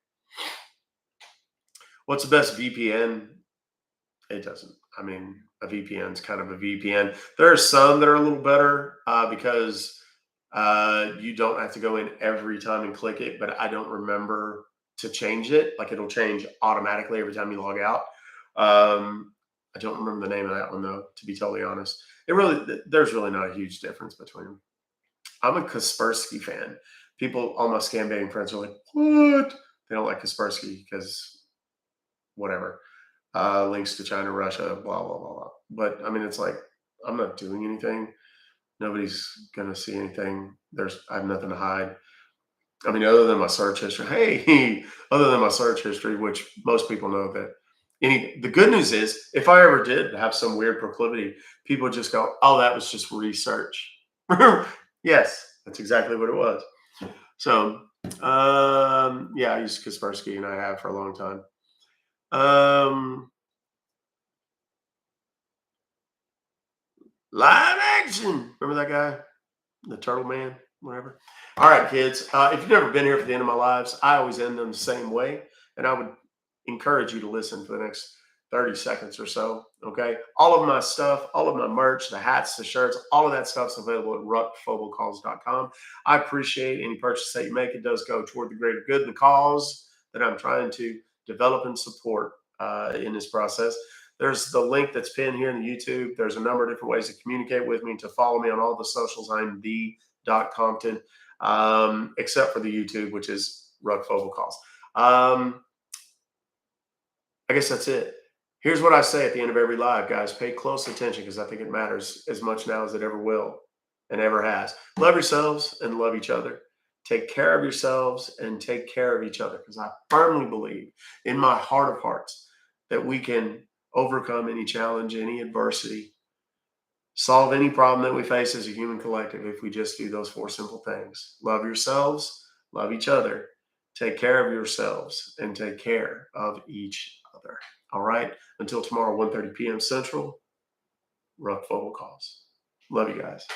What's the best VPN? It doesn't. I mean, a VPN is kind of a VPN. There are some that are a little better because you don't have to go in every time and click it, but I don't remember to change it. Like it'll change automatically every time you log out. I don't remember the name of that one though, to be totally honest. There's really not a huge difference between them. I'm a Kaspersky fan. People, all my Scambaiting friends are like, what? They don't like Kaspersky because whatever. Links to China, Russia, blah, blah, blah, blah. But I mean, it's like, I'm not doing anything. Nobody's going to see anything. I have nothing to hide. I mean, other than my search history, other than my search history, which most people know that the good news is if I ever did have some weird proclivity, people would just go, oh, that was just research. Yes, that's exactly what it was. So, I use Kaspersky and I have for a long time. Live action. Remember that guy? The Turtle Man, whatever. All right, kids. If you've never been here for the end of my lives, I always end them the same way. And I would encourage you to listen for the next 30 seconds or so. Okay. All of my stuff, all of my merch, the hats, the shirts, all of that stuff's available at ruckfobocalls.com. I appreciate any purchase that you make. It does go toward the greater good and the cause that I'm trying to develop and support in this process. There's the link that's pinned here in the YouTube. There's a number of different ways to communicate with me, to follow me on all the socials. I'm the.compton, except for the YouTube, which is Ruck Fobocalls. I guess that's it. Here's what I say at the end of every live, guys. Pay close attention because I think it matters as much now as it ever will and ever has. Love yourselves and love each other. Take care of yourselves and take care of each other because I firmly believe in my heart of hearts that we can overcome any challenge, any adversity, solve any problem that we face as a human collective if we just do those 4 simple things. Love yourselves, love each other, take care of yourselves, and take care of each other. All right? Until tomorrow, 1:30 p.m. Central, Ruck Fobocalls. Love you guys.